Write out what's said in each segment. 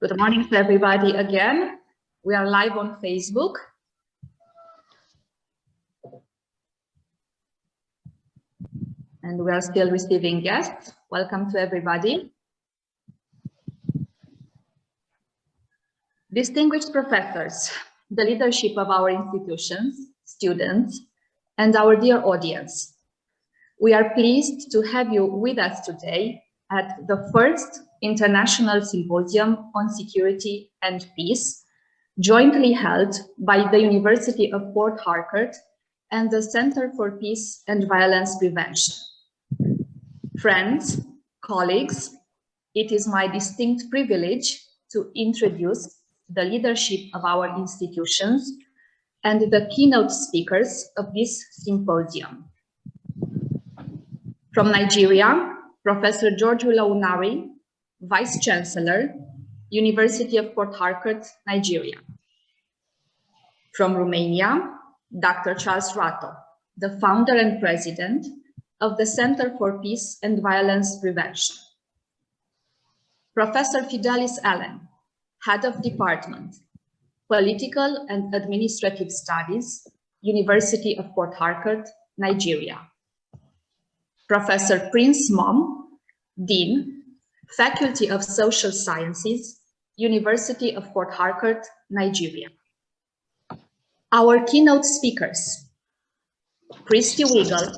Good morning to everybody again. We are live on Facebook. And we are still receiving guests. Welcome to everybody. Distinguished professors, the leadership of our institutions, students, and our dear audience. We are pleased to have you with us today at the first International Symposium on Security and Peace, jointly held by the University of Port Harcourt and the Center for Peace and Violence Prevention. Friends, colleagues, it is my distinct privilege to introduce the leadership of our institutions and the keynote speakers of this symposium. From Nigeria, Professor George Ulaunari, Vice Chancellor, University of Port Harcourt, Nigeria. From Romania, Dr. Charles Rato, the founder and president of the Center for Peace and Violence Prevention. Professor Fidelis Allen, Head of Department, Political and Administrative Studies, University of Port Harcourt, Nigeria. Professor Prince Mom, Dean, Faculty of Social Sciences, University of Port Harcourt, Nigeria. Our keynote speakers, Christy Wiggle,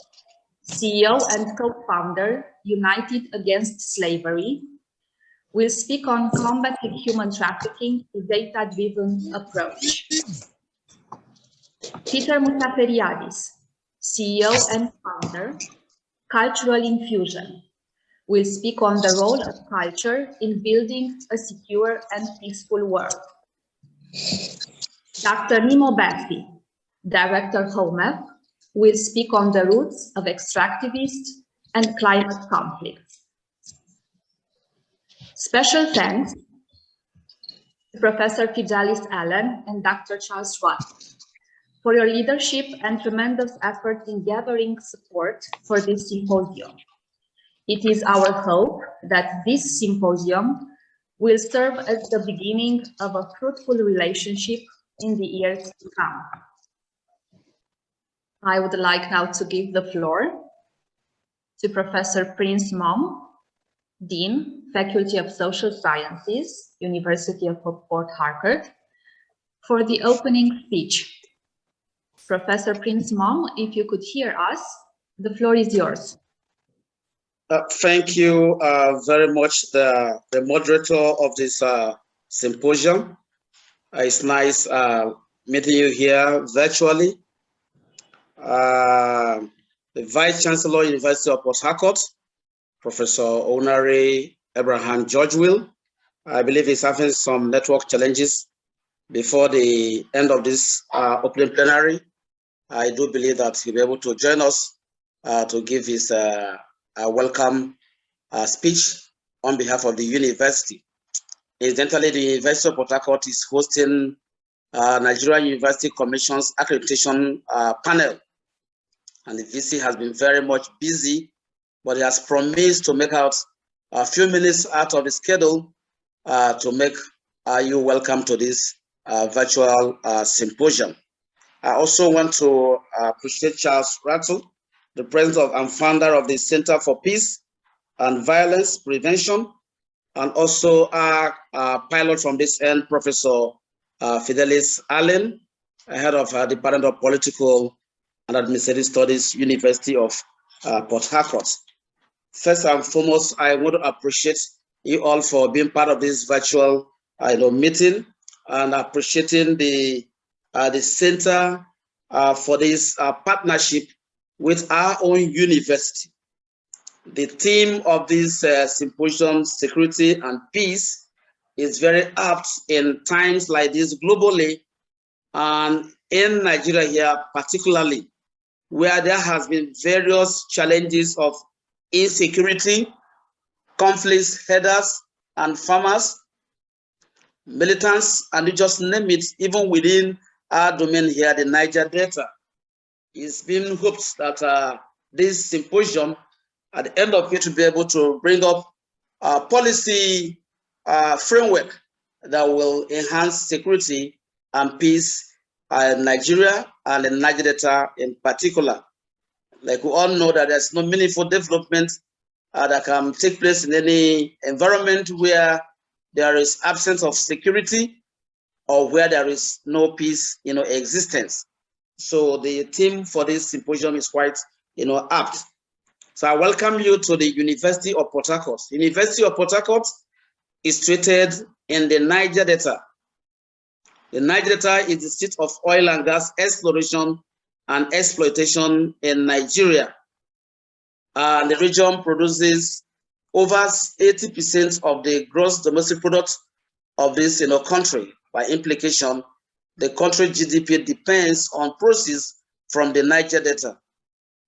CEO and co-founder, United Against Slavery, will speak on combating human trafficking to data-driven approach. Peter Musaferiadis, CEO and founder, Cultural Infusion, will speak on the role of culture in building a secure and peaceful world. Dr. Nimo Bessi, Director HOMEP, will speak on the roots of extractivist and climate conflicts. Special thanks to Professor Fidelis Allen and Dr. Charles Watt for your leadership and tremendous effort in gathering support for this symposium. It is our hope that this symposium will serve as the beginning of a fruitful relationship in the years to come. I would like now to give the floor to Professor Prince Mom, Dean, Faculty of Social Sciences, University of Port Harcourt, for the opening speech. Professor Prince Mom, if you could hear us, the floor is yours. Thank you very much, the moderator of this symposium. It's nice meeting you here virtually. The Vice Chancellor, University of Port Harcourt, Professor Onare Abraham George-Will. I believe he's having some network challenges before the end of this opening plenary. I do believe that he'll be able to join us to give his welcome speech on behalf of the university. Incidentally, the University of Port Harcourt is hosting Nigerian University Commission's accreditation panel. And the VC has been very much busy, but he has promised to make out a few minutes out of the schedule to make you welcome to this virtual symposium. I also want to appreciate Charles Rattle, the president and founder of the Center for Peace and Violence Prevention, and also our pilot from this end, Professor Fidelis Allen, head of Department of Political and Administrative Studies, University of Port Harcourt. First and foremost, I want to appreciate you all for being part of this virtual meeting and appreciating the center for this partnership with our own university. The theme of this symposium, Security and Peace, is very apt in times like this globally and in Nigeria here particularly, where there has been various challenges of insecurity, conflicts, herders and farmers, militants, and you just name it, even within our domain here, the Niger Delta. It's been hoped that this symposium, at the end of it, to be able to bring up a policy framework that will enhance security and peace in Nigeria and in Niger Delta in particular. Like we all know that there's no meaningful development that can take place in any environment where there is absence of security or where there is no peace, existence. So the theme for this symposium is quite, apt. So I welcome you to the University of Port Harcourt. University of Port Harcourt is situated in the Niger Delta. The Niger Delta is the seat of oil and gas exploration and exploitation in Nigeria. And the region produces over 80% of the gross domestic product of this country. By implication, the country GDP depends on proceeds from the Niger Delta.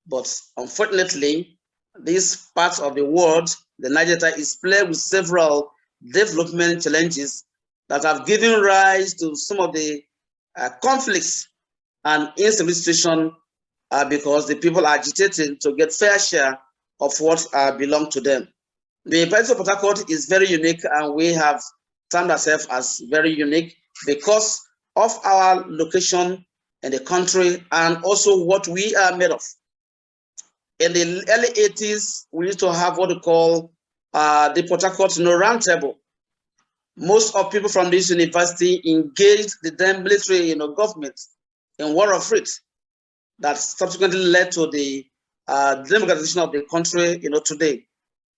But unfortunately, this part of the world, the Niger Delta, is plagued with several development challenges that have given rise to some of the conflicts and instability situation because the people are agitating to get fair share of what belongs to them. The University of Port Harcourt is very unique, and we have termed ourselves as very unique because of our location in the country and also what we are made of. In the early 80s, we used to have what we call the Port Harcourt Round Table. Most of people from this university engaged the then military government in war of it that subsequently led to the democratization of the country today.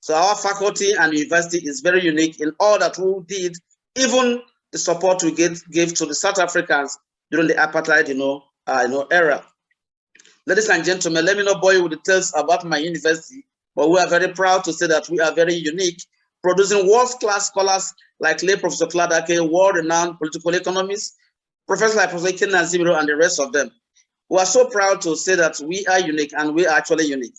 So our faculty and university is very unique in all that we did, even the support we gave to the South Africans during the apartheid era. Ladies and gentlemen, let me not bore you with details about my university, but we are very proud to say that we are very unique, producing world-class scholars like late Professor Kladake, world-renowned political economists, professors like Professor Kenan Zimiro, and the rest of them. We are so proud to say that we are unique, and we are actually unique.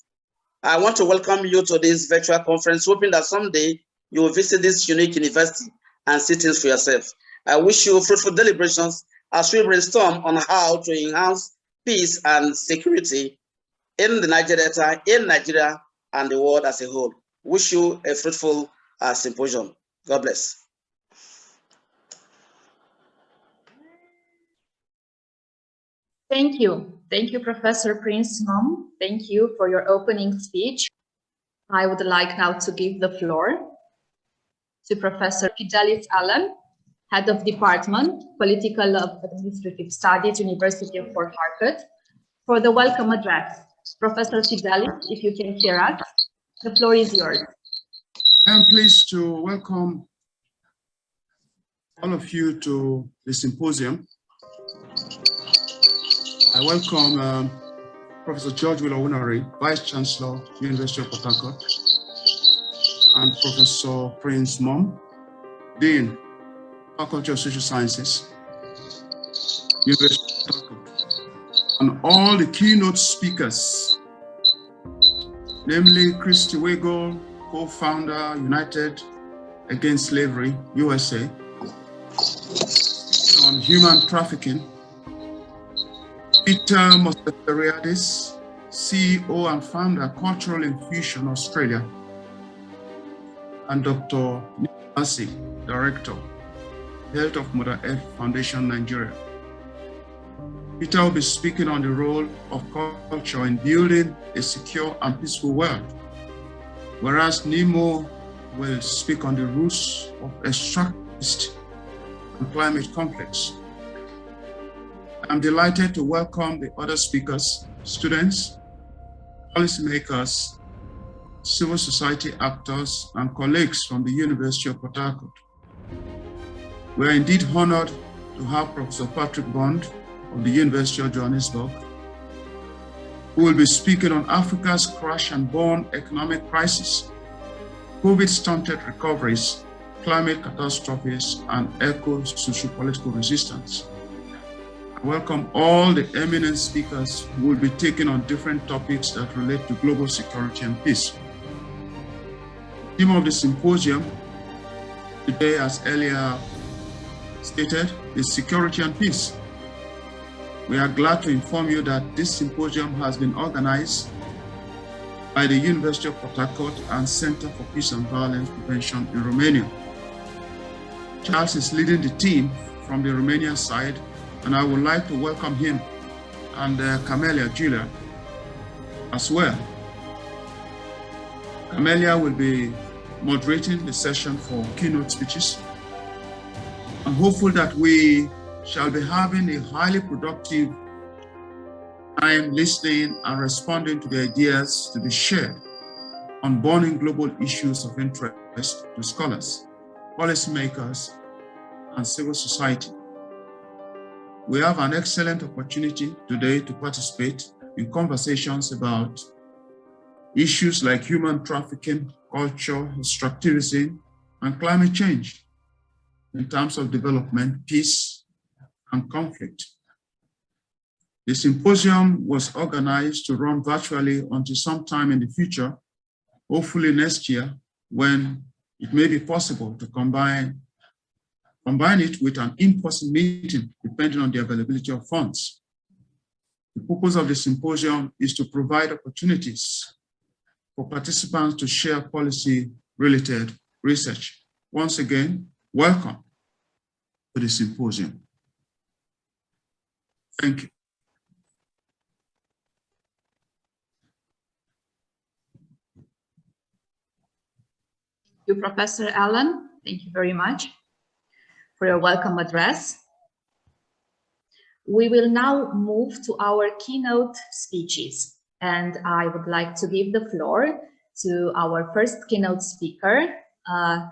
I want to welcome you to this virtual conference, hoping that someday you will visit this unique university and see things for yourself. I wish you fruitful deliberations as we brainstorm on how to enhance peace and security in the Niger Delta, in Nigeria, and the world as a whole. Wish you a fruitful symposium. God bless. Thank you. Thank you, Professor Prince Mom. Thank you for your opening speech. I would like now to give the floor to Professor Fidelis Allen, Head of Department, Political Administrative Studies, University of Port Harcourt, for the welcome address. Professor Fidelis, if you can hear us, the floor is yours. I'm pleased to welcome all of you to the symposium. I welcome Professor George Will, Vice Chancellor, University of Port Harcourt, and Professor Prince Mom, Dean, Faculty of Social Sciences, University of Port Harcourt, and all the keynote speakers, namely Christy Weigel, co-founder, United Against Slavery, USA, on human trafficking, Peter Mosteriadis, CEO and founder, Cultural Infusion Australia, and Dr. Nick, Director, Health of Mother Earth Foundation, Nigeria. Peter will be speaking on the role of culture in building a secure and peaceful world, whereas Nemo will speak on the roots of extractivist and climate conflicts. I'm delighted to welcome the other speakers, students, policymakers, civil society actors, and colleagues from the University of Port Harcourt. We are indeed honored to have Professor Patrick Bond of the University of Johannesburg, who will be speaking on Africa's crash and burn economic crisis, COVID-stunted recoveries, climate catastrophes, and eco-socio-political resistance. I welcome all the eminent speakers who will be taking on different topics that relate to global security and peace. The theme of the symposium today, as earlier stated, is security and peace. We are glad to inform you that this symposium has been organized by the University of Port Harcourt and Center for Peace and Violence Prevention in Romania. Charles is leading the team from the Romanian side, and I would like to welcome him and Camelia Julia as well. Camelia will be moderating the session for keynote speeches. I'm hopeful that we shall be having a highly productive time listening and responding to the ideas to be shared on burning global issues of interest to scholars, policymakers, and civil society. We have an excellent opportunity today to participate in conversations about issues like human trafficking, culture, extractivism, and climate change in terms of development, peace, and conflict. The symposium was organized to run virtually until sometime in the future, hopefully next year, when it may be possible to combine it with an in-person meeting, depending on the availability of funds. The purpose of the symposium is to provide opportunities for participants to share policy-related research. Once again, welcome to the symposium. Thank you. Thank you, Professor Allen. Thank you very much for your welcome address. We will now move to our keynote speeches, and I would like to give the floor to our first keynote speaker,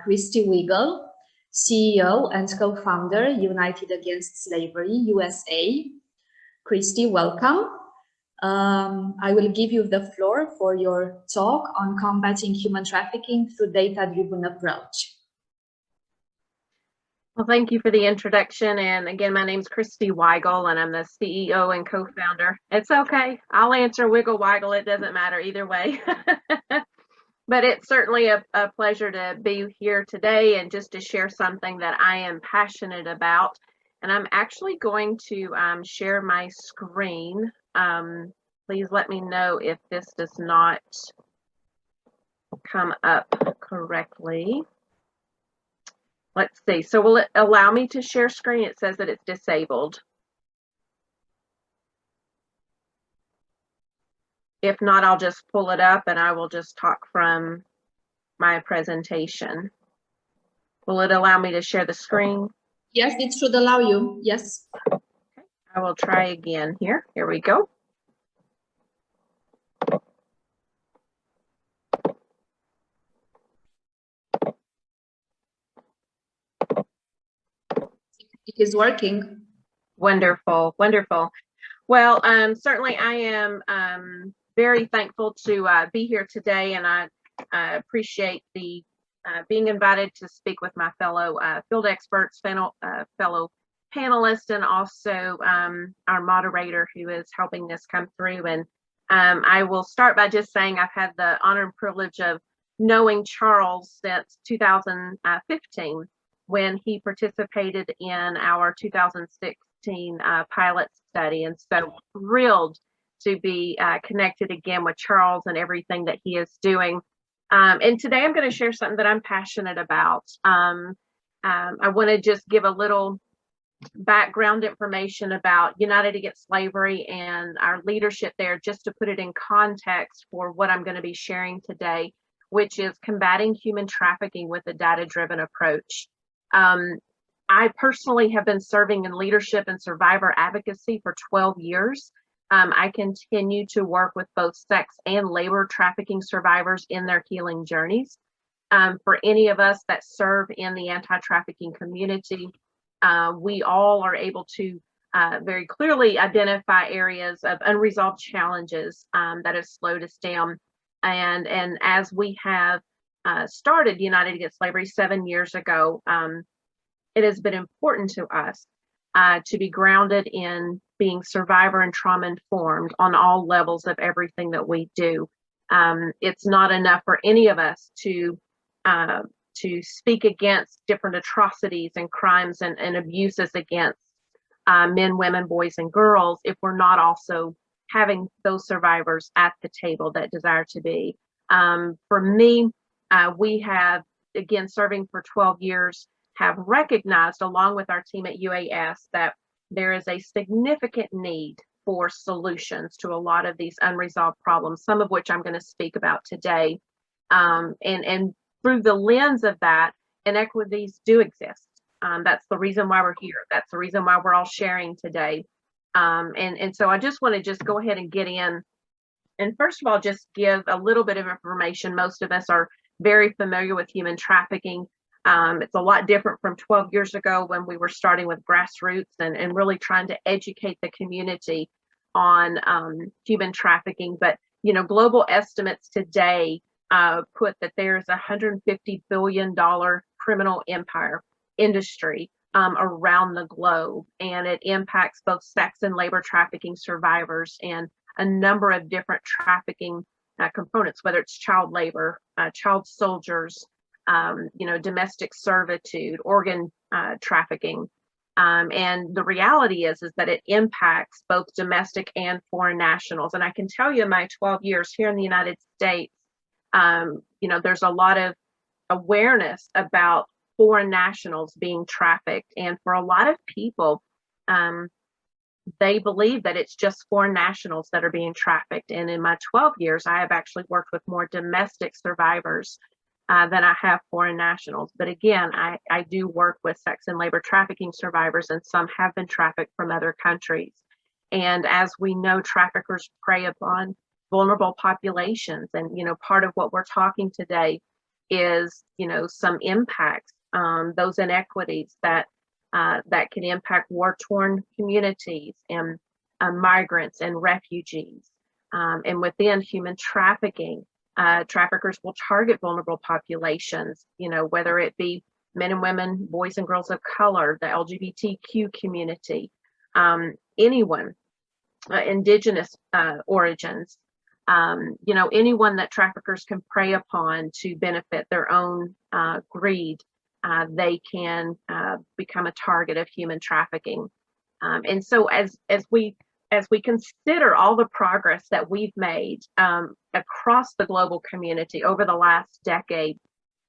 Christy Weigel, CEO and co-founder, United Against Slavery, USA. Christy, welcome. I will give you the floor for your talk on combating human trafficking through data-driven approach. Well, thank you for the introduction. And again, my name's Christy Weigel, and I'm the CEO and co-founder. It's okay. I'll answer Wiggle Weigel. It doesn't matter either way. But it's certainly a pleasure to be here today and just to share something that I am passionate about. And I'm actually going to share my screen. Please let me know if this does not come up correctly. Let's see. So will it allow me to share screen? It says that it's disabled. If not, I'll just pull it up and I will just talk from my presentation. Will it allow me to share the screen? Yes, it should allow you. Yes. Okay. I will try again here. Here we go. It is working. Wonderful, wonderful. Well, certainly I am very thankful to be here today, and I appreciate the being invited to speak with my fellow field experts, fellow panelists, and also our moderator who is helping this come through. And I will start by just saying I've had the honor and privilege of knowing Charles since 2015. When he participated in our 2016 pilot study. And so thrilled to be connected again with Charles and everything that he is doing. And today I'm going to share something that I'm passionate about. I want to just give a little background information about United Against Slavery and our leadership there, just to put it in context for what I'm going to be sharing today, which is combating human trafficking with a data-driven approach. I personally have been serving in leadership and survivor advocacy for 12 years. I continue to work with both sex and labor trafficking survivors in their healing journeys. For any of us that serve in the anti-trafficking community, we all are able to very clearly identify areas of unresolved challenges that have slowed us down. And as we have started United Against Slavery 7 years ago, it has been important to us to be grounded in being survivor and trauma informed on all levels of everything that we do. It's not enough for any of us to speak against different atrocities and crimes and abuses against men, women, boys, and girls if we're not also having those survivors at the table that desire to be. For me, we have, again, serving for 12 years, have recognized, along with our team at UAS, that there is a significant need for solutions to a lot of these unresolved problems, some of which I'm going to speak about today. And through the lens of that, inequities do exist. That's the reason why we're here. That's the reason why we're all sharing today. And so I just want to just go ahead and get in. And first of all, just give a little bit of information. Most of us are very familiar with human trafficking. It's a lot different from 12 years ago when we were starting with grassroots and really trying to educate the community on human trafficking. But, you know, global estimates today put that there's a $150 billion criminal industry around the globe, and it impacts both sex and labor trafficking survivors and a number of different trafficking components, whether it's child labor, child soldiers, you know, domestic servitude, organ trafficking. And the reality is that it impacts both domestic and foreign nationals. And I can tell you in my 12 years here in the United States, you know, there's a lot of awareness about foreign nationals being trafficked. And for a lot of people, they believe that it's just foreign nationals that are being trafficked. And in my 12 years, I have actually worked with more domestic survivors than I have foreign nationals. But again, I do work with sex and labor trafficking survivors, and some have been trafficked from other countries. And as we know, traffickers prey upon vulnerable populations. And, you know, part of what we're talking today is, you know, some impacts, those inequities that can impact war-torn communities and migrants and refugees. And within human trafficking, traffickers will target vulnerable populations, you know, whether it be men and women, boys and girls of color, the LGBTQ community, anyone, indigenous origins, you know, anyone that traffickers can prey upon to benefit their own greed. They can become a target of human trafficking. And so as we consider all the progress that we've made across the global community over the last decade,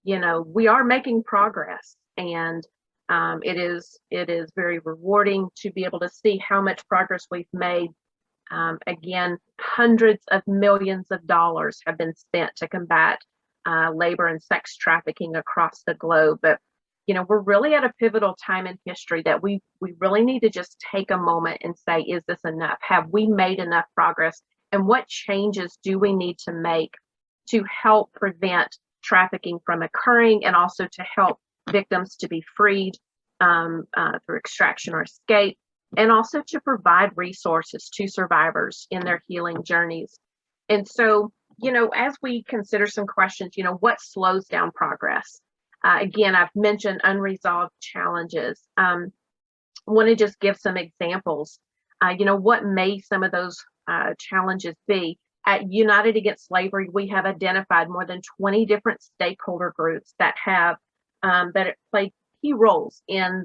you know, we are making progress, and it is very rewarding to be able to see how much progress we've made. Again, hundreds of millions of dollars have been spent to combat labor and sex trafficking across the globe. But, you know, we're really at a pivotal time in history that we really need to just take a moment and say, is this enough? Have we made enough progress? And what changes do we need to make to help prevent trafficking from occurring, and also to help victims to be freed through extraction or escape, and also to provide resources to survivors in their healing journeys? And so, you know, as we consider some questions, you know, what slows down progress? Again, I've mentioned unresolved challenges. I want to just give some examples. You know, what may some of those challenges be? At United Against Slavery, we have identified more than 20 different stakeholder groups that have that play key roles in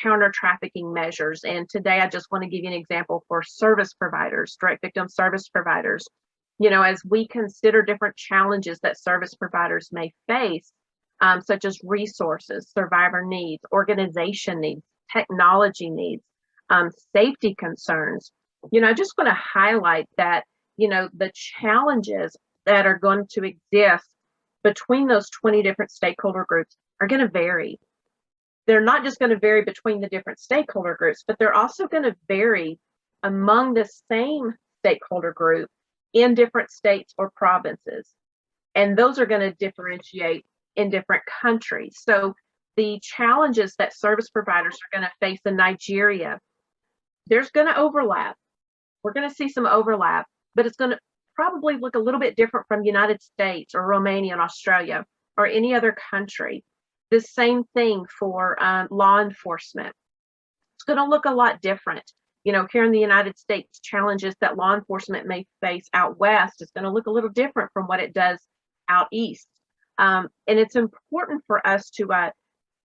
counter trafficking measures. And today, I just want to give you an example for service providers, direct victim service providers. You know, as we consider different challenges that service providers may face, such as resources, survivor needs, organization needs, technology needs, safety concerns, you know, I just want to highlight that, you know, the challenges that are going to exist between those 20 different stakeholder groups are going to vary. They're not just going to vary between the different stakeholder groups, but they're also going to vary among the same stakeholder group in different states or provinces. And those are going to differentiate in different countries. So the challenges that service providers are going to face in Nigeria, there's going to overlap. We're going to see some overlap, but it's going to probably look a little bit different from United States or Romania and Australia or any other country. The same thing for law enforcement. It's going to look a lot different. You know, here in the United States, challenges that law enforcement may face out west is going to look a little different from what it does out east. And it's important for us to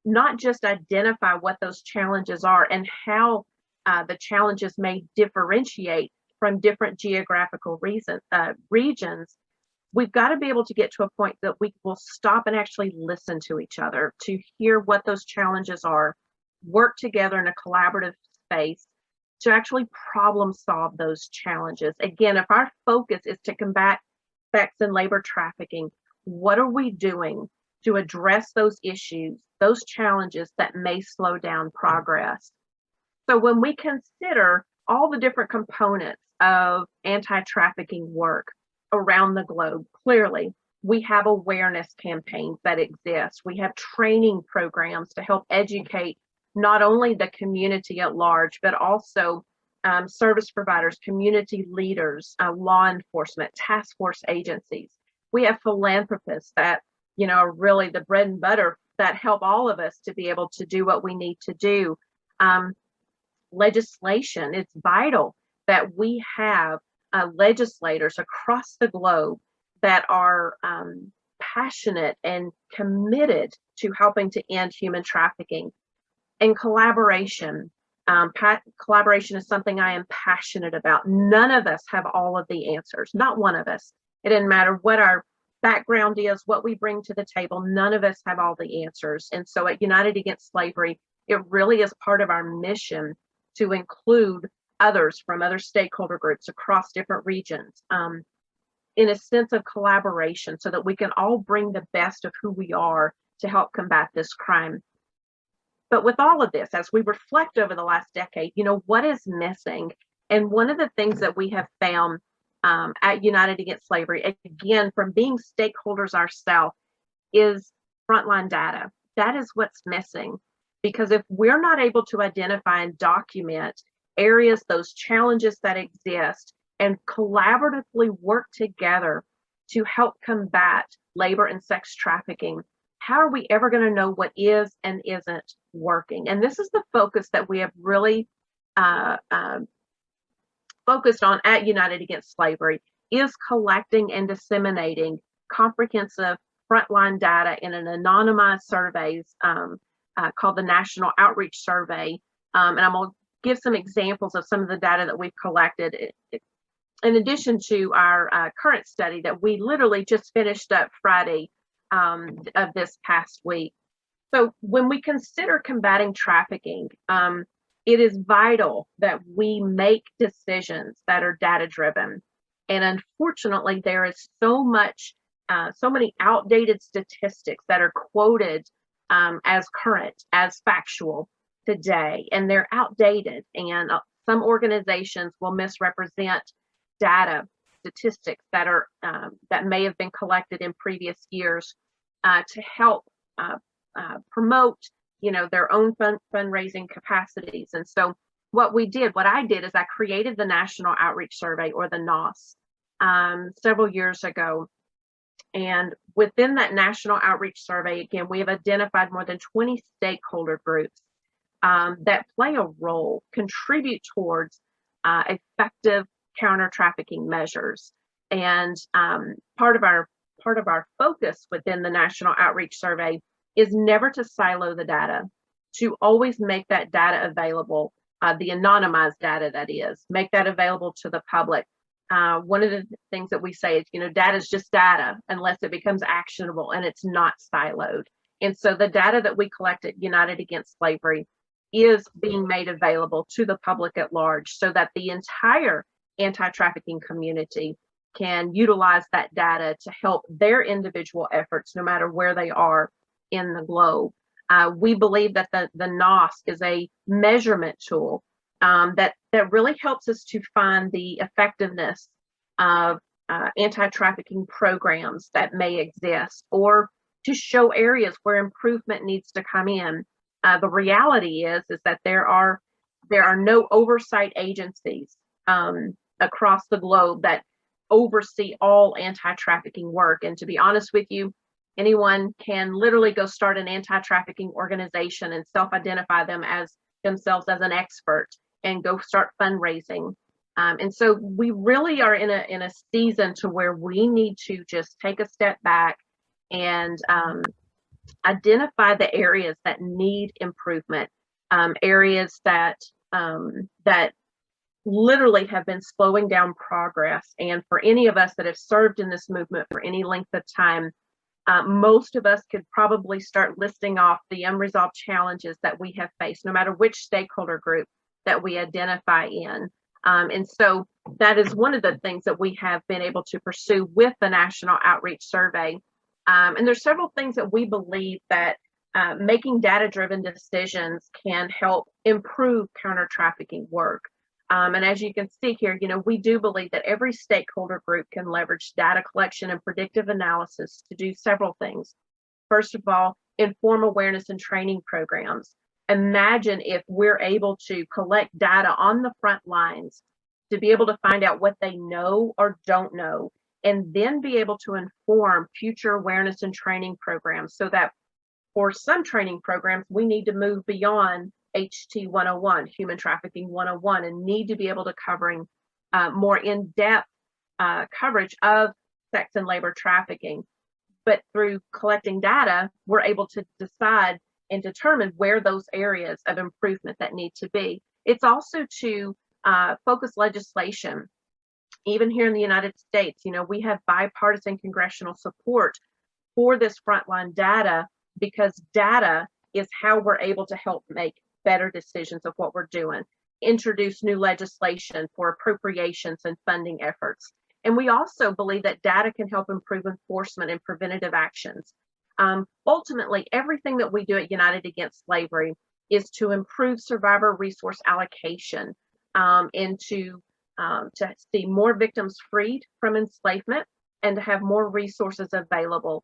not just identify what those challenges are and how the challenges may differentiate from different geographical regions, we've got to be able to get to a point that we will stop and actually listen to each other, to hear what those challenges are, work together in a collaborative space to actually problem solve those challenges. Again, if our focus is to combat sex and labor trafficking, what are we doing to address those issues, those challenges that may slow down progress? So when we consider all the different components of anti-trafficking work around the globe, clearly we have awareness campaigns that exist. We have training programs to help educate not only the community at large, but also service providers, community leaders, law enforcement, task force agencies. We have philanthropists that, you know, are really the bread and butter that help all of us to be able to do what we need to do. Legislation, it's vital that we have legislators across the globe that are passionate and committed to helping to end human trafficking. And collaboration. Collaboration is something I am passionate about. None of us have all of the answers, not one of us. It doesn't matter what our background is, what we bring to the table, none of us have all the answers. And so at United Against Slavery, it really is part of our mission to include others from other stakeholder groups across different regions in a sense of collaboration so that we can all bring the best of who we are to help combat this crime. But with all of this, as we reflect over the last decade, you know, what is missing? And one of the things that we have found at United Against Slavery, again, from being stakeholders ourselves, is frontline data. That is what's missing. Because if we're not able to identify and document areas, those challenges that exist, and collaboratively work together to help combat labor and sex trafficking, how are we ever going to know what is and isn't working? And this is the focus that we have really focused on at United Against Slavery, is collecting and disseminating comprehensive frontline data in an anonymized surveys called the National Outreach Survey. And I'm going to give some examples of some of the data that we've collected in addition to our current study that we literally just finished up Friday of this past week. So when we consider combating trafficking, it is vital that we make decisions that are data driven. And unfortunately, there is so many outdated statistics that are quoted as current, as factual today, and they're outdated. And some organizations will misrepresent data, statistics that are that may have been collected in previous years to help promote, you know, their own fundraising capacities. And so what I did is I created the National Outreach Survey, or the NOS, several years ago. And within that National Outreach Survey, again, we have identified more than 20 stakeholder groups that play a role, contribute towards effective counter-trafficking measures. And part of our focus within the National Outreach Survey is never to silo the data, to always make that data available, the anonymized data, that is, make that available to the public. One of the things that we say is, you know, data is just data unless it becomes actionable and it's not siloed. And so the data that we collect at United Against Slavery is being made available to the public at large so that the entire anti-trafficking community can utilize that data to help their individual efforts, no matter where they are in the globe. We believe that the NOS is a measurement tool that really helps us to find the effectiveness of anti-trafficking programs that may exist, or to show areas where improvement needs to come in. The reality is that there are no oversight agencies across the globe that oversee all anti-trafficking work. And to be honest with you, anyone can literally go start an anti-trafficking organization and self-identify themselves as an expert and go start fundraising. And so we really are in a season to where we need to just take a step back and identify the areas that need improvement, areas that literally have been slowing down progress. And for any of us that have served in this movement for any length of time, most of us could probably start listing off the unresolved challenges that we have faced, no matter which stakeholder group that we identify in. And so that is one of the things that we have been able to pursue with the National Outreach Survey. And there's several things that we believe that making data-driven decisions can help improve counter-trafficking work. And as you can see here, we do believe that every stakeholder group can leverage data collection and predictive analysis to do several things. First of all, inform awareness and training programs. Imagine if we're able to collect data on the front lines to be able to find out what they know or don't know, and then be able to inform future awareness and training programs, so that for some training programs, we need to move beyond HT 101, Human Trafficking 101, and need to be able to covering more in-depth coverage of sex and labor trafficking. But through collecting data, we're able to decide and determine where those areas of improvement that need to be. It's also to focus legislation. Even here in the United States, we have bipartisan congressional support for this frontline data, because data is how we're able to help make better decisions of what we're doing, introduce new legislation for appropriations and funding efforts. And we also believe that data can help improve enforcement and preventative actions. Ultimately, everything that we do at United Against Slavery is to improve survivor resource allocation, and to see more victims freed from enslavement, and to have more resources available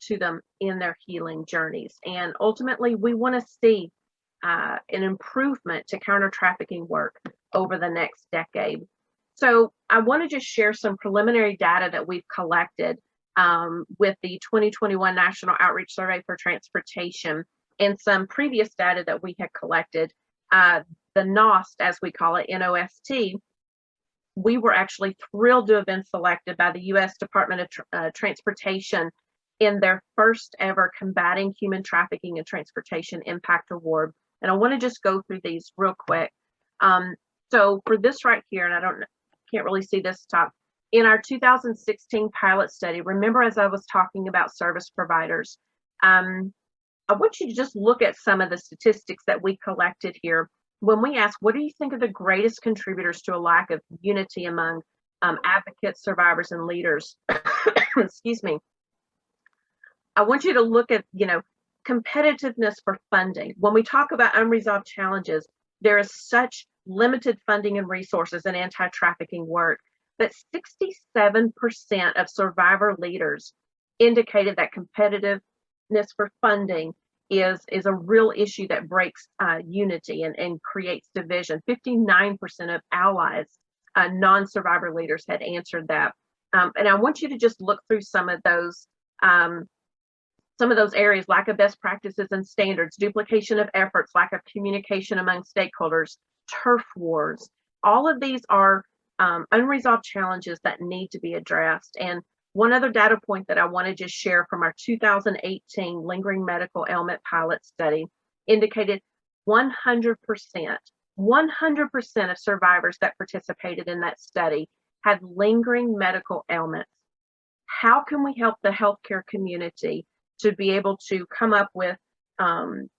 to them in their healing journeys. And ultimately, we want to see an improvement to counter-trafficking work over the next decade. So I want to just share some preliminary data that we've collected with the 2021 National Outreach Survey for Transportation, and some previous data that we had collected. The NOST, as we call it, NOST, we were actually thrilled to have been selected by the U.S. Department of Transportation in their first ever Combating Human Trafficking and Transportation Impact Award. And I want to just go through these real quick. So for this right here, and I can't really see this top, in our 2016 pilot study, remember as I was talking about service providers, I want you to just look at some of the statistics that we collected here. When we ask, what do you think are the greatest contributors to a lack of unity among advocates, survivors, and leaders? Excuse me. I want you to look at, competitiveness for funding. When we talk about unresolved challenges, there is such limited funding and resources in anti-trafficking work, but 67% of survivor leaders indicated that competitiveness for funding is a real issue that breaks unity and creates division. 59% of allies, non-survivor leaders, had answered that. And I want you to just look through some of those areas: lack of best practices and standards, duplication of efforts, lack of communication among stakeholders, turf wars. All of these are unresolved challenges that need to be addressed. And one other data point that I want to just share from our 2018 lingering medical ailment pilot study indicated 100% of survivors that participated in that study had lingering medical ailments. How can we help the healthcare community to be able to come up with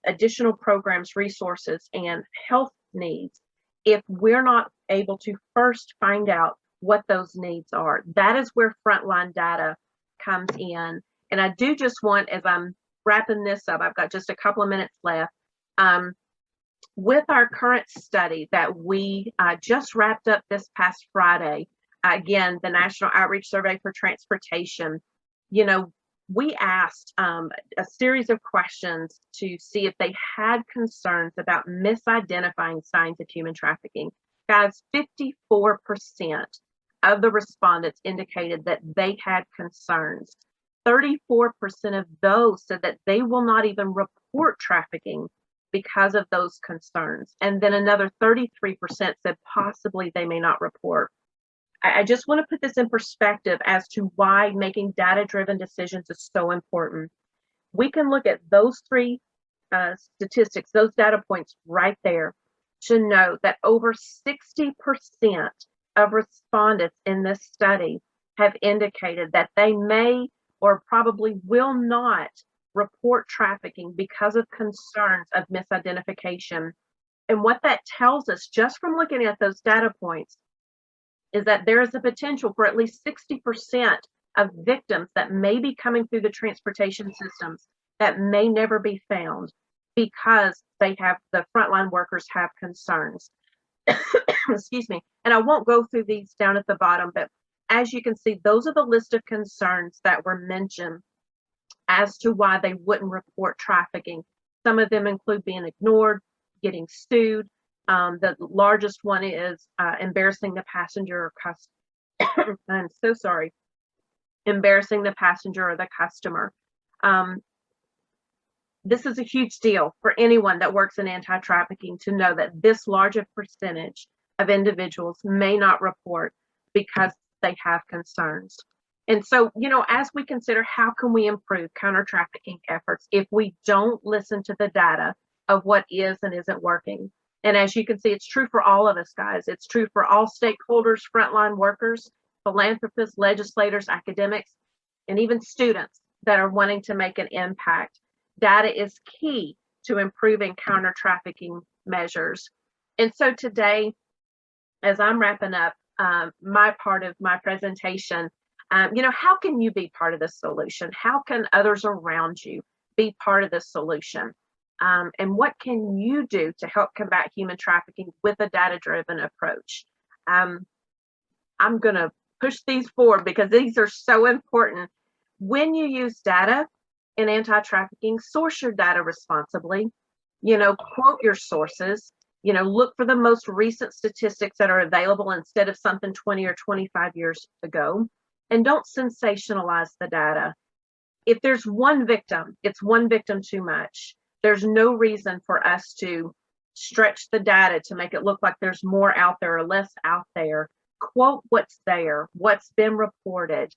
additional programs, resources, and health needs if we're not able to first find out what those needs are? That is where frontline data comes in. And I do just want, as I'm wrapping this up, I've got just a couple of minutes left. With our current study that we just wrapped up this past Friday, again, the National Outreach Survey for Transportation, we asked a series of questions to see if they had concerns about misidentifying signs of human trafficking. Guys, 54% of the respondents indicated that they had concerns. 34% of those said that they will not even report trafficking because of those concerns. And then another 33% said possibly they may not report. I just want to put this in perspective as to why making data-driven decisions is so important. We can look at those three statistics, those data points right there, to note that over 60% of respondents in this study have indicated that they may or probably will not report trafficking because of concerns of misidentification. And what that tells us, just from looking at those data points, is that there is a potential for at least 60% of victims that may be coming through the transportation systems that may never be found because they have, the frontline workers have concerns. Excuse me. And I won't go through these down at the bottom, but as you can see, those are the list of concerns that were mentioned as to why they wouldn't report trafficking. Some of them include being ignored, getting sued. The largest one is embarrassing the passenger or customer. I'm so sorry. Embarrassing the passenger or the customer. This is a huge deal for anyone that works in anti-trafficking to know that this large a percentage of individuals may not report because they have concerns. And so, you know, as we consider how can we improve counter-trafficking efforts if we don't listen to the data of what is and isn't working. And as you can see, it's true for all of us, guys. It's true for all stakeholders, frontline workers, philanthropists, legislators, academics, and even students that are wanting to make an impact. Data is key to improving counter-trafficking measures. And so today, as I'm wrapping up my part of my presentation, you know, how can you be part of the solution? How can others around you be part of the solution? And what can you do to help combat human trafficking with a data-driven approach? I'm going to push these forward because these are so important. When you use data in anti-trafficking, source your data responsibly. You know, quote your sources. You know, look for the most recent statistics that are available instead of something 20 or 25 years ago. And don't sensationalize the data. If there's one victim, it's one victim too much. There's no reason for us to stretch the data to make it look like there's more out there or less out there. Quote what's there, what's been reported.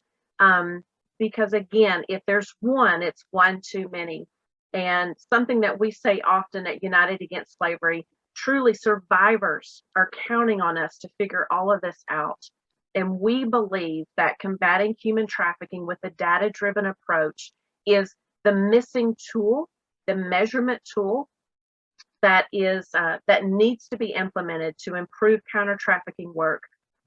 Because again, if there's one, it's one too many. And something that we say often at United Against Slavery, truly survivors are counting on us to figure all of this out. And we believe that combating human trafficking with a data-driven approach is the missing tool, the measurement tool that is that needs to be implemented to improve counter-trafficking work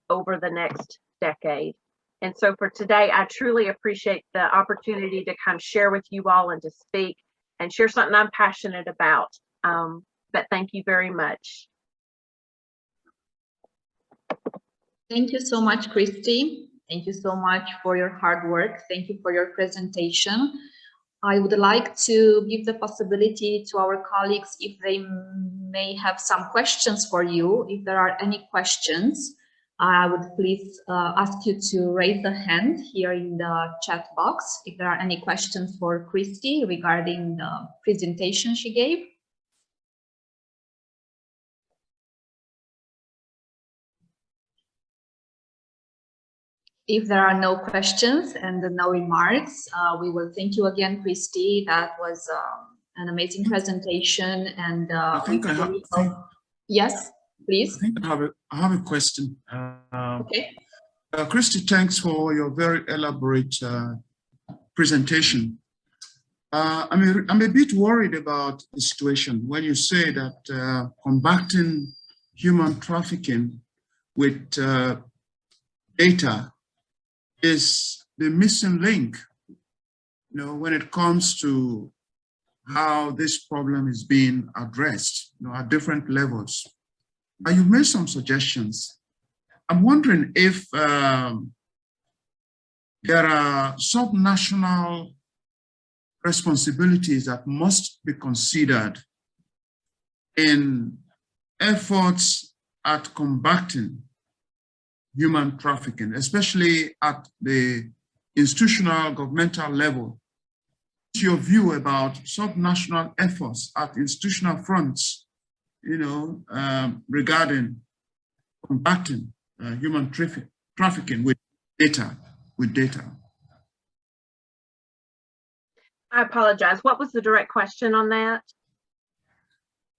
over the next decade. And so for today, I truly appreciate the opportunity to come share with you all and to speak and share something I'm passionate about. But thank you very much. Thank you so much, Christy. Thank you so much for your hard work. Thank you for your presentation. I would like to give the possibility to our colleagues if they may have some questions for you. If there are any questions, I would please ask you to raise the hand here in the chat box if there are any questions for Christy regarding the presentation she gave. If there are no questions and no remarks, we will thank you again, Christy. That was an amazing presentation, and yes, please. I think I have a question. Okay. Christy, thanks for your very elaborate presentation. I'm a bit worried about the situation when you say that combating human trafficking with data is the missing link, you know, when it comes to how this problem is being addressed, you know, at different levels. Now, you've made some suggestions. I'm wondering if there are subnational responsibilities that must be considered in efforts at combating human trafficking, especially at the institutional governmental level. What's your view about subnational efforts at institutional fronts, you know, regarding combating human trafficking with data? I apologize. What was the direct question on that?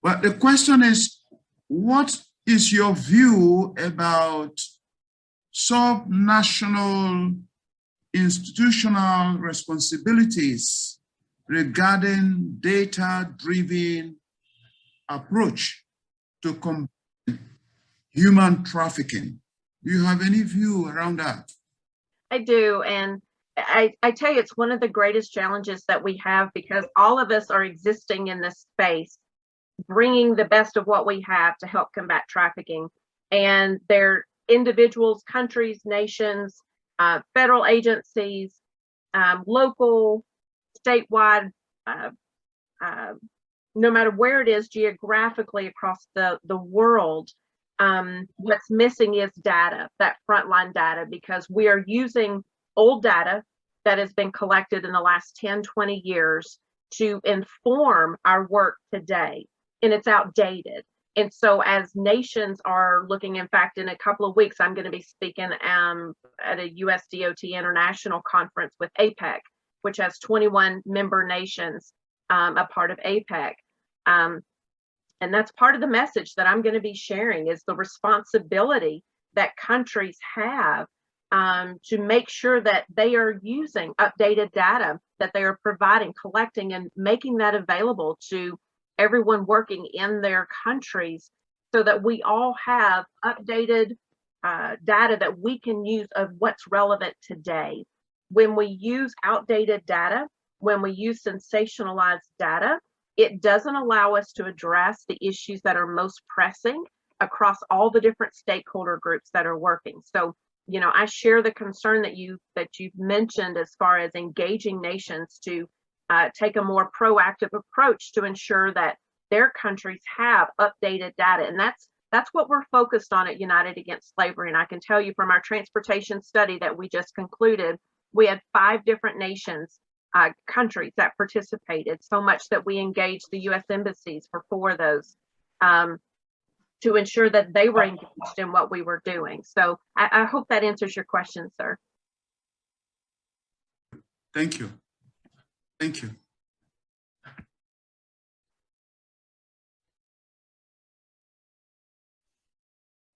Well, the question is, what is your view about subnational institutional responsibilities regarding data-driven approach to combat human trafficking? Do you have any view around that? I do, and I tell you, it's one of the greatest challenges that we have, because all of us are existing in this space, bringing the best of what we have to help combat trafficking. And they're individuals, countries, nations, federal agencies, local, statewide, no matter where it is geographically across the world. What's missing is data, that frontline data, because we are using old data that has been collected in the last 10, 20 years to inform our work today, and it's outdated. And so as nations are looking, in fact, in a couple of weeks, I'm going to be speaking at a USDOT International Conference with APEC, which has 21 member nations, a part of APEC. And that's part of the message that I'm going to be sharing, is the responsibility that countries have to make sure that they are using updated data that they are providing, collecting, and making that available to everyone working in their countries, so that we all have updated data that we can use of what's relevant today. When we use outdated data, when we use sensationalized data, it doesn't allow us to address the issues that are most pressing across all the different stakeholder groups that are working. So, you know, I share the concern that you've mentioned as far as engaging nations to take a more proactive approach to ensure that their countries have updated data. And that's what we're focused on at United Against Slavery. And I can tell you from our transportation study that we just concluded, we had 5 different nations, countries that participated, so much that we engaged the U.S. embassies for 4 of those to ensure that they were engaged in what we were doing. So I hope that answers your question, sir. Thank you. Thank you.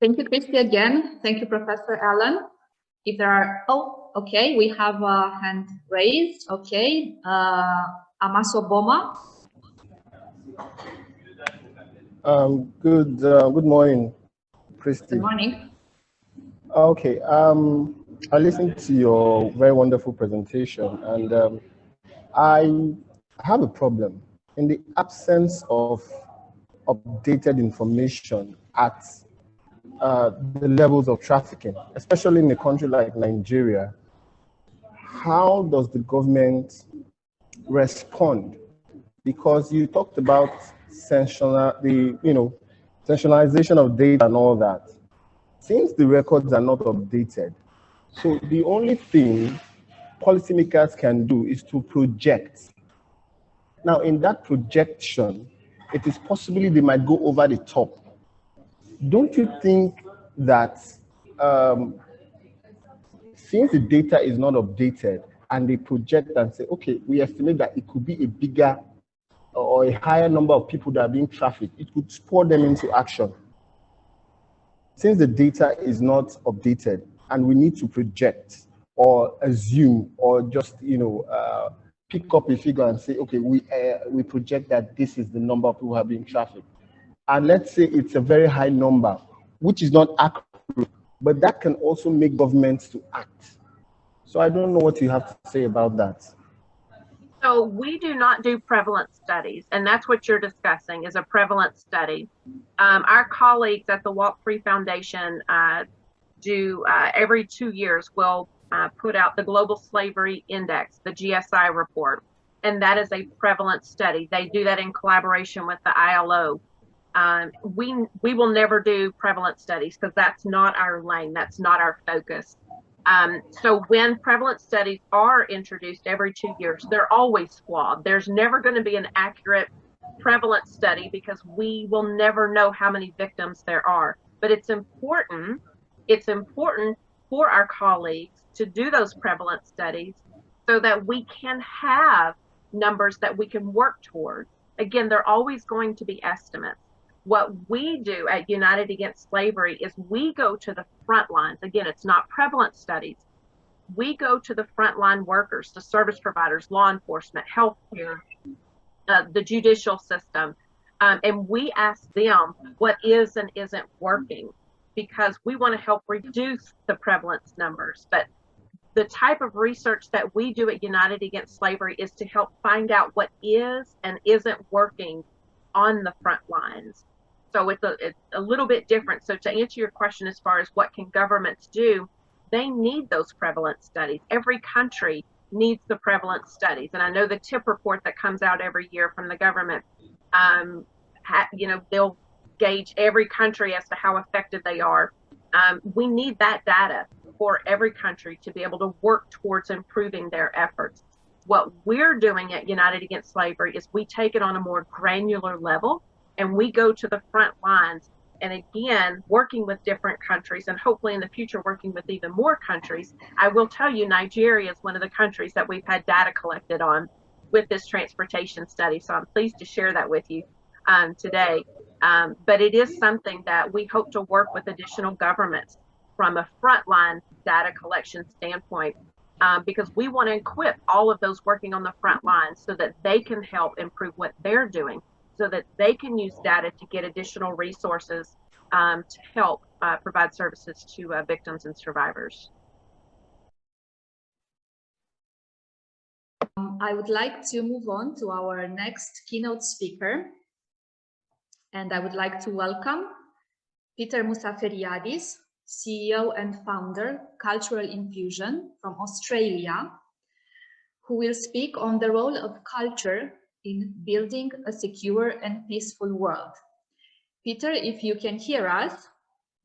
Thank you, Christy, again. Thank you, Professor Allen. If there are, oh, okay, we have a hand raised. Okay, Amaso Boma. Good morning, Christy. Good morning. Okay, I listened to your very wonderful presentation, and I have a problem. In the absence of updated information at the levels of trafficking, especially in a country like Nigeria, how does the government respond? Because you talked about centralization of data and all that. Since the records are not updated, so the only thing policymakers can do is to project. Now, in that projection, it is possibly they might go over the top. Don't you think that since the data is not updated and they project and say, okay, we estimate that it could be a bigger or a higher number of people that are being trafficked, it could spur them into action. Since the data is not updated and we need to project or assume or just, pick up a figure and say, okay, we project that this is the number of people who are being trafficked. And let's say it's a very high number, which is not accurate, but that can also make governments to act. So I don't know what you have to say about that. So we do not do prevalence studies, and that's what you're discussing is a prevalence study. Our colleagues at the Walk Free Foundation do every 2 years will put out the Global Slavery Index, the GSI report, and that is a prevalence study. They do that in collaboration with the ILO. We will never do prevalence studies because that's not our lane, that's not our focus. So when prevalence studies are introduced every 2 years, they're always flawed. There's never going to be an accurate prevalence study because we will never know how many victims there are. But it's important for our colleagues to do those prevalence studies so that we can have numbers that we can work toward. Again, they're always going to be estimates. What we do at United Against Slavery is we go to the front lines. Again, it's not prevalence studies. We go to the frontline workers, the service providers, law enforcement, healthcare, the judicial system, and we ask them what is and isn't working, because we want to help reduce the prevalence numbers. But the type of research that we do at United Against Slavery is to help find out what is and isn't working on the front lines. So it's a little bit different. So to answer your question as far as what can governments do, they need those prevalence studies. Every country needs the prevalence studies. And I know the TIP report that comes out every year from the government, you know, they'll gauge every country as to how effective they are. We need that data for every country to be able to work towards improving their efforts. What we're doing at United Against Slavery is we take it on a more granular level, and we go to the front lines, and again, working with different countries, and hopefully in the future working with even more countries. I will tell you, Nigeria is one of the countries that we've had data collected on with this transportation study, so I'm pleased to share that with you today. But it is something that we hope to work with additional governments from a frontline data collection standpoint, because we want to equip all of those working on the front lines so that they can help improve what they're doing, so that they can use data to get additional resources to help provide services to victims and survivors. I would like to move on to our next keynote speaker, and I would like to welcome Peter Musafiriadis, CEO and founder, Cultural Infusion from Australia, who will speak on the role of culture in building a secure and peaceful world. Peter, if you can hear us,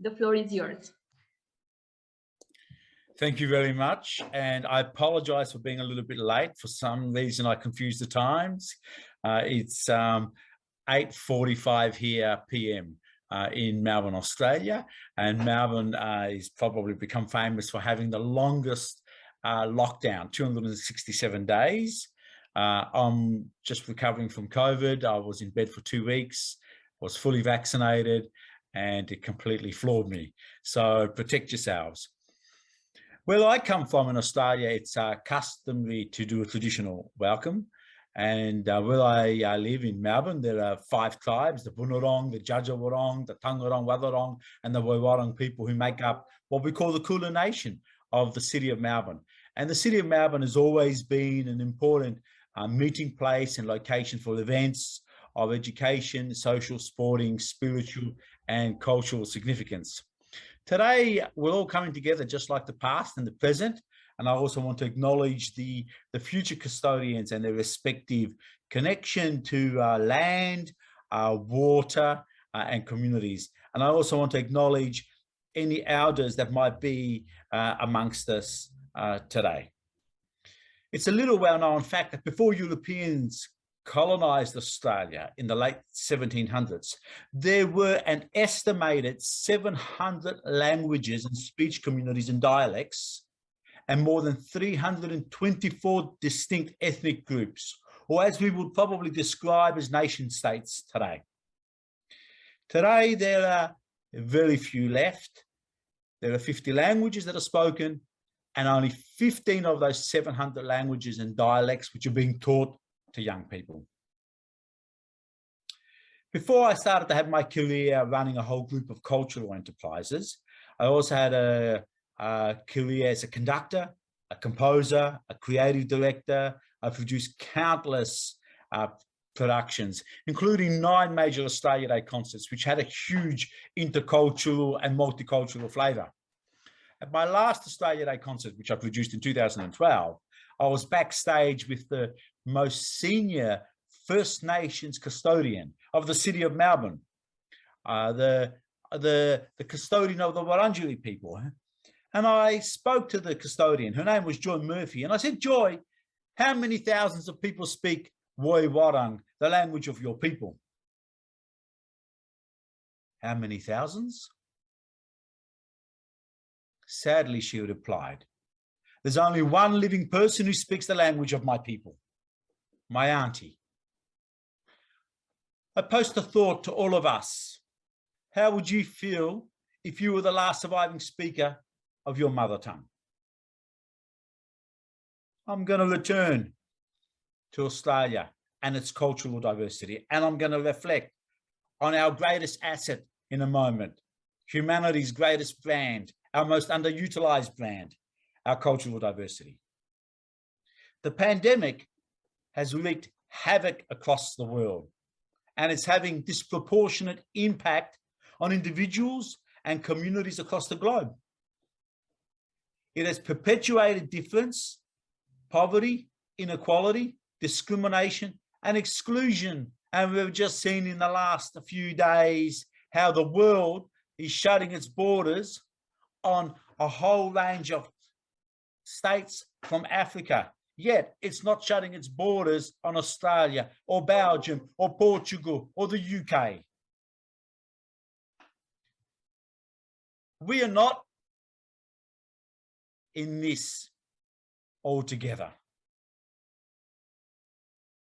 the floor is yours. Thank you very much. And I apologize for being a little bit late. For some reason, I confused the times. It's 8:45 here PM in Melbourne, Australia. And Melbourne is probably become famous for having the longest lockdown, 267 days. I'm just recovering from COVID. I was in bed for 2 weeks, was fully vaccinated, and it completely floored me. So protect yourselves. Where I come from in Australia, it's customary to do a traditional welcome. And where I live in Melbourne, there are 5 tribes: the Bunurong, the Djadjawurrung, the Taungurung, Wadawurrung, and the Woiwurrung people who make up what we call the Kulin Nation of the city of Melbourne. And the city of Melbourne has always been an important meeting place and location for events of education, social, sporting, spiritual, and cultural significance. Today, we're all coming together just like the past and the present. And I also want to acknowledge the future custodians and their respective connection to land, water, and communities. And I also want to acknowledge any elders that might be amongst us today. It's a little well-known fact that before Europeans colonized Australia in the late 1700s, there were an estimated 700 languages and speech communities and dialects, and more than 324 distinct ethnic groups, or as we would probably describe as nation states today. Today, there are very few left. There are 50 languages that are spoken, and only 15 of those 700 languages and dialects which are being taught to young people. Before I started to have my career running a whole group of cultural enterprises, I also had a career as a conductor, a composer, a creative director. I produced countless productions, including 9 major Australia Day concerts, which had a huge intercultural and multicultural flavour. At my last Australia Day concert, which I produced in 2012, I was backstage with the most senior First Nations custodian of the city of Melbourne, the custodian of the Wurundjeri people. And I spoke to the custodian. Her name was Joy Murphy. And I said, Joy, how many thousands of people speak Woiwurrung, the language of your people? How many thousands? Sadly, she replied, there's only one living person who speaks the language of my people, my auntie. I post a thought to all of us. How would you feel if you were the last surviving speaker of your mother tongue? I'm going to return to Australia and its cultural diversity, and I'm going to reflect on our greatest asset in a moment, humanity's greatest brand, our most underutilized brand, our cultural diversity. The pandemic has wreaked havoc across the world, and it's having disproportionate impact on individuals and communities across the globe. It has perpetuated difference, poverty, inequality, discrimination, and exclusion. And we've just seen in the last few days how the world is shutting its borders on a whole range of states from Africa. Yet it's not shutting its borders on Australia or Belgium or Portugal or the UK. We are not in this altogether.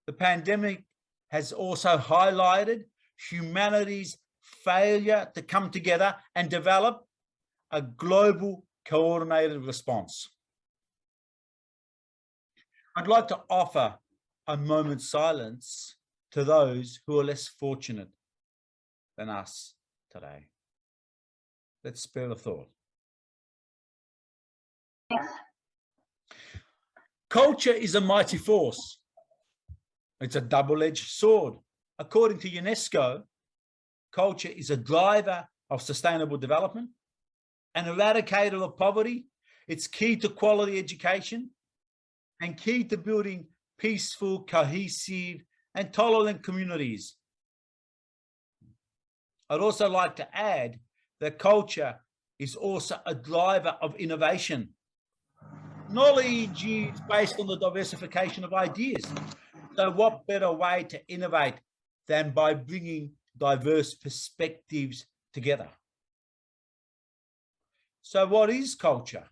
The pandemic has also highlighted humanity's failure to come together and develop a global coordinated response. I'd like to offer a moment's silence to those who are less fortunate than us today. Let's spare a thought. Culture is a mighty force. It's a double-edged sword. According to UNESCO, culture is a driver of sustainable development, an eradicator of poverty. It's key to quality education and key to building peaceful, cohesive, and tolerant communities. I'd also like to add that culture is also a driver of innovation. Knowledge is based on the diversification of ideas. So what better way to innovate than by bringing diverse perspectives together? So what is culture?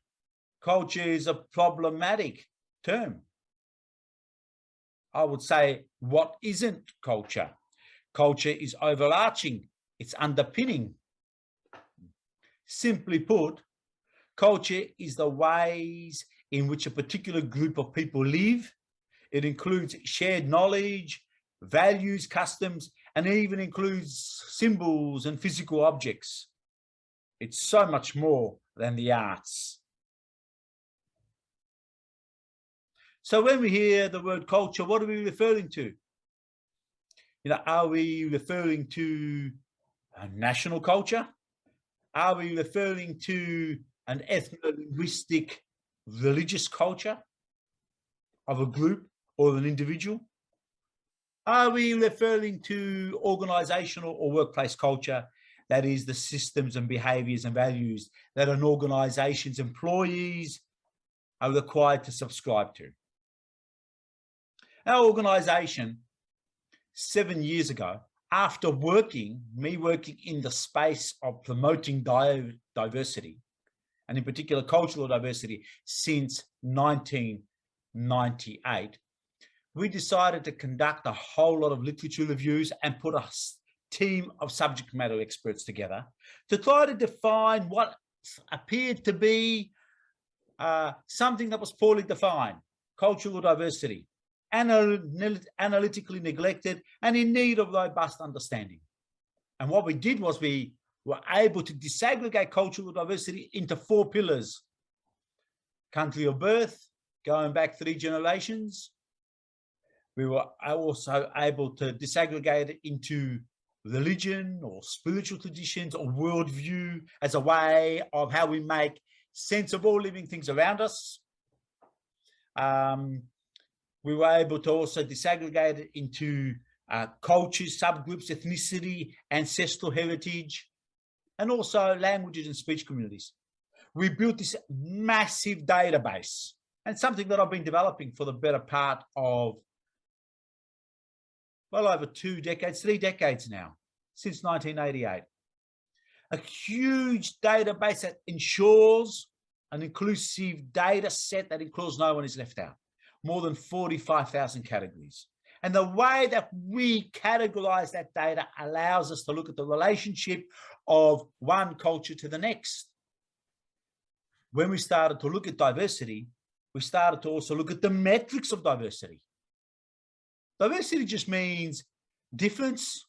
Culture is a problematic term. I would say, what isn't culture? Culture is overarching, it's underpinning. Simply put, culture is the ways in which a particular group of people live. It includes shared knowledge, values, customs, and even includes symbols and physical objects. It's so much more than the arts. So when we hear the word culture, what are we referring to? Are we referring to a national culture? Are we referring to an ethno-linguistic religious culture of a group or an individual? Are we referring to organizational or workplace culture, that is the systems and behaviors and values that an organization's employees are required to subscribe to? Our organization, 7 years ago, after me working in the space of promoting diversity, and in particular cultural diversity, since 1998, we decided to conduct a whole lot of literature reviews and put a team of subject matter experts together to try to define what appeared to be something that was poorly defined, cultural diversity, analytically neglected and in need of robust understanding. And what we did was we were able to disaggregate cultural diversity into 4 pillars: country of birth, going back 3 generations. We were also able to disaggregate it into religion or spiritual traditions or worldview as a way of how we make sense of all living things around us. We were able to also disaggregate it into cultures, subgroups, ethnicity, ancestral heritage, and also languages and speech communities. We built this massive database, and something that I've been developing for the better part of, well, over 2 decades, 3 decades now, since 1988. A huge database that ensures an inclusive data set that ensures no one is left out. More than 45,000 categories. And the way that we categorize that data allows us to look at the relationship of one culture to the next. When we started to look at diversity, we started to also look at the metrics of diversity. Diversity just means difference.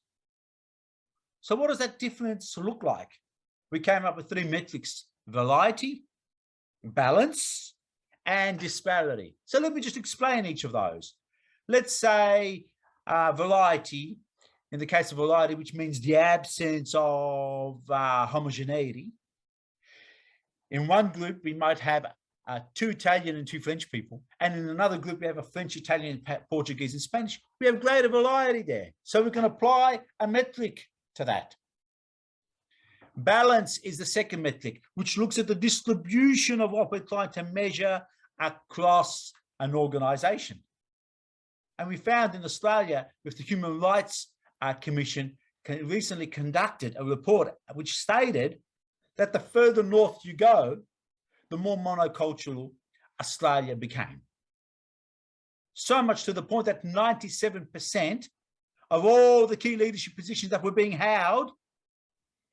So what does that difference look like? We came up with 3 metrics: variety, balance, and disparity. So let me just explain each of those. Let's say variety, in the case of variety, which means the absence of homogeneity. In one group, we might have 2 Italian and 2 French people. And in another group, we have a French, Italian, Portuguese, and Spanish. We have greater variety there. So we can apply a metric to that. Balance is the second metric, which looks at the distribution of what we're trying to measure across an organization. And we found in Australia, with the Human Rights Commission, recently conducted a report which stated that the further north you go, the more monocultural Australia became. So much to the point that 97% of all the key leadership positions that were being held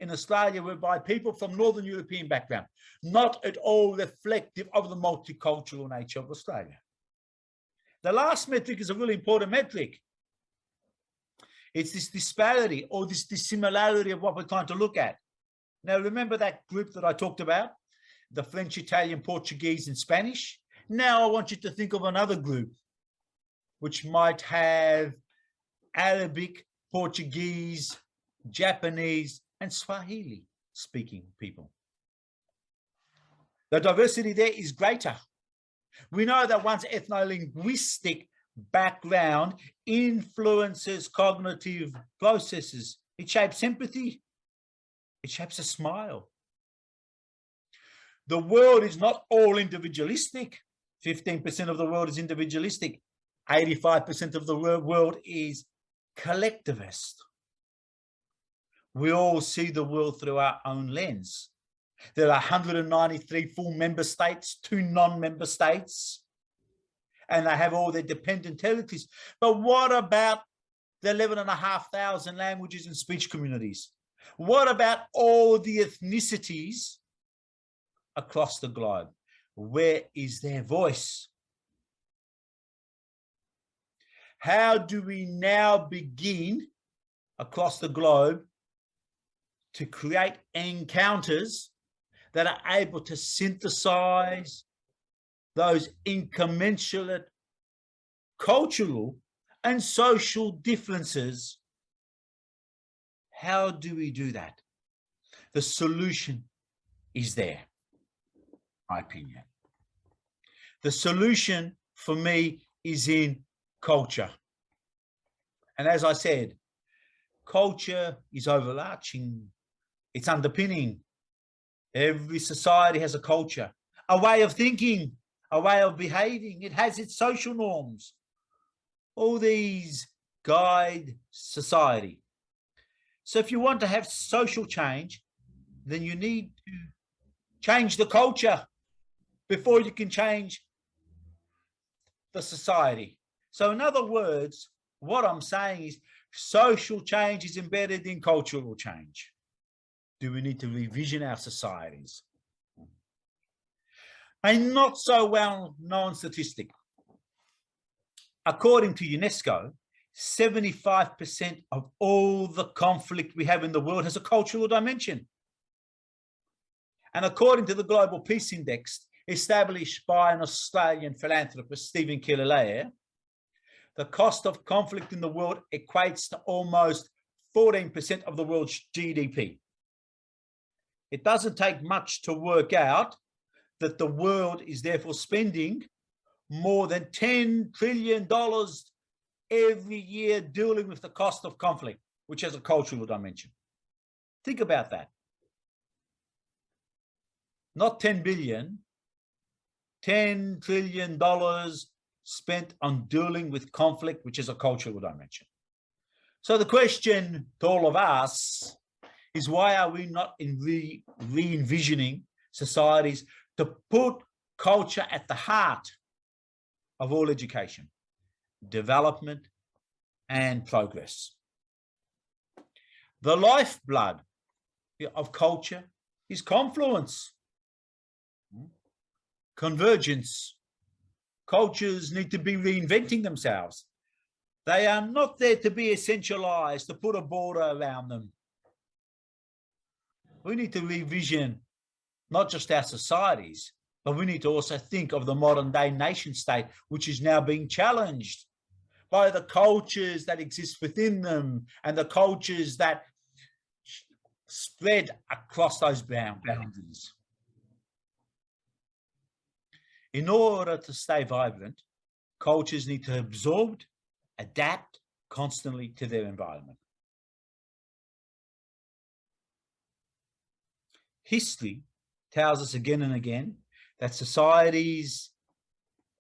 in Australia were by people from Northern European background, not at all reflective of the multicultural nature of Australia. The last metric is a really important metric. It's this disparity or this dissimilarity of what we're trying to look at. Now, remember that group that I talked about, the French, Italian, Portuguese, and Spanish? Now I want you to think of another group, which might have Arabic, Portuguese, Japanese, and Swahili speaking people. The diversity there is greater. We know that one's ethno-linguistic background influences cognitive processes. It shapes empathy. It shapes a smile. The world is not all individualistic. 15% of the world is individualistic. 85% of the world is collectivist. We all see the world through our own lens. There are 193 full member states, 2 non-member states, and they have all their dependent territories. But what about the 11,500 languages and speech communities? What about all the ethnicities across the globe? Where is their voice? How do we now begin across the globe to create encounters that are able to synthesize those incommensurate cultural and social differences? How do we do that? The solution is there, in my opinion. The solution for me is in culture. And as I said, culture is overarching. It's underpinning. Every society has a culture, a way of thinking, a way of behaving. It has its social norms. All these guide society. So if you want to have social change, then you need to change the culture before you can change the society. So in other words, what I'm saying is social change is embedded in cultural change. Do we need to revision our societies? A not so well-known statistic. According to UNESCO, 75% of all the conflict we have in the world has a cultural dimension. And according to the Global Peace Index, established by an Australian philanthropist, Stephen Killalea, the cost of conflict in the world equates to almost 14% of the world's GDP. It doesn't take much to work out that the world is therefore spending more than $10 trillion every year dealing with the cost of conflict, which has a cultural dimension. Think about that. Not 10 billion, $10 trillion spent on dealing with conflict, which is a cultural dimension. So the question to all of us is, why are we not re-envisioning societies to put culture at the heart of all education, development, and progress. The lifeblood of culture is confluence, convergence. Cultures need to be reinventing themselves. They are not there to be essentialized, to put a border around them. We need to revision not just our societies, but we need to also think of the modern day nation state, which is now being challenged by the cultures that exist within them and the cultures that spread across those boundaries. In order to stay vibrant, cultures need to absorb, adapt constantly to their environment. History tells us again and again that societies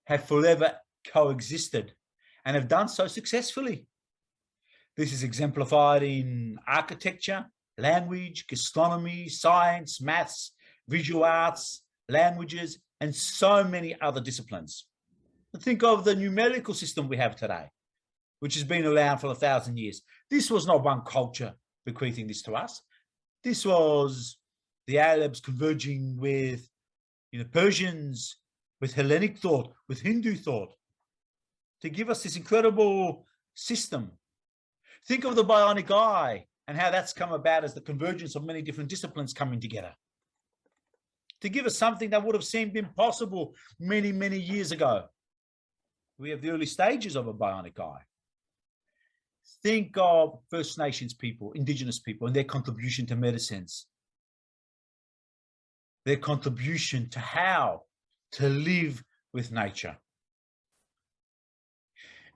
have forever coexisted and have done so successfully. This is exemplified in architecture, language, gastronomy, science, maths, visual arts, languages, and so many other disciplines. Think of the numerical system we have today, which has been around for 1,000 years. This was not one culture bequeathing this to us. This was the Arabs converging with Persians, with Hellenic thought, with Hindu thought, to give us this incredible system. Think of the bionic eye and how that's come about as the convergence of many different disciplines coming together to give us something that would have seemed impossible many, many years ago. We have the early stages of a bionic eye. Think of First Nations people, Indigenous people, and their contribution to medicines, their contribution to how to live with nature.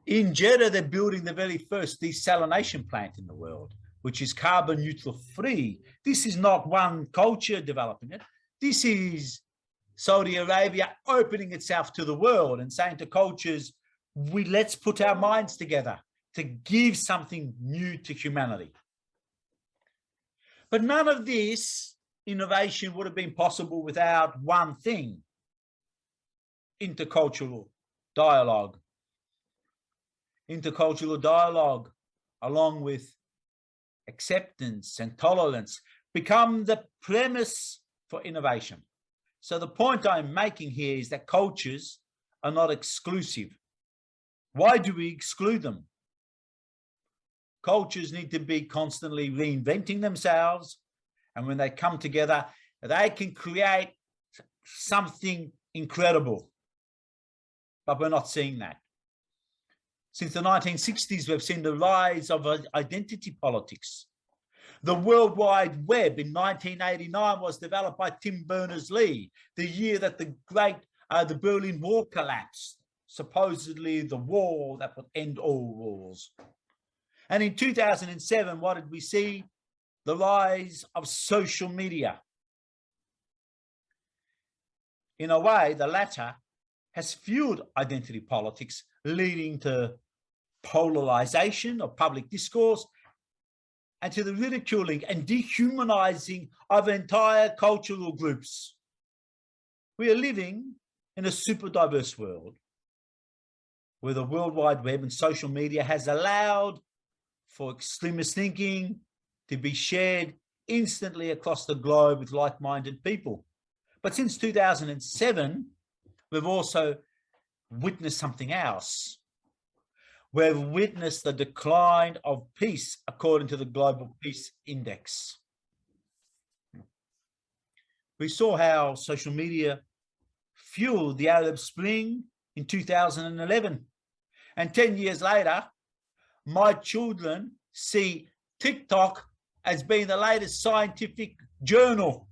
In Jeddah, they're building the very first desalination plant in the world, which is carbon neutral free. This is not one culture developing it. This is Saudi Arabia opening itself to the world and saying to cultures, let's put our minds together to give something new to humanity. But none of this innovation would have been possible without one thing: intercultural dialogue. Intercultural dialogue, along with acceptance and tolerance, become the premise for innovation. So the point I'm making here is that cultures are not exclusive. Why do we exclude them? Cultures need to be constantly reinventing themselves, and when they come together, they can create something incredible. But we're not seeing that. Since the 1960s, we've seen the rise of identity politics. The World Wide Web in 1989 was developed by Tim Berners-Lee, the year that the Berlin Wall collapsed, supposedly the wall that would end all wars. And in 2007, what did we see? The rise of social media. In a way, the latter has fueled identity politics, leading to polarization of public discourse and to the ridiculing and dehumanizing of entire cultural groups. We are living in a super diverse world where the World Wide Web and social media has allowed for extremist thinking to be shared instantly across the globe with like-minded people. But since 2007, we've also witnessed something else. We've witnessed the decline of peace according to the Global Peace Index. We saw how social media fueled the Arab Spring in 2011. And 10 years later, my children see TikTok as being the latest scientific journal.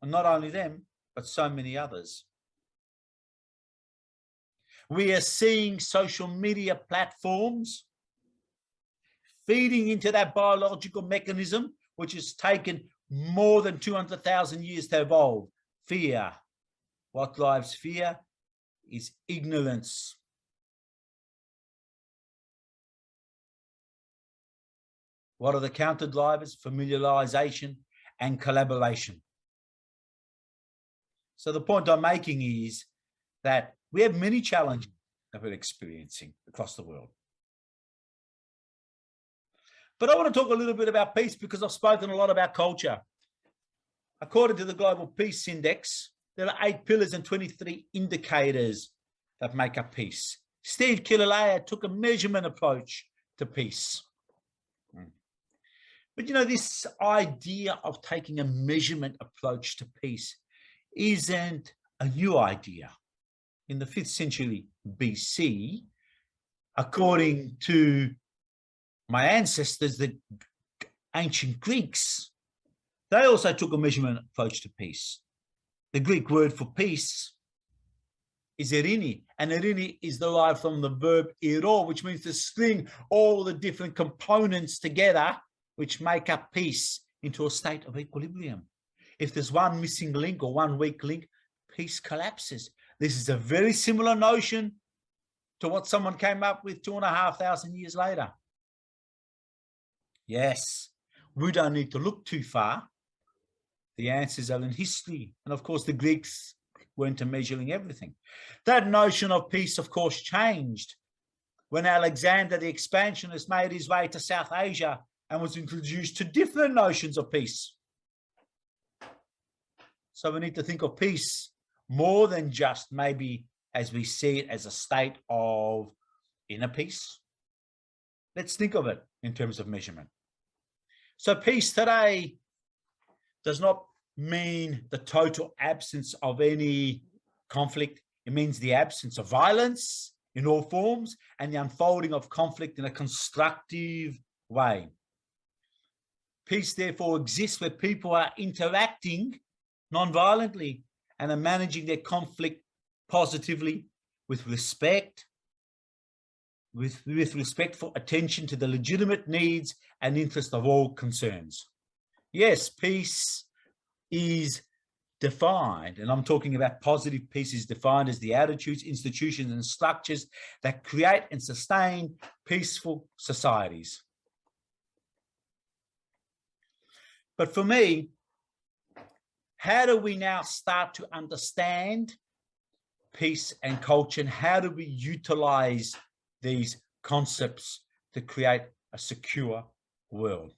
And not only them, but so many others. We are seeing social media platforms feeding into that biological mechanism, which has taken more than 200,000 years to evolve. Fear. What drives fear is ignorance. What are the counter drivers? Familiarization and collaboration. So the point I'm making is that we have many challenges that we're experiencing across the world. But I want to talk a little bit about peace because I've spoken a lot about culture. According to the Global Peace Index, there are 8 pillars and 23 indicators that make up peace. Steve Killalea took a measurement approach to peace. But you know, this idea of taking a measurement approach to peace isn't a new idea. In the 5th century BC, according to my ancestors, the ancient Greeks, they also took a measurement approach to peace. The Greek word for peace is erini, and erini is derived from the verb ero, which means to string all the different components together, which make up peace into a state of equilibrium. If there's one missing link or one weak link, peace collapses. This is a very similar notion to what someone came up with 2,500 years later. Yes, we don't need to look too far. The answers are in history. And of course, the Greeks weren't measuring everything. That notion of peace, of course, changed when Alexander the Expansionist made his way to South Asia and was introduced to different notions of peace. So we need to think of peace more than just maybe as we see it as a state of inner peace. Let's think of it in terms of measurement. So peace today does not mean the total absence of any conflict. It means the absence of violence in all forms and the unfolding of conflict in a constructive way. Peace, therefore, exists where people are interacting non-violently and are managing their conflict positively with respect, with respectful attention to the legitimate needs and interests of all concerns. Yes, peace is defined, and I'm talking about positive peace, is defined as the attitudes, institutions, and structures that create and sustain peaceful societies. But for me, how do we now start to understand peace and culture, and how do we utilize these concepts to create a secure world?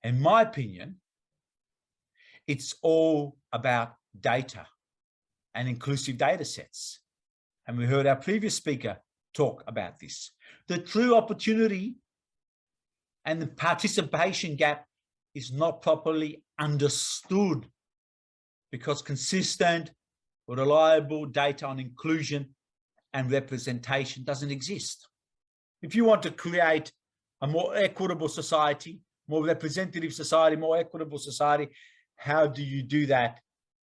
In my opinion, it's all about data and inclusive data sets. And we heard our previous speaker talk about this. The true opportunity and the participation gap is not properly understood because consistent, reliable data on inclusion and representation doesn't exist. If you want to create a more equitable society, more representative society, more equitable society, how do you do that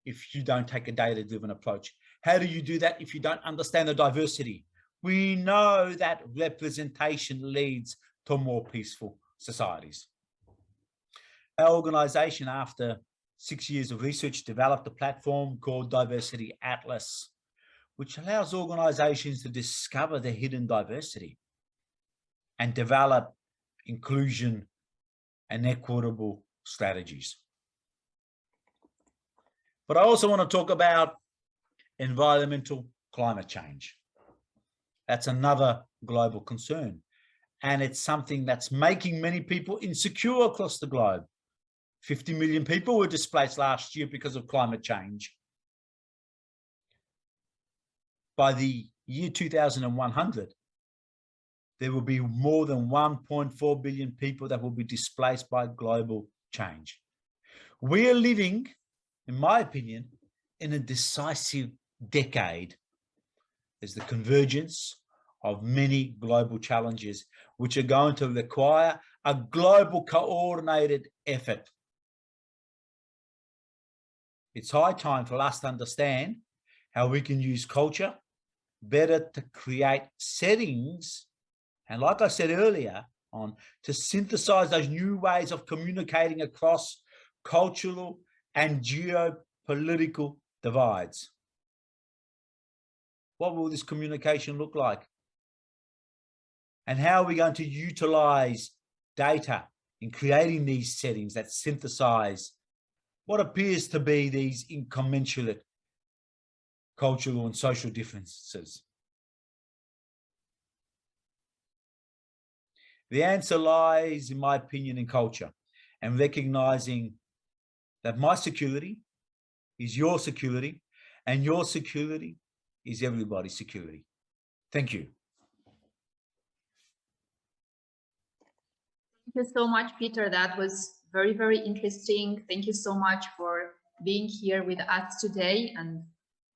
if you don't take a data-driven approach? How do you do that if you don't understand the diversity? We know that representation leads to more peaceful societies. Our organization, after 6 years of research, developed a platform called Diversity Atlas, which allows organizations to discover their hidden diversity and develop inclusion and equitable strategies. But I also want to talk about environmental climate change. That's another global concern. And it's something that's making many people insecure across the globe. 50 million people were displaced last year because of climate change. By the year 2100, there will be more than 1.4 billion people that will be displaced by global change. We are living, in my opinion, in a decisive decade. There's the convergence of many global challenges, which are going to require a global coordinated effort. It's high time for us to understand how we can use culture better to create settings, and like I said earlier on, to synthesize those new ways of communicating across cultural and geopolitical divides. What will this communication look like? And how are we going to utilize data in creating these settings that synthesize what appears to be these incommensurate cultural and social differences? The answer lies, in my opinion, in culture and recognizing that my security is your security and your security is everybody's security. Thank you. Thank you so much, Peter. That was very, very interesting. Thank you so much for being here with us today and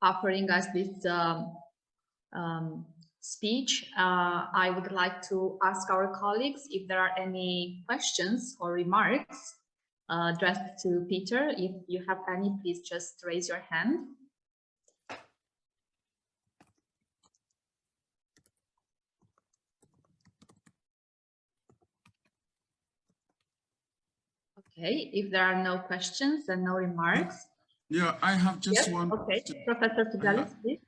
offering us this speech. I would like to ask our colleagues if there are any questions or remarks addressed to Peter. If you have any, please just raise your hand. Okay, if there are no questions and no remarks. Yeah, I have just one. Okay, Professor Fidelis, please.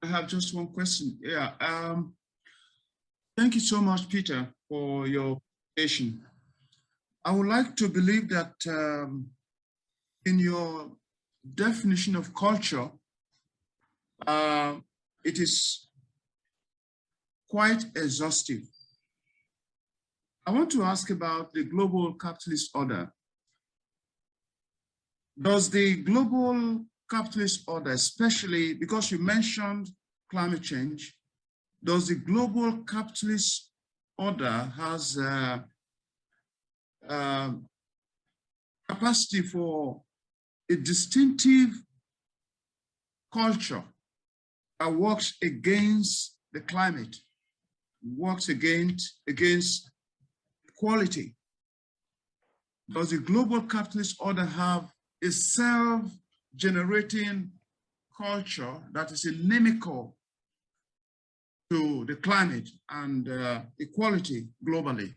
I have just one question. Yeah, thank you so much, Peter, for your presentation. I would like to believe that in your definition of culture, it is quite exhaustive. I want to ask about the global capitalist order. Does the global capitalist order, especially because you mentioned climate change, does the global capitalist order has capacity for a distinctive culture that works against the climate, works against equality? Does the global capitalist order have a self-generating culture that is inimical to the climate and equality globally?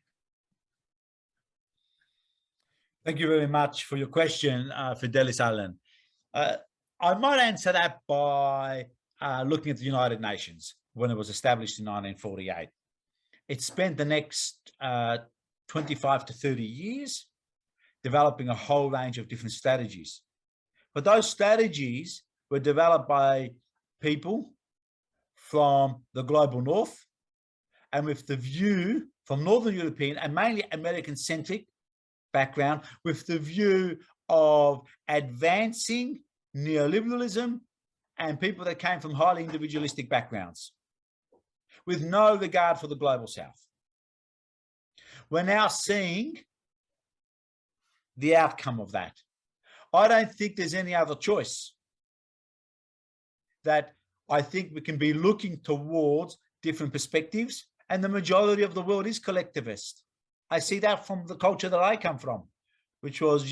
Thank you very much for your question, Fidelis Allen. I might answer that by looking at the United Nations when it was established in 1948. It spent the next 25 to 30 years developing a whole range of different strategies. But those strategies were developed by people from the global north and with the view from Northern European and mainly American-centric background, with the view of advancing neoliberalism and people that came from highly individualistic backgrounds with no regard for the global south. We're now seeing the outcome of that. I don't think there's any other choice. That I think we can be looking towards different perspectives, and the majority of the world is collectivist. I see that from the culture that I come from, which was,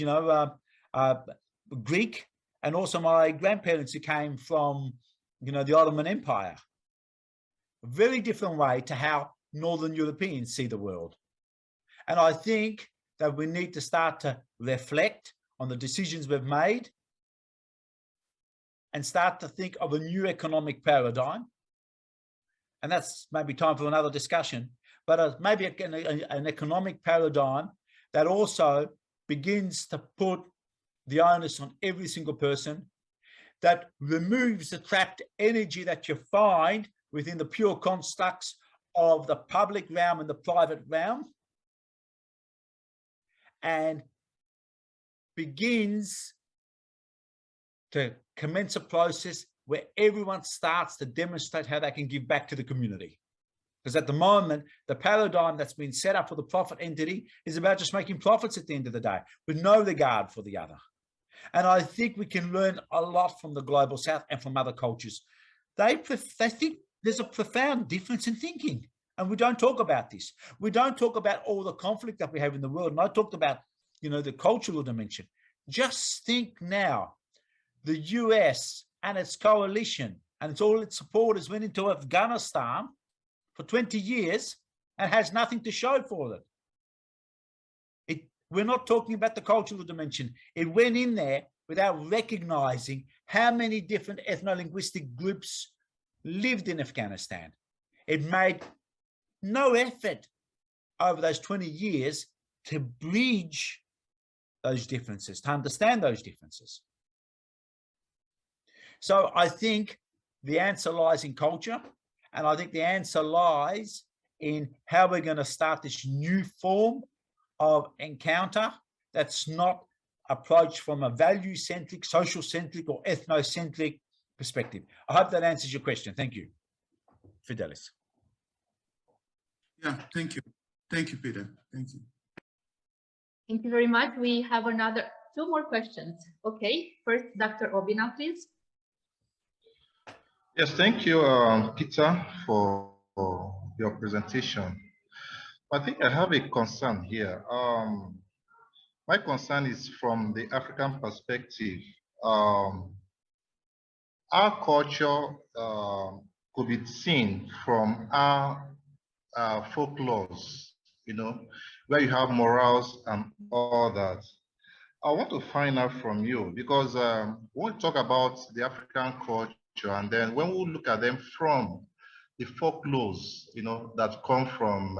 Greek, and also my grandparents who came from, the Ottoman Empire. A very different way to how Northern Europeans see the world. And I think that we need to start to reflect on the decisions we've made and start to think of a new economic paradigm. And that's maybe time for another discussion, but maybe an economic paradigm that also begins to put the onus on every single person, that removes the trapped energy that you find within the pure constructs of the public realm and the private realm, and begins to commence a process where everyone starts to demonstrate how they can give back to the community. Because at the moment, the paradigm that's been set up for the profit entity is about just making profits at the end of the day, with no regard for the other. And I think we can learn a lot from the global south and from other cultures. They think there's a profound difference in thinking. And we don't talk about this. We don't talk about all the conflict that we have in the world. And I talked about, the cultural dimension. Just think now, the US and its coalition and all its supporters went into Afghanistan for 20 years and has nothing to show for it. We're not talking about the cultural dimension. It went in there without recognizing how many different ethno-linguistic groups lived in Afghanistan. It made no effort over those 20 years to bridge those differences, to understand those differences. So I think the answer lies in culture, and I think the answer lies in how we're going to start this new form of encounter that's not approached from a value-centric, social-centric, or ethnocentric perspective. I hope that answers your question. Thank you. Fidelis. Yeah, thank you. Thank you, Peter. Thank you. Thank you very much. We have two more questions. Okay, first, Dr. Obina, please. Yes, thank you, Peter, for your presentation. I think I have a concern here. My concern is from the African perspective. Our culture could be seen from our folklores, you know, where you have morals and all that. I want to find out from you, because when we talk about the African culture, and then when we look at them from the folklores, you know, that come from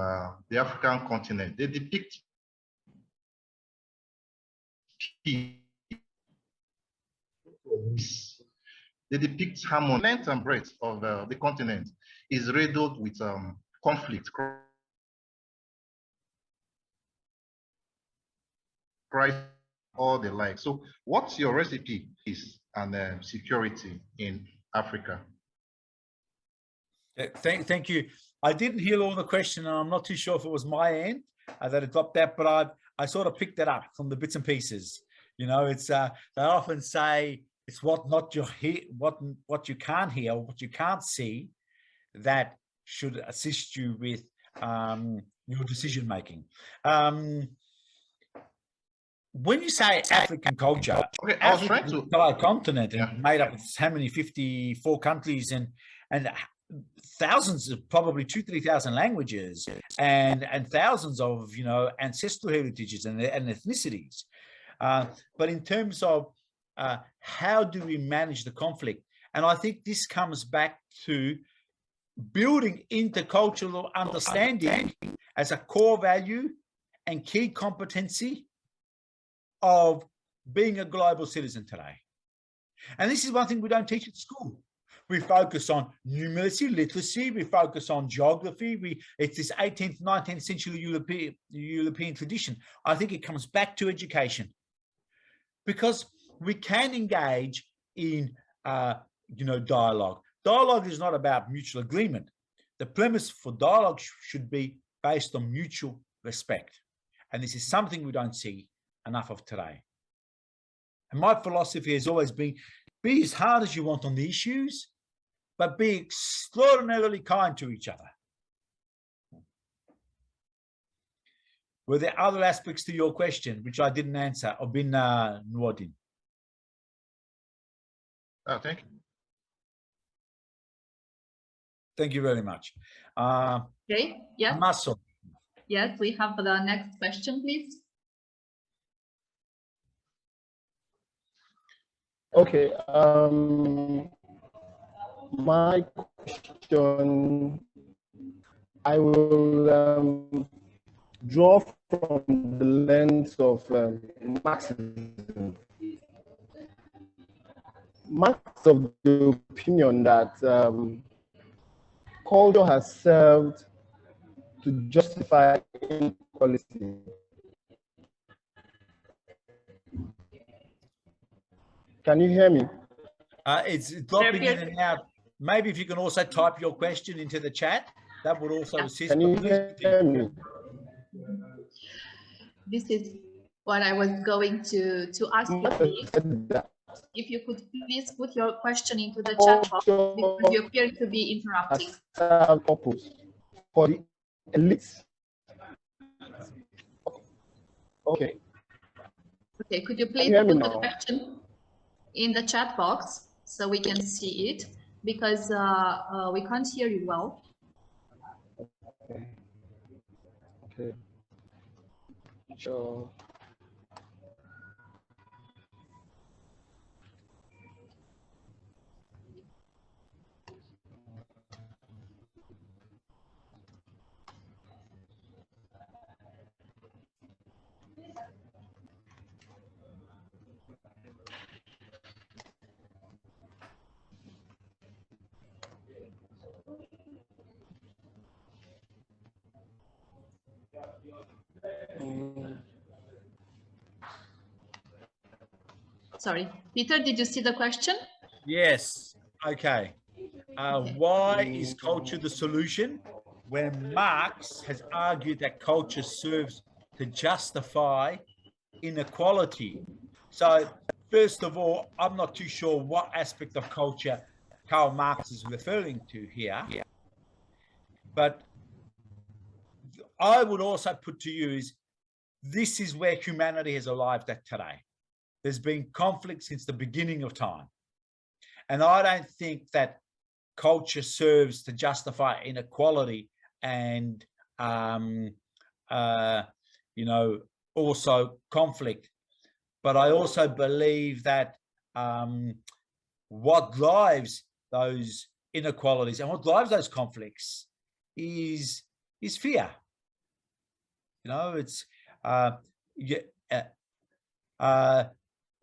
the African continent, they depict peace. They depict harmony. The length and breadth of the continent is riddled with conflict, crisis, all the like. So what's your recipe is and security in Africa? Thank you. I didn't hear all the question, and I'm not too sure if it was my end that it dropped out, but I sort of picked it up from the bits and pieces. You know, it's they often say it's what you can't hear, or what you can't see, that should assist you with your decision making. When you say African culture, okay, I was trying to entire continent and made up of how many 54 countries and thousands of probably 2,000-3,000 languages and thousands of, you know, ancestral heritages and ethnicities. But in terms of how do we manage the conflict, and I think this comes back to building intercultural understanding as a core value and key competency of being a global citizen today. And this is one thing we don't teach at school. We focus on numeracy, literacy, we focus on geography. It's this 18th, 19th century European tradition. I think it comes back to education, because we can engage in you know, dialogue. Dialogue is not about mutual agreement. The premise for dialogue should be based on mutual respect. And this is something we don't see enough of today. And my philosophy has always been, be as hard as you want on the issues, but be extraordinarily kind to each other. Were there other aspects to your question which I didn't answer, Obin Nwadin? thank you. Thank you very much. Okay, yes. Amaso. Yes, we have the next question, please. Okay, my question, I will draw from the lens of Marxism. Marx of the opinion that culture has served to justify inequality. Can you hear me? It's dropping in and out. Maybe if you can also type your question into the chat, that would also assist. Can you hear me? This is what I was going to ask you, please. If you could please put your question into the chat box, because you appear to be interrupting. Purpose for the elites. Okay. Okay, could you please put the question in the chat box so we can see it, because we can't hear you well. Okay. Okay. Sure. Sorry, Peter, did you see the question? Yes. Okay. Why is culture the solution when Marx has argued that culture serves to justify inequality? So first of all, I'm not too sure what aspect of culture Karl Marx is referring to here, but I would also put to you is this is where humanity has arrived at today. There's been conflict since the beginning of time. And I don't think that culture serves to justify inequality and, you know, also conflict. But I also believe that what drives those inequalities and what drives those conflicts is fear. You know, it's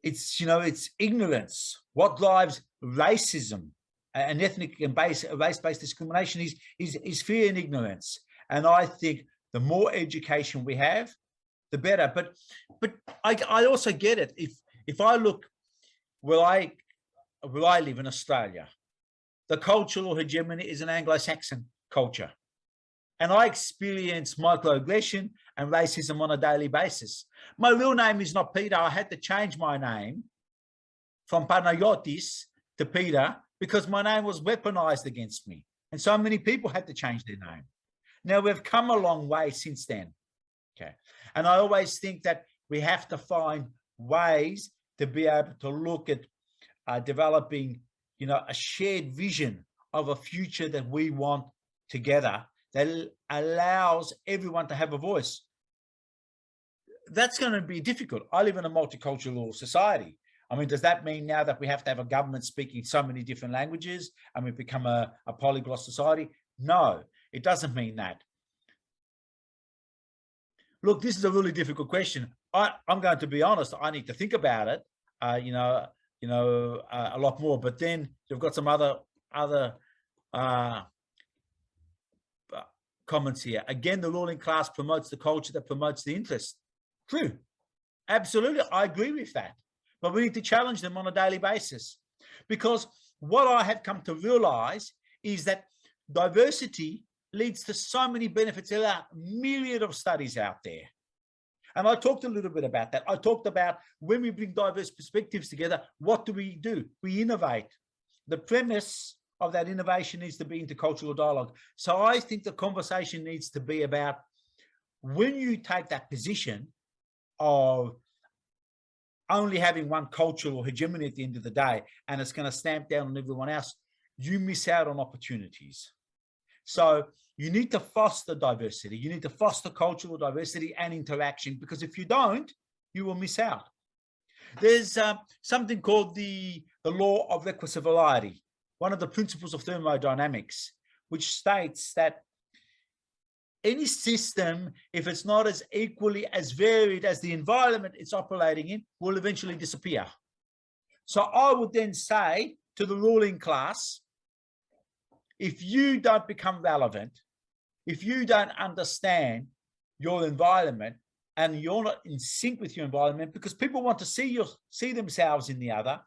it's ignorance. What drives racism and ethnic and race-based discrimination is fear and ignorance. And I think the more education we have, the better. But I also get it. If I look where I live in Australia, the cultural hegemony is an Anglo-Saxon culture. And I experience microaggression and racism on a daily basis. My real name is not Peter. I had to change my name from Panayotis to Peter because my name was weaponized against me. And so many people had to change their name. Now, we've come a long way since then. Okay. And I always think that we have to find ways to be able to look at developing, you know, a shared vision of a future that we want together that allows everyone to have a voice. That's going to be difficult. I live in a multicultural society. I mean, does that mean now that we have to have a government speaking so many different languages and we become a polyglot society? No, it doesn't mean that. Look, this is a really difficult question. I'm going to be honest. I need to think about it, a lot more. But then you've got some other comments here. Again, the ruling class promotes the culture that promotes the interest. True. Absolutely. I agree with that. But we need to challenge them on a daily basis. Because what I have come to realize is that diversity leads to so many benefits. There are a myriad of studies out there. And I talked a little bit about that. I talked about when we bring diverse perspectives together, what do? We innovate. The premise of that innovation needs to be intercultural dialogue. So I think the conversation needs to be about when you take that position of only having one cultural hegemony at the end of the day, and it's going to stamp down on everyone else, you miss out on opportunities. So you need to foster diversity. You need to foster cultural diversity and interaction, because if you don't, you will miss out. There's something called the law of requisite variety, one of the principles of thermodynamics, which states that any system, if it's not as equally as varied as the environment it's operating in, will eventually disappear. So I would then say to the ruling class, if you don't become relevant, if you don't understand your environment and you're not in sync with your environment because people want to see themselves in the other,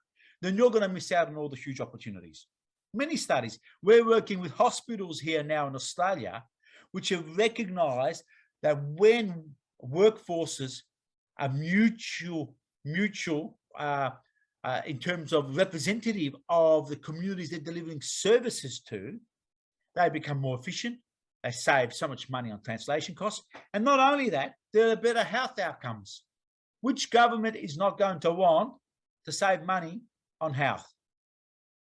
then you're going to miss out on all the huge opportunities. Many studies, we're working with hospitals here now in Australia, which have recognized that when workforces are mutual in terms of representative of the communities they're delivering services to, they become more efficient, they save so much money on translation costs, and not only that, there are better health outcomes. Which government is not going to want to save money on health?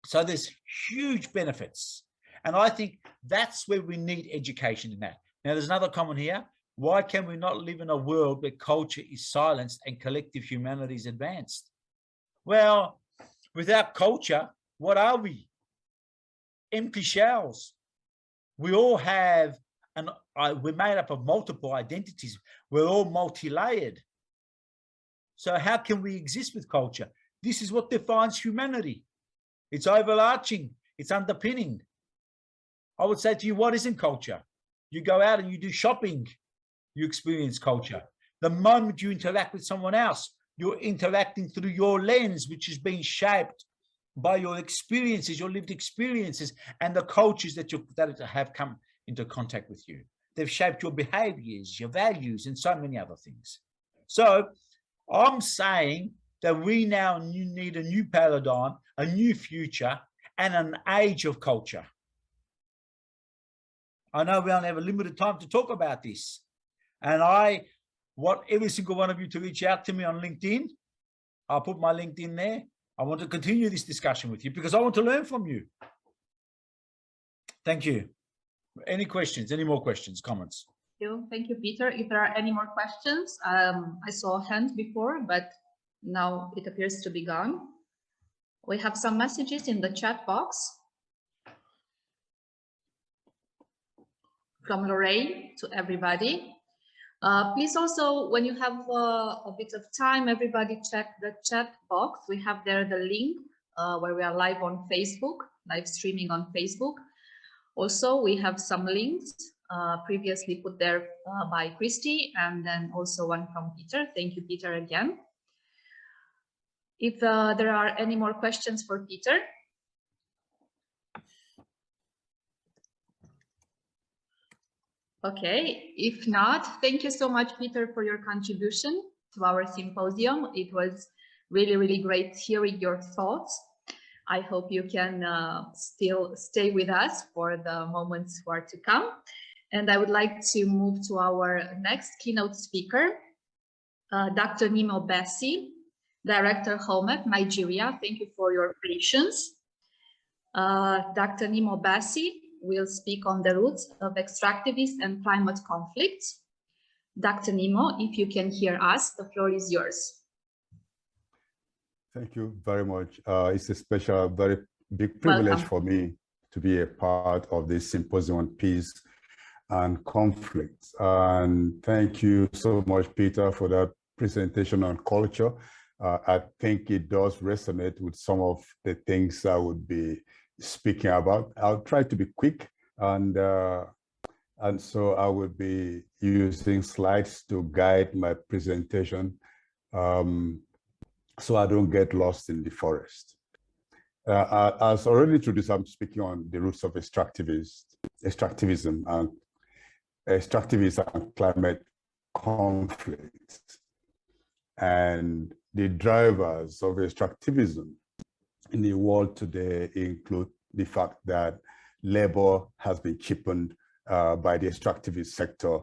So there's huge benefits. And I think that's where we need education in that. Now, there's another comment here. Why can we not live in a world where culture is silenced and collective humanity is advanced? Well, without culture, what are we? Empty shells. We all have, we're made up of multiple identities. We're all multi-layered. So how can we exist with culture? This is what defines humanity. It's overarching. It's underpinning. I would say to you, what isn't culture? You go out and you do shopping, you experience culture. The moment you interact with someone else, you're interacting through your lens, which is being shaped by your experiences, your lived experiences, and the cultures that have come into contact with you. They've shaped your behaviors, your values, and so many other things. So I'm saying that we now need a new paradigm, a new future, and an age of culture. I know we only have a limited time to talk about this. And I want every single one of you to reach out to me on LinkedIn. I'll put my LinkedIn there. I want to continue this discussion with you because I want to learn from you. Thank you. Any questions, any more questions, comments? Thank you, Peter. If there are any more questions, I saw a hand before, but now it appears to be gone. We have some messages in the chat box from Lorraine to everybody. Please also, when you have a bit of time, everybody check the chat box. We have there the link where we are live on Facebook, live streaming on Facebook. Also, we have some links previously put there by Christy, and then also one from Peter. Thank you, Peter, again. If there are any more questions for Peter. Okay, if not, thank you so much, Peter, for your contribution to our symposium. It was really, really great hearing your thoughts. I hope you can still stay with us for the moments who are to come. And I would like to move to our next keynote speaker, Dr. Nimo Bessie, Director HOMEP, Nigeria. Thank you for your patience. Dr. Nimo Bessie will speak on the roots of extractivist and climate conflicts. Dr. Nimo, if you can hear us, the floor is yours. Thank you very much. It's a special, very big privilege for me to be a part of this symposium on peace and conflict. And thank you so much, Peter, for that presentation on culture. I think it does resonate with some of the things I would be speaking about. I'll try to be quick, and so I will be using slides to guide my presentation, so I don't get lost in the forest. As already introduced, I'm speaking on the roots of extractivism and climate conflict, and the drivers of extractivism in the world today include the fact that labor has been cheapened by the extractivist sector,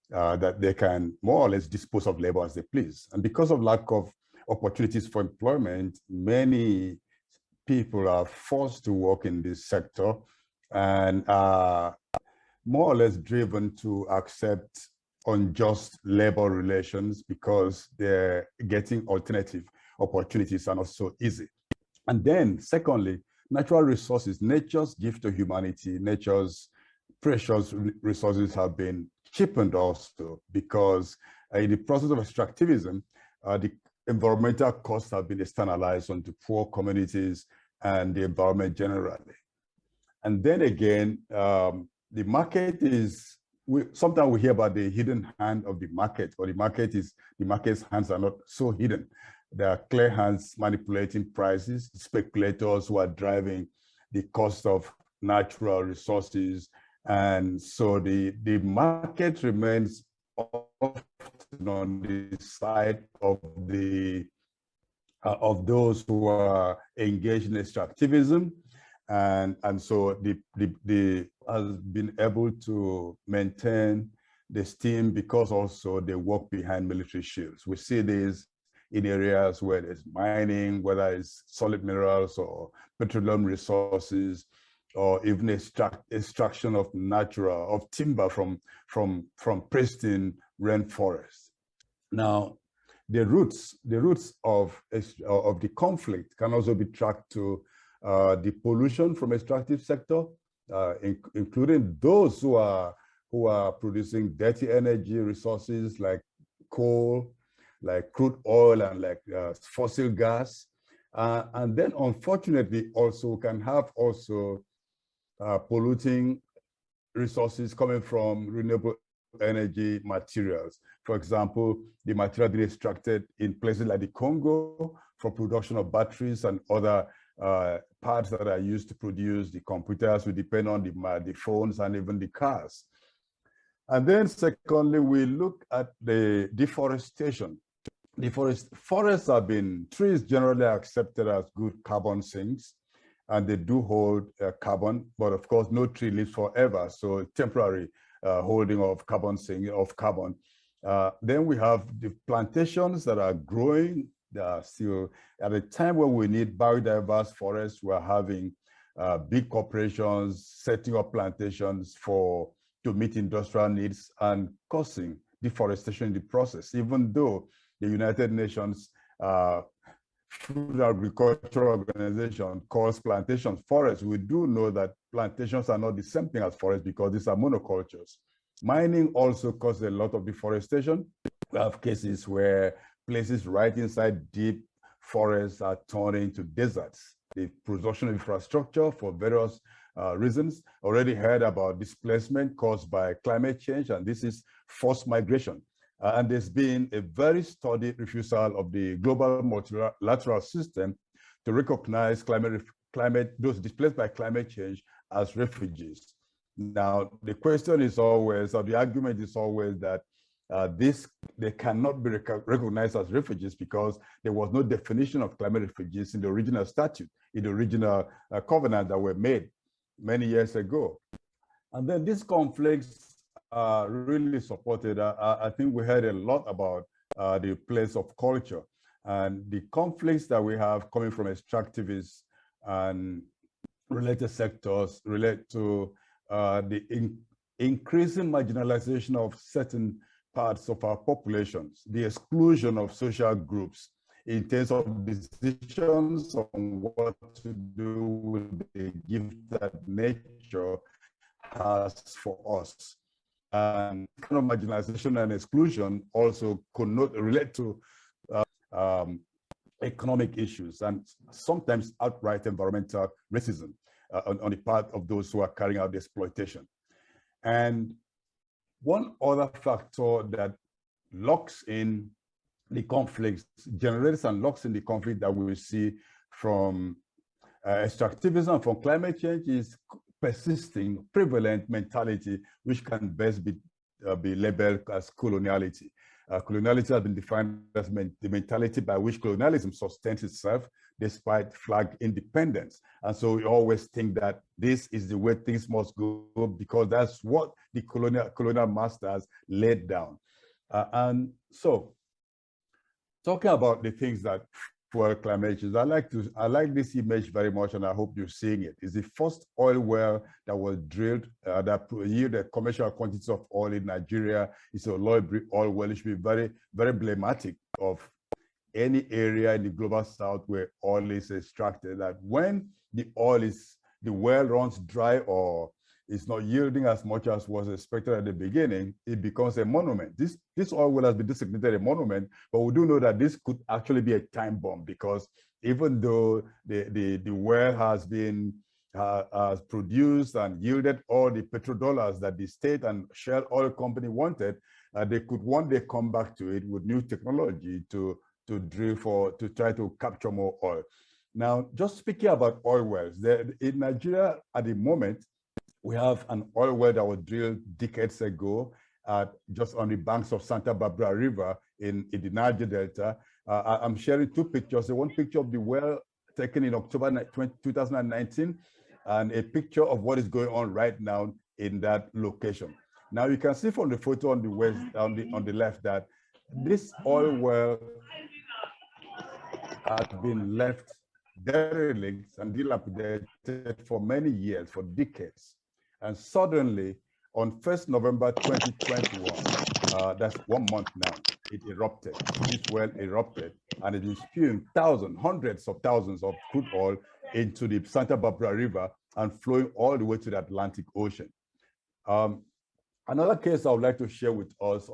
that they can more or less dispose of labor as they please. And because of lack of opportunities for employment, many people are forced to work in this sector and are more or less driven to accept unjust labor relations because they're getting alternative opportunities and also easy. And then secondly, natural resources, nature's gift to humanity, nature's precious resources have been cheapened also because in the process of extractivism, the environmental costs have been externalized onto poor communities and the environment generally. And then again, the market is, sometimes we hear about the hidden hand of the market, or the market's hands are not so hidden. There are clear hands manipulating prices, speculators who are driving the cost of natural resources. And so the market remains often on the side of those who are engaged in extractivism, and so the has been able to maintain the steam because also they work behind military shields. We see this in areas where there's mining, whether it's solid minerals or petroleum resources, or even extraction of timber from pristine rainforests. Now, the roots of the conflict can also be tracked to the pollution from extractive sector, including those who are producing dirty energy resources like coal, like crude oil, and like fossil gas. And then unfortunately also can have also polluting resources coming from renewable energy materials, For example, the material being extracted in places like the Congo for production of batteries and other parts that are used to produce the computers. We depend on the phones and even the cars. And then secondly, we look at the deforestation. Forests have been, trees generally are accepted as good carbon sinks, and they do hold carbon, but of course no tree lives forever, so temporary holding of carbon sink of carbon. Then we have the plantations that are growing. They are still at a time when we need biodiverse forests. We're having big corporations setting up plantations to meet industrial needs and causing deforestation in the process, even though the United Nations Food and Agriculture Organization calls plantations forests. We do know that plantations are not the same thing as forests because these are monocultures. Mining also causes a lot of deforestation. We have cases where places right inside deep forests are turned into deserts. The production of infrastructure for various reasons. Already heard about displacement caused by climate change, and this is forced migration. And there's been a very studied refusal of the global multilateral system to recognize those displaced by climate change as refugees. Now, the question is always, or the argument is always that they cannot be recognized as refugees because there was no definition of climate refugees in the original statute, in the original covenant that were made many years ago. And then these conflicts are really supported. I think we heard a lot about the place of culture and the conflicts that we have coming from extractivists and related sectors relate to the increasing marginalization of certain parts of our populations, the exclusion of social groups in terms of decisions on what to do with the gift that nature has for us. And kind of marginalization and exclusion also could not relate to economic issues and sometimes outright environmental racism on the part of those who are carrying out the exploitation. And one other factor that locks in the conflicts, generates and locks in the conflict that we will see from extractivism, from climate change, is persisting, prevalent mentality, which can best be labeled as coloniality. Coloniality has been defined as the mentality by which colonialism sustains itself despite flag independence. And so we always think that this is the way things must go because that's what the colonial masters laid down. And so talking about the things that fuel climate change, I like this image very much, and I hope you're seeing it. It's the first oil well that was drilled that yielded commercial quantities of oil in Nigeria. It's a oil well. It should be very, very emblematic of any area in the global south where oil is extracted. That when the well runs dry or is not yielding as much as was expected at the beginning, it becomes a monument. This oil well has been designated a monument, but we do know that this could actually be a time bomb because even though the well has been has produced and yielded all the petrodollars that the state and Shell oil company wanted, they could one day come back to it with new technology to drill to try to capture more oil. Now, just speaking about oil wells, in Nigeria at the moment, we have an oil well that was drilled decades ago just on the banks of Santa Barbara River in the Niger Delta. I'm sharing two pictures. The one picture of the well taken in October 2019, and a picture of what is going on right now in that location. Now you can see from the photo on the on the left that this oil well had been left derelict and dilapidated for many years, for decades. And suddenly, on 1st November 2021, that's 1 month now, it erupted. This well erupted, and it is spewing hundreds of thousands of crude oil into the Santa Barbara River and flowing all the way to the Atlantic Ocean. Another case I would like to share with us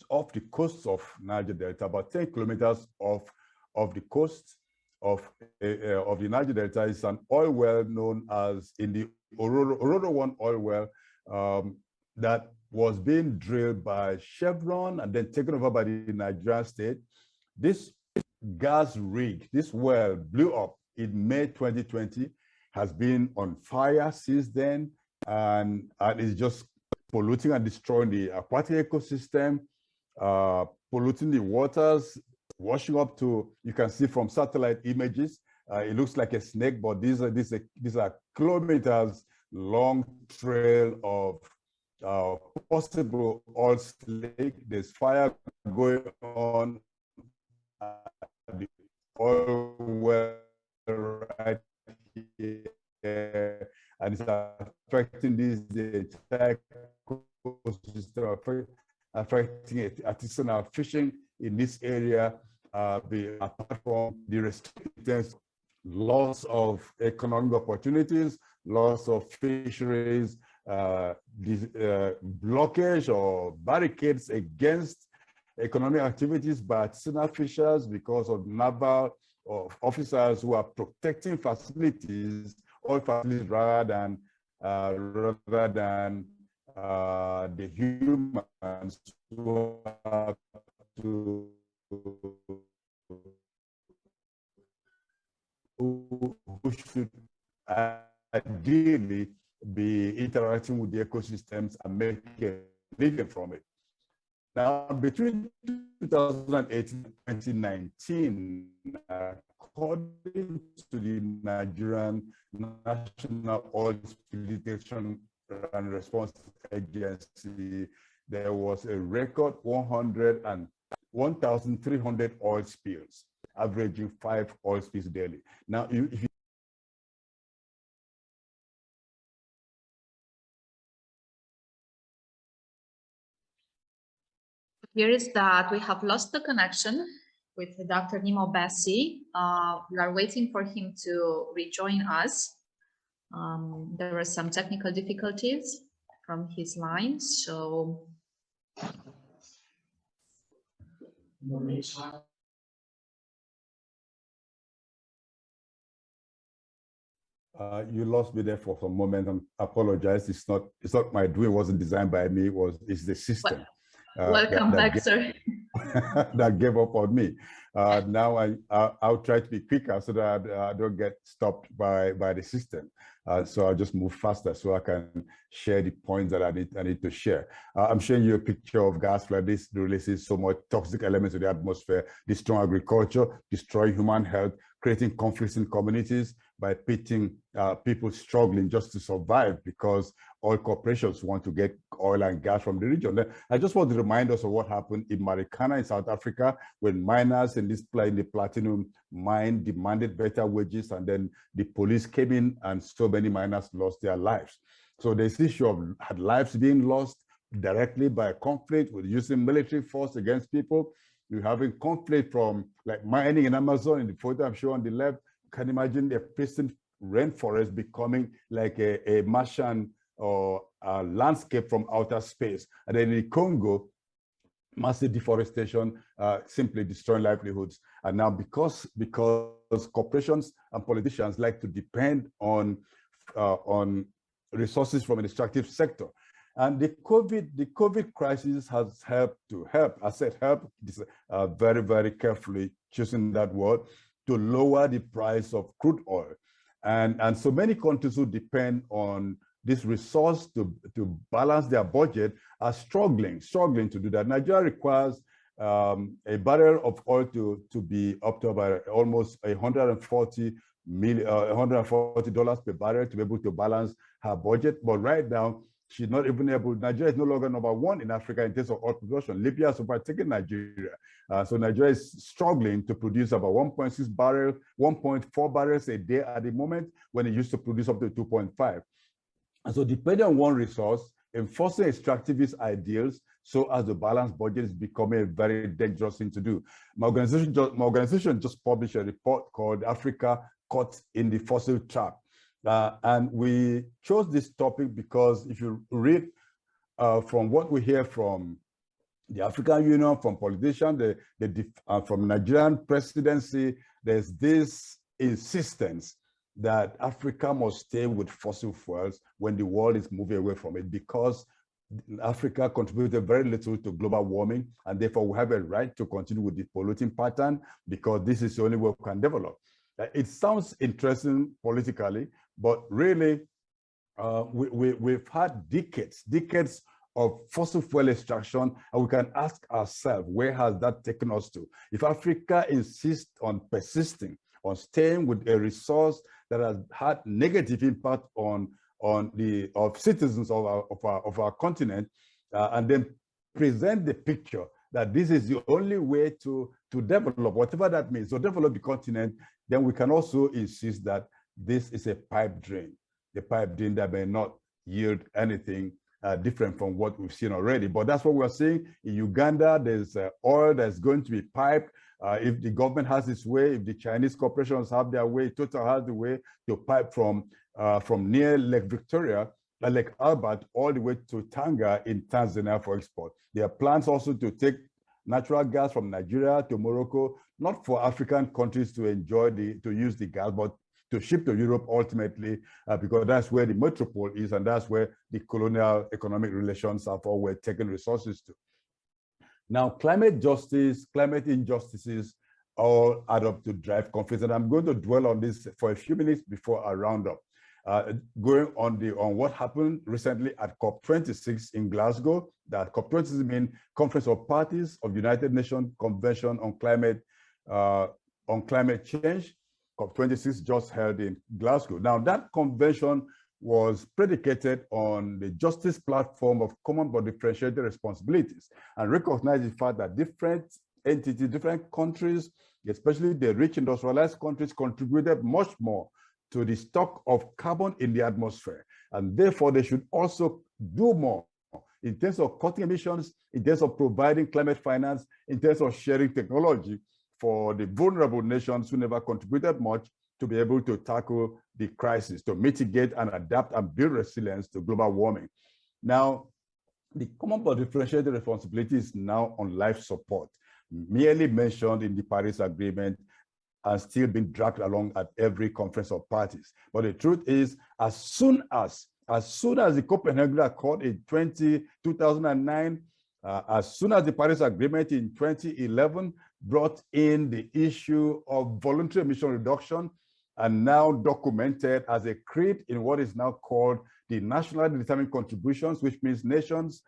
off the coast of Niger Delta, about 10 kilometers off the coast of the Niger Delta, is an oil well known as in the Orodo 1 oil well. that was being drilled by Chevron and then taken over by the Nigerian state. This gas rig, this well blew up in May 2020, has been on fire since then, and is just polluting and destroying the aquatic ecosystem, polluting the waters, washing up to, you can see from satellite images, it looks like a snake, but these are kilometers long trail of possible oil slick. There's fire going on at the oil well right here, and it's affecting the entire ecosystem, affecting artisanal fishing in this area, apart from the restrictions, loss of economic opportunities, loss of fisheries, blockage or barricades against economic activities by artisanal fishers because of naval officers who are protecting facilities, oil facilities, rather than the humans who have to who should ideally be interacting with the ecosystems and make a living from it. Now, between 2018 and 2019, according to the Nigerian National Oil Detection and Response Agency, there was a record 1,300 oil spills, averaging 5 oil spills daily. Now, if you Here is that we have lost the connection with Dr. Nimo Bassi. We are waiting for him to rejoin us. There were some technical difficulties from his line, so you lost me there for some moment. I apologize. It's not my doing. It wasn't designed by me. It's the system. Welcome back, sir. That gave up on me. Now I'll try to be quicker so that I don't get stopped by the system. So I'll just move faster so I can share the points that I need to share. I'm showing you a picture of gas flood. This releases so much toxic elements to the atmosphere, destroying agriculture, destroying human health, creating conflicts in communities by pitting people struggling just to survive because oil corporations want to get oil and gas from the region. I just want to remind us of what happened in Marikana in South Africa when miners in the platinum mine demanded better wages, and then the police came in and so many miners lost their lives. So there's this issue of lives being lost directly by conflict with using military force against people. You're having conflict from like mining in Amazon in the photo I'm showing on the left. You can imagine a pristine rainforest becoming like a Martian or a landscape from outer space. And then in the Congo, massive deforestation, simply destroying livelihoods. And now because corporations and politicians like to depend on resources from an extractive sector. And the COVID crisis has helped. I said help, very, very carefully choosing that word, to lower the price of crude oil. And so many countries who depend on this resource to balance their budget are struggling to do that. Nigeria requires a barrel of oil to be up to about almost $140 per barrel to be able to balance her budget. But right now, she's not even able. Nigeria is no longer #1 in Africa in terms of oil production. Libya has overtaken Nigeria. So Nigeria is struggling to produce about 1.4 barrels a day at the moment, when it used to produce up to 2.5. And so depending on one resource, enforcing extractivist ideals so as the balanced budget is becoming a very dangerous thing to do. My organization just published a report called Africa Caught in the Fossil Trap. And we chose this topic because if you read from what we hear from the African Union, from politicians, from Nigerian presidency, there's this insistence that Africa must stay with fossil fuels when the world is moving away from it, because Africa contributed very little to global warming, and therefore we have a right to continue with the polluting pattern because this is the only way we can develop. It sounds interesting politically, but really we've had decades of fossil fuel extraction, and we can ask ourselves, where has that taken us to? If Africa insists on persisting, on staying with a resource that has had negative impact on the citizens of our continent, and then present the picture that this is the only way to develop, whatever that means, to develop the continent, then we can also insist that this is a pipe dream that may not yield anything different from what we've seen already. But that's what we're seeing in Uganda. There's oil that's going to be piped. If the government has its way, if the Chinese corporations have their way, Total has the way to pipe from near Lake Victoria, Lake Albert, all the way to Tanga in Tanzania for export. There are plans also to take natural gas from Nigeria to Morocco, not for African countries to enjoy to use the gas, but to ship to Europe ultimately, because that's where the metropole is, and that's where the colonial economic relations have always taken resources to. Now, climate justice, climate injustices all add up to drive conflict, and I'm going to dwell on this for a few minutes before I round up. Going on what happened recently at COP26 in Glasgow. That COP26 means Conference of Parties of United Nations Convention on Climate Change. COP26 just held in Glasgow. Now, that convention was predicated on the justice platform of common but differentiated responsibilities, and recognized the fact that different entities, different countries, especially the rich industrialized countries, contributed much more to the stock of carbon in the atmosphere, and therefore they should also do more in terms of cutting emissions, in terms of providing climate finance, in terms of sharing technology for the vulnerable nations who never contributed much to be able to tackle the crisis, to mitigate and adapt and build resilience to global warming. Now, the common but differentiated responsibility is now on life support, merely mentioned in the Paris Agreement and still being dragged along at every conference of parties. But the truth is, as soon as the Copenhagen Accord in 2009, as soon as the Paris Agreement in 2011 brought in the issue of voluntary emission reduction, and now documented as a creed in what is now called the nationally determined contributions, which means nations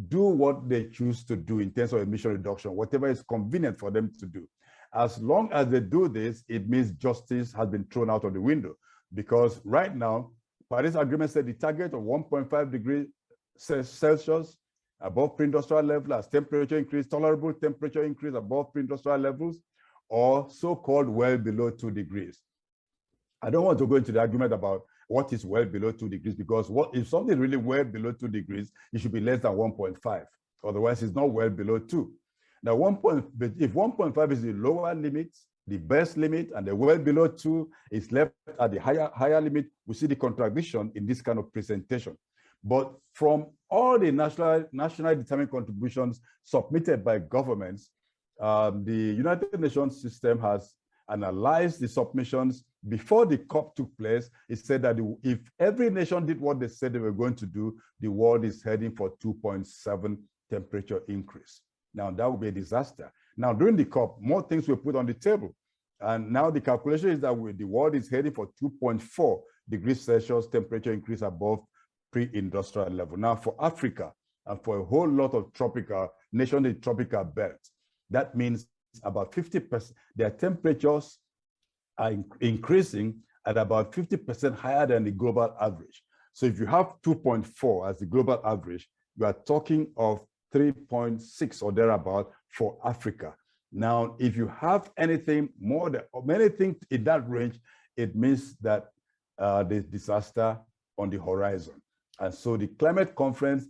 do what they choose to do in terms of emission reduction, whatever is convenient for them to do. As long as they do this, it means justice has been thrown out of the window, because right now, Paris Agreement said the target of 1.5 degrees Celsius above pre-industrial level as temperature increase, tolerable temperature increase above pre-industrial levels, or so-called well below 2 degrees. I don't want to go into the argument about what is well below 2 degrees, because if something is really well below 2 degrees, it should be less than 1.5. Otherwise, it's not well below 2. Now, if 1.5 is the lower limit, the best limit, and the well below 2 is left at the higher limit, we see the contradiction in this kind of presentation. But from all the nationally determined contributions submitted by governments, the United Nations system has analyzed the submissions before the COP took place. It said that if every nation did what they said they were going to do, the world is heading for 2.7 temperature increase. Now, that would be a disaster. Now, during the COP, more things were put on the table. And now the calculation is that the world is heading for 2.4 degrees Celsius temperature increase above pre-industrial level. Now, for Africa and for a whole lot of tropical nations in the tropical belt, that means about 50%, their temperatures are increasing at about 50% higher than the global average. So if you have 2.4 as the global average, you are talking of 3.6 or thereabout for Africa. Now, if you have anything more than or anything in that range, it means that there's disaster on the horizon. And so the climate conference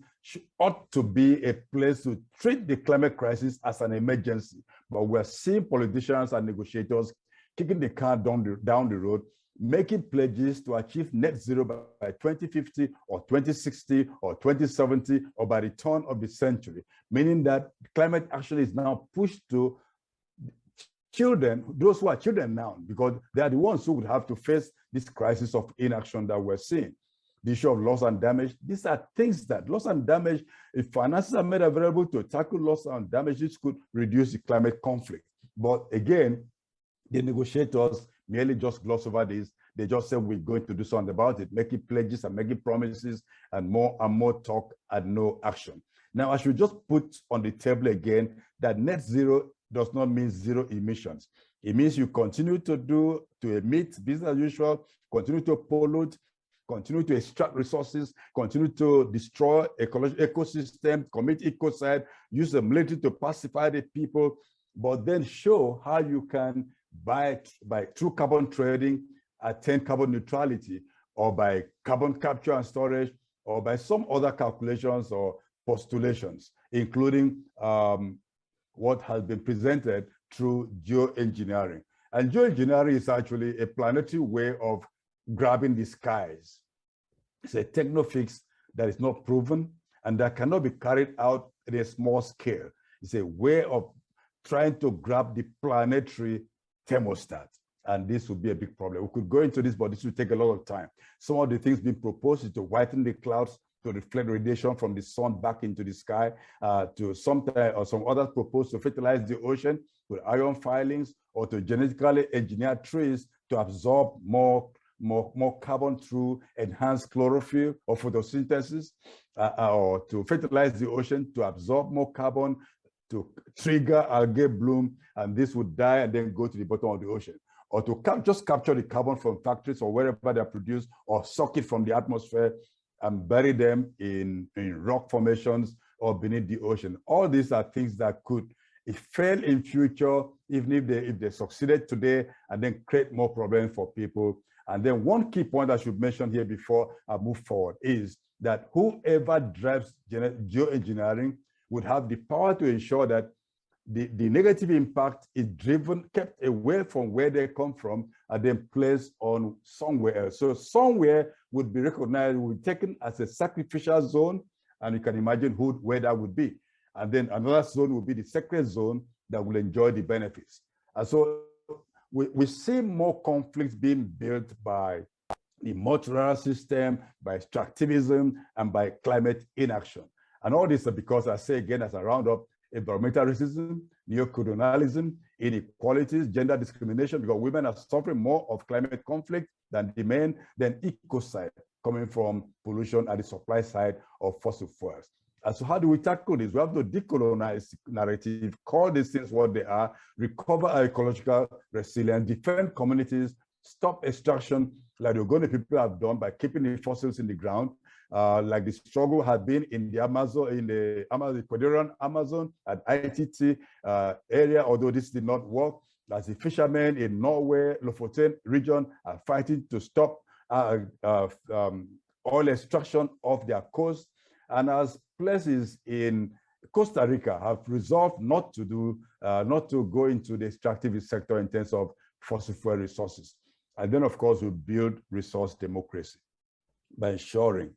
ought to be a place to treat the climate crisis as an emergency. But we're seeing politicians and negotiators kicking the can down the road, making pledges to achieve net zero by 2050 or 2060 or 2070 or by the turn of the century, meaning that climate action is now pushed to children, those who are children now, because they are the ones who would have to face this crisis of inaction that we're seeing. the issue of loss and damage. These are things that loss and damage, if finances are made available to tackle loss and damage, this could reduce the climate conflict. But again, the negotiators merely just gloss over this. They just say we're going to do something about it, making pledges and making promises and more talk and no action. Now, I should just put on the table again that net zero does not mean zero emissions. It means you continue to emit business as usual, continue to pollute, continue to extract resources, continue to destroy ecosystem, commit ecocide, use the military to pacify the people, but then show how you can, by through carbon trading, attain carbon neutrality, or by carbon capture and storage, or by some other calculations or postulations, including what has been presented through geoengineering. And geoengineering is actually a planetary way of grabbing the skies. It's a techno-fix that is not proven and that cannot be carried out at a small scale. It's a way of trying to grab the planetary thermostat. And this would be a big problem. We could go into this, but this would take a lot of time. Some of the things being proposed is to whiten the clouds to reflect radiation from the sun back into the sky, to some others propose to fertilize the ocean with iron filings, or to genetically engineer trees to absorb more carbon through enhanced chlorophyll or photosynthesis, or to fertilize the ocean to absorb more carbon, to trigger algae bloom, and this would die and then go to the bottom of the ocean. Or to just capture the carbon from factories or wherever they're produced, or suck it from the atmosphere and bury them in rock formations or beneath the ocean. All these are things that could, if fail in future, even if they succeeded today, and then create more problems for people. And then one key point I should mention here before I move forward is that whoever drives geoengineering would have the power to ensure that the negative impact is kept away from where they come from, and then placed on somewhere else. So somewhere would be recognized, would be taken as a sacrificial zone, and you can imagine where that would be. And then another zone would be the sacred zone that will enjoy the benefits. And so we see more conflicts being built by the multilateral system, by extractivism, and by climate inaction. And all this is because, I say again, as a roundup, environmental racism, neocolonialism, inequalities, gender discrimination, because women are suffering more of climate conflict than the men, then ecocide coming from pollution at the supply side of fossil fuels. And so how do we tackle this? We have to decolonize narrative, call these things what they are, recover our ecological resilience, defend communities, stop extraction like the Ogoni people have done by keeping the fossils in the ground, like the struggle had been in the Ecuadorian Amazon at ITT area, although this did not work, as the fishermen in Norway, Lofoten region are fighting to stop oil extraction off their coast, and as places in Costa Rica have resolved not to go into the extractive sector in terms of fossil fuel resources. And then, of course, we build resource democracy by ensuring,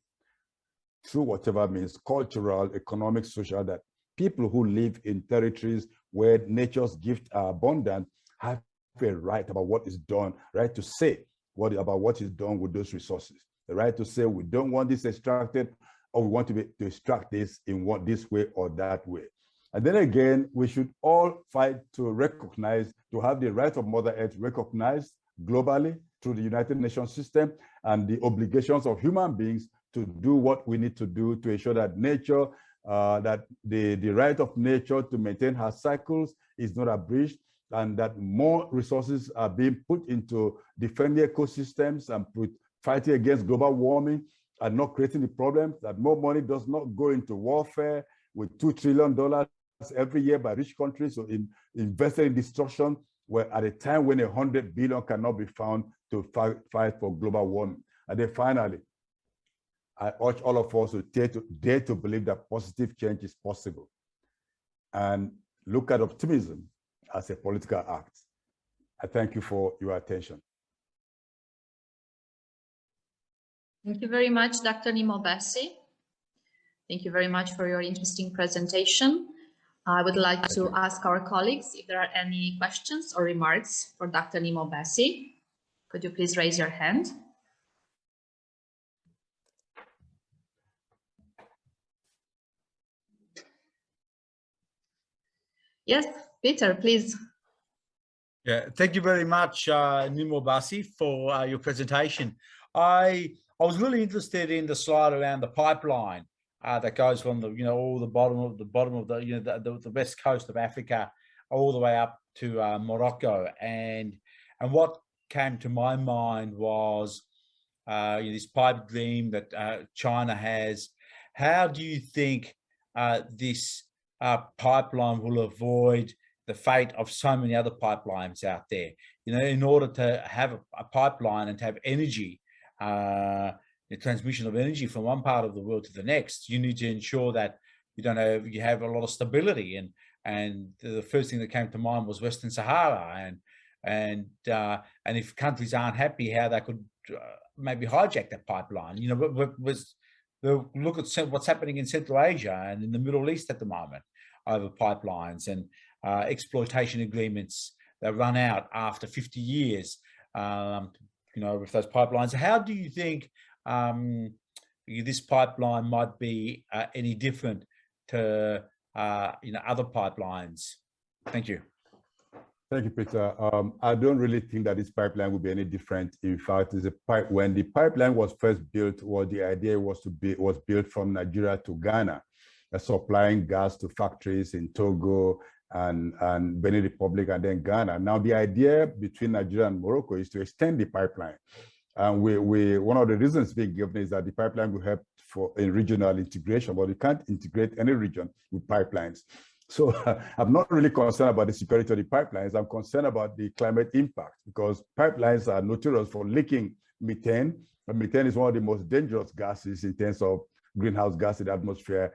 through whatever means, cultural, economic, social, that people who live in territories where nature's gifts are abundant have a right about what is done, right to say about what is done with those resources, the right to say we don't want this extracted, or we want to extract this in this way or that way. And then again, we should all fight to recognize, to have the right of Mother Earth recognized globally through the United Nations system, and the obligations of human beings to do what we need to do to ensure that nature, that the right of nature to maintain her cycles is not abridged, and that more resources are being put into defending ecosystems and fighting against global warming and not creating the problem, that more money does not go into warfare with $2 trillion every year by rich countries, so invested in destruction, where at a time when 100 billion cannot be found to fight for global warming. And then finally, I urge all of us to dare to believe that positive change is possible and look at optimism as a political act. I thank you for your attention. Thank you very much, Dr. Nimo Bassi. Thank you very much for your interesting presentation. I would like to ask our colleagues if there are any questions or remarks for Dr. Nimo Bassi. Could you please raise your hand? Yes, Peter, please. Yeah, thank you very much, Nimo Basi, for your presentation. I was really interested in the slide around the pipeline that goes from the all the bottom of the the west coast of Africa all the way up to Morocco, and what came to my mind was this pipe dream that China has. How do you think this pipeline will avoid the fate of so many other pipelines out there? In order to have a pipeline and to have energy, the transmission of energy from one part of the world to the next, you need to ensure that you have a lot of stability. And the first thing that came to mind was Western Sahara, and if countries aren't happy, how they could maybe hijack that pipeline. Look at what's happening in Central Asia and in the Middle East at the moment over pipelines and exploitation agreements that run out after 50 years, with those pipelines. How do you think this pipeline might be any different to other pipelines? Thank you. Thank you, Peter. I don't really think that this pipeline will be any different. In fact, when the pipeline was first built, the idea was built from Nigeria to Ghana, supplying gas to factories in Togo and Benin Republic and then Ghana. Now, the idea between Nigeria and Morocco is to extend the pipeline. And one of the reasons being given is that the pipeline will help in regional integration, but you can't integrate any region with pipelines. So I'm not really concerned about the security of the pipelines. I'm concerned about the climate impact, because pipelines are notorious for leaking methane. And methane is one of the most dangerous gases in terms of greenhouse gas in the atmosphere,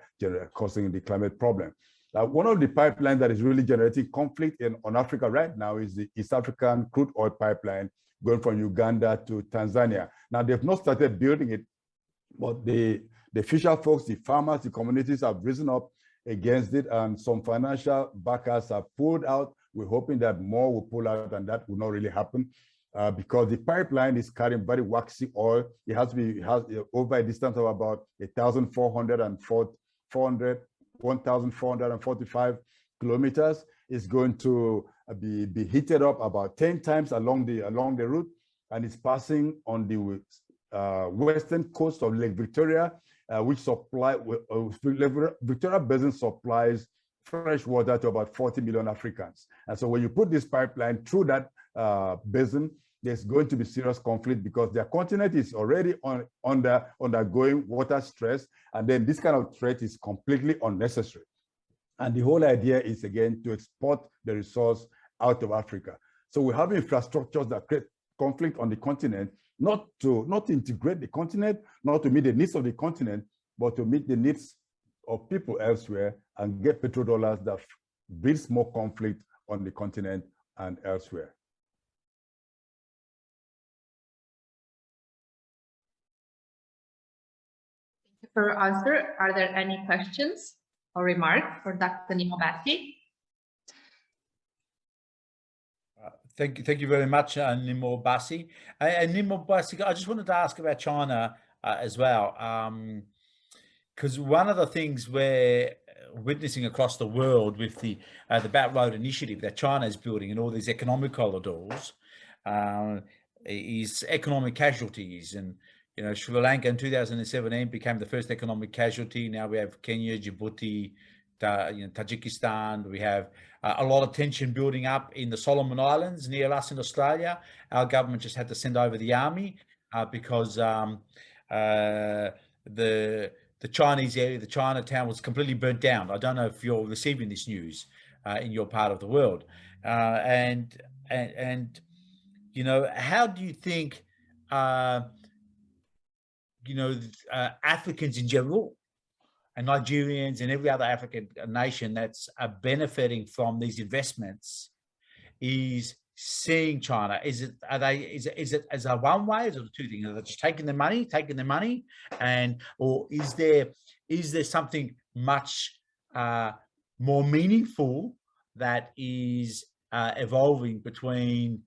causing the climate problem. One of the pipelines that is really generating conflict on Africa right now is the East African crude oil pipeline going from Uganda to Tanzania. Now, they've not started building it, but the fisher folks, the farmers, the communities have risen up against it, and some financial backers have pulled out. We're hoping that more will pull out, and that will not really happen because the pipeline is carrying very waxy oil. It has over a distance of about 1,445 kilometers. It's going to be heated up about 10 times along the route, and it's passing on the western coast of Lake Victoria, which Victoria Basin supplies fresh water to about 40 million Africans. And so when you put this pipeline through that basin, there's going to be serious conflict because their continent is already undergoing water stress, and then this kind of threat is completely unnecessary. And the whole idea is, again, to export the resource out of Africa. So we have infrastructures that create conflict on the continent, not to integrate the continent, not to meet the needs of the continent, but to meet the needs of people elsewhere and get petrodollars that brings more conflict on the continent and elsewhere. Thank you for your answer. Are there any questions or remarks for Dr. Nimo Basi? Thank you very much, Nimo Basi. And Nimo Basi, I just wanted to ask about China as well, because one of the things we're witnessing across the world with the Belt Road Initiative that China is building and all these economic corridors is economic casualties. And Sri Lanka in 2017 became the first economic casualty. Now we have Kenya, Djibouti, Tajikistan. We have a lot of tension building up in the Solomon Islands near us in Australia. Our government just had to send over the army because the Chinese area, the Chinatown, was completely burnt down. I don't know if you're receiving this news in your part of the world. And how do you think Africans in general and Nigerians and every other African nation that's benefiting from these investments is seeing China? Is it as a one way? Is it two things? Are they just taking the money, or is there something much more meaningful that is evolving between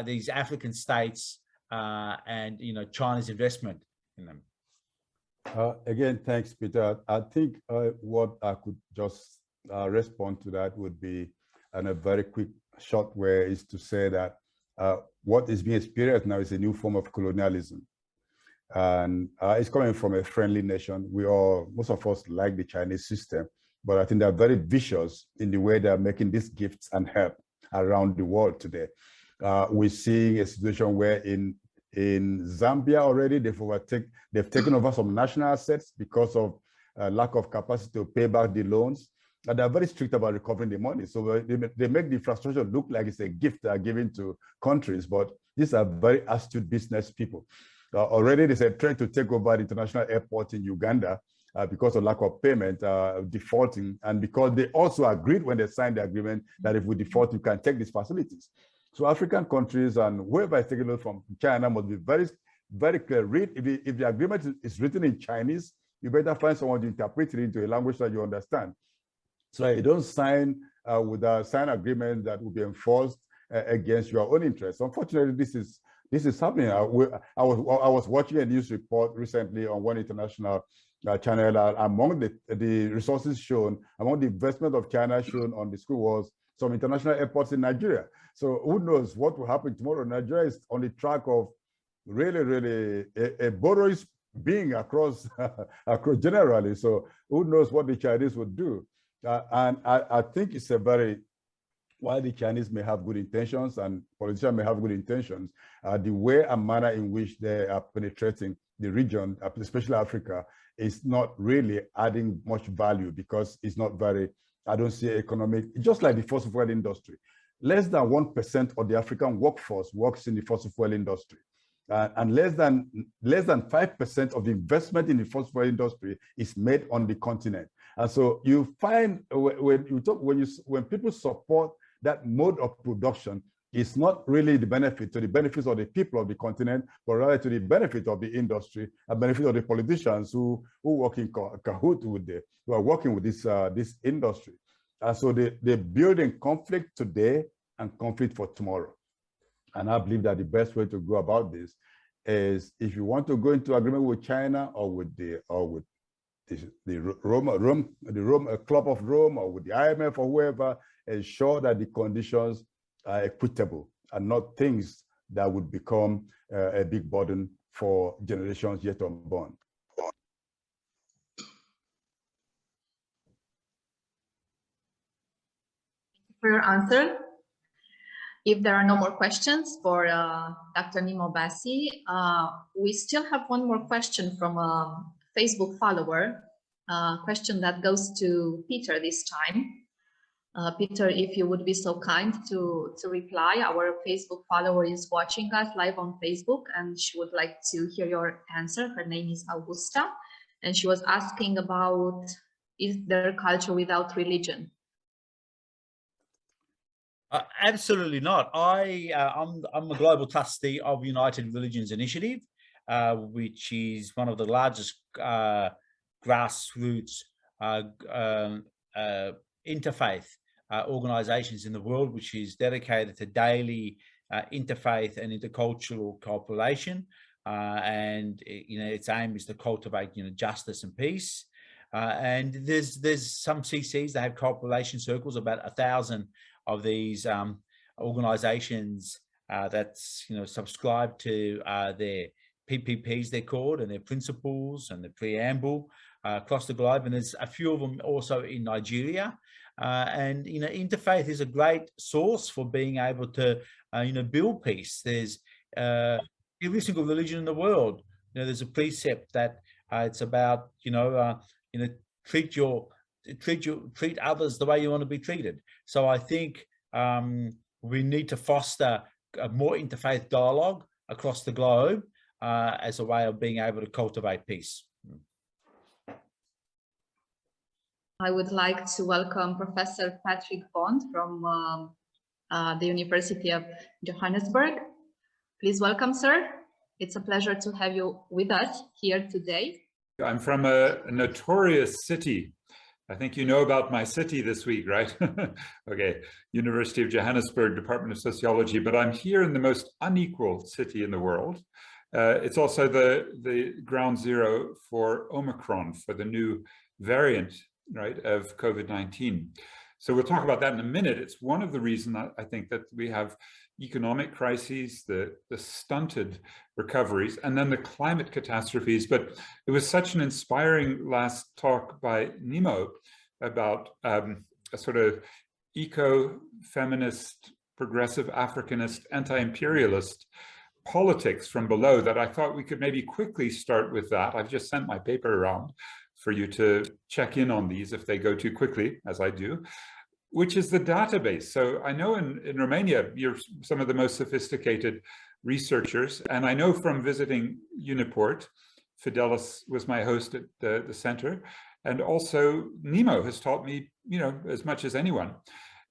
these African states and China's investment in them? Again, thanks, Peter. I think what I could just respond to that would be, in a very quick, short way, is to say that what is being experienced now is a new form of colonialism. And it's coming from a friendly nation. Most of us like the Chinese system, but I think they're very vicious in the way they're making these gifts and help around the world today. We're seeing a situation where in Zambia already, they've taken over some national assets because of lack of capacity to pay back the loans. And they're very strict about recovering the money. So they make the infrastructure look like it's a gift they're giving to countries, but these are very astute business people. Already there's a trend to take over the international airport in Uganda because of lack of payment, defaulting, and because they also agreed when they signed the agreement that if we default, you can take these facilities. So African countries and whoever is taking it from China must be very, very clear. If the agreement is written in Chinese, you better find someone to interpret it into a language that you understand. So you don't sign with a signed agreement that will be enforced against your own interests. Unfortunately, this is happening. I was watching a news report recently on one international channel. Among the resources shown, among the investment of China shown on the screen was some international airports in Nigeria. So who knows what will happen tomorrow? Nigeria is on the track of really a borrowing being across generally. So who knows what the Chinese would do? And I think it's while the Chinese may have good intentions and politicians may have good intentions, the way and manner in which they are penetrating the region, especially Africa, is not really adding much value because it's not I don't see economic, just like the fossil fuel industry. Less than 1% of the African workforce works in the fossil fuel industry. And less than 5% of the investment in the fossil fuel industry is made on the continent. And so you find when people support that mode of production, it's not really the benefits of the people of the continent, but rather to the benefit of the industry and benefit of the politicians who work in cahoot who are working with this industry. And so they're building conflict today and conflict for tomorrow. And I believe that the best way to go about this is, if you want to go into agreement with China or with the Rome Club of Rome or with the IMF or whoever, ensure that the conditions are equitable and not things that would become a big burden for generations yet unborn. For your answer. If there are no more questions for Dr. Nimo Bassi, we still have one more question from a Facebook follower, question that goes to Peter this time. Peter, if you would be so kind to reply. Our Facebook follower is watching us live on Facebook and she would like to hear your answer. Her name is Augusta, and she was asking about, is there culture without religion? Absolutely not. I'm a global trustee of United Religions Initiative, which is one of the largest grassroots interfaith organizations in the world, which is dedicated to daily interfaith and intercultural cooperation. And its aim is to cultivate justice and peace. And there's some CCs that have cooperation circles, about 1,000 of these organizations that's subscribe to their PPPs, they're called, and their principles and the preamble across the globe. And there's a few of them also in Nigeria. And interfaith is a great source for being able to build peace. There's every single religion in the world. There's a precept that it's about treat others the way you want to be treated. So I think we need to foster a more interfaith dialogue across the globe as a way of being able to cultivate peace. I would like to welcome Professor Patrick Bond from the University of Johannesburg. Please welcome, sir. It's a pleasure to have you with us here today. I'm from a notorious city. I think you know about my city this week, right? Okay, University of Johannesburg, Department of Sociology, but I'm here in the most unequal city in the world. It's also the ground zero for Omicron, for the new variant right, of COVID-19. So we'll talk about that in a minute. It's one of the reasons I think that we have economic crises, the stunted recoveries, and then the climate catastrophes. But it was such an inspiring last talk by Nimo about a sort of eco-feminist, progressive Africanist, anti-imperialist politics from below that I thought we could maybe quickly start with that. I've just sent my paper around for you to check in on these if they go too quickly, as I do, which is the database. So I know in Romania, you're some of the most sophisticated researchers, and I know from visiting Uniport, Fidelis was my host at the center, and also Nimo has taught me, you know, as much as anyone,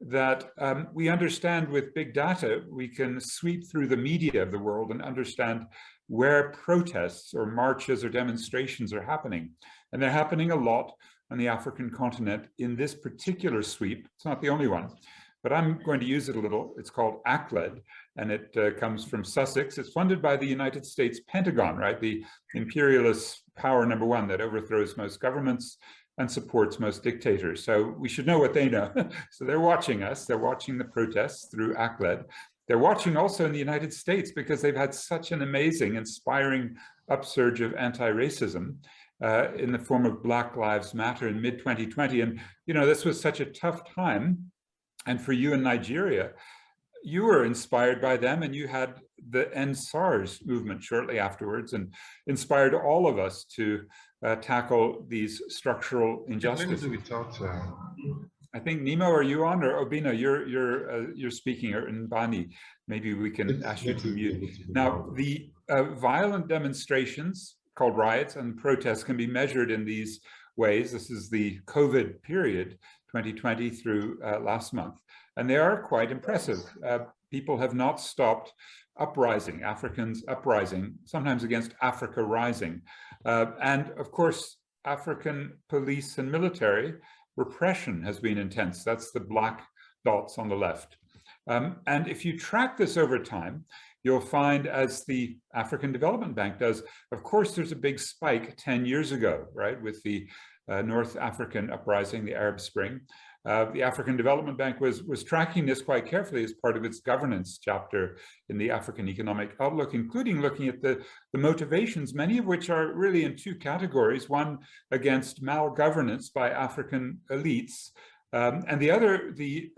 that we understand with big data, we can sweep through the media of the world and understand where protests or marches or demonstrations are happening. And they're happening a lot on the African continent in this particular sweep. It's not the only one, but I'm going to use it a little. It's called ACLED, and it comes from Sussex. It's funded by the United States Pentagon, right? The imperialist power number one that overthrows most governments and supports most dictators. So we should know what they know. So they're watching us. They're watching the protests through ACLED. They're watching also in the United States because they've had such an amazing, inspiring upsurge of anti-racism in the form of Black Lives Matter in mid-2020. And, you know, this was such a tough time. And for you in Nigeria, you were inspired by them, and you had the End SARS movement shortly afterwards, and inspired all of us to tackle these structural injustices. I think Nimo, are you on, or Obina, you're speaking, or Mbani, maybe we can ask you to mute. Now, the violent demonstrations called riots and protests can be measured in these ways. This is the COVID period, 2020 through last month. And they are quite impressive. People have not stopped uprising, Africans uprising, sometimes against Africa rising. And of course, African police and military repression has been intense. That's the black dots on the left. And if you track this over time, you'll find, as the African Development Bank does, of course, there's a big spike 10 years ago, right, with the North African uprising, the Arab Spring. The African Development Bank was tracking this quite carefully as part of its governance chapter in the African Economic Outlook, including looking at the motivations, many of which are really in two categories: one against malgovernance by African elites, and the other, the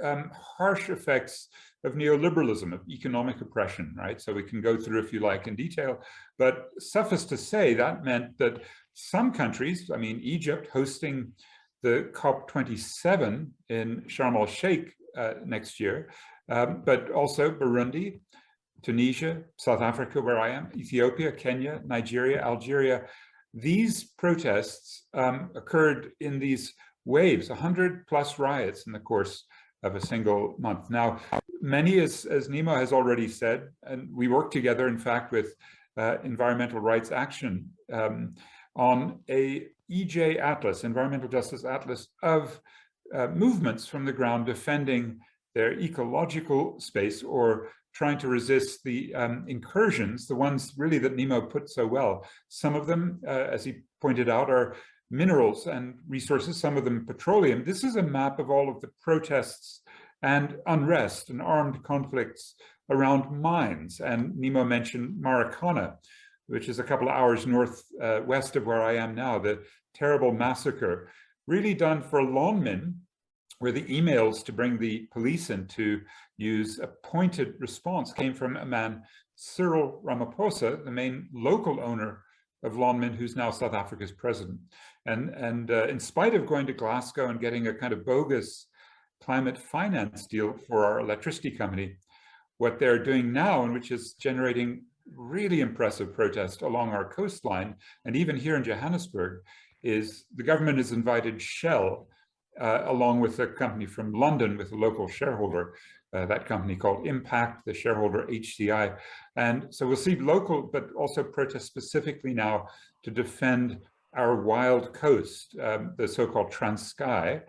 harsh effects of neoliberalism, of economic oppression, right? So we can go through, if you like, in detail, but suffice to say that meant that some countries, I mean, Egypt hosting the COP27 in Sharm el-Sheikh next year, but also Burundi, Tunisia, South Africa, where I am, Ethiopia, Kenya, Nigeria, Algeria. These protests occurred in these waves, 100+ riots in the course of a single month. Now, many, as Nimo has already said, and we work together, in fact, with Environmental Rights Action on a EJ Atlas, Environmental Justice Atlas, of movements from the ground defending their ecological space or trying to resist the incursions, the ones really that Nimo put so well. Some of them, as he pointed out, are minerals and resources, some of them petroleum. This is a map of all of the protests and unrest and armed conflicts around mines. And Nimo mentioned Maracana, which is a couple of hours northwest of where I am now, the terrible massacre, really done for lawmen, where the emails to bring the police in to use a pointed response came from a man, Cyril Ramaphosa, the main local owner of lawmen, who's now South Africa's president. And in spite of going to Glasgow and getting a kind of bogus climate finance deal for our electricity company, what they're doing now, and which is generating really impressive protest along our coastline, and even here in Johannesburg, is the government has invited Shell, along with a company from London with a local shareholder, that company called Impact, the shareholder HCI. And so we'll see local, but also protests specifically now to defend our wild coast, the so-called Transkei,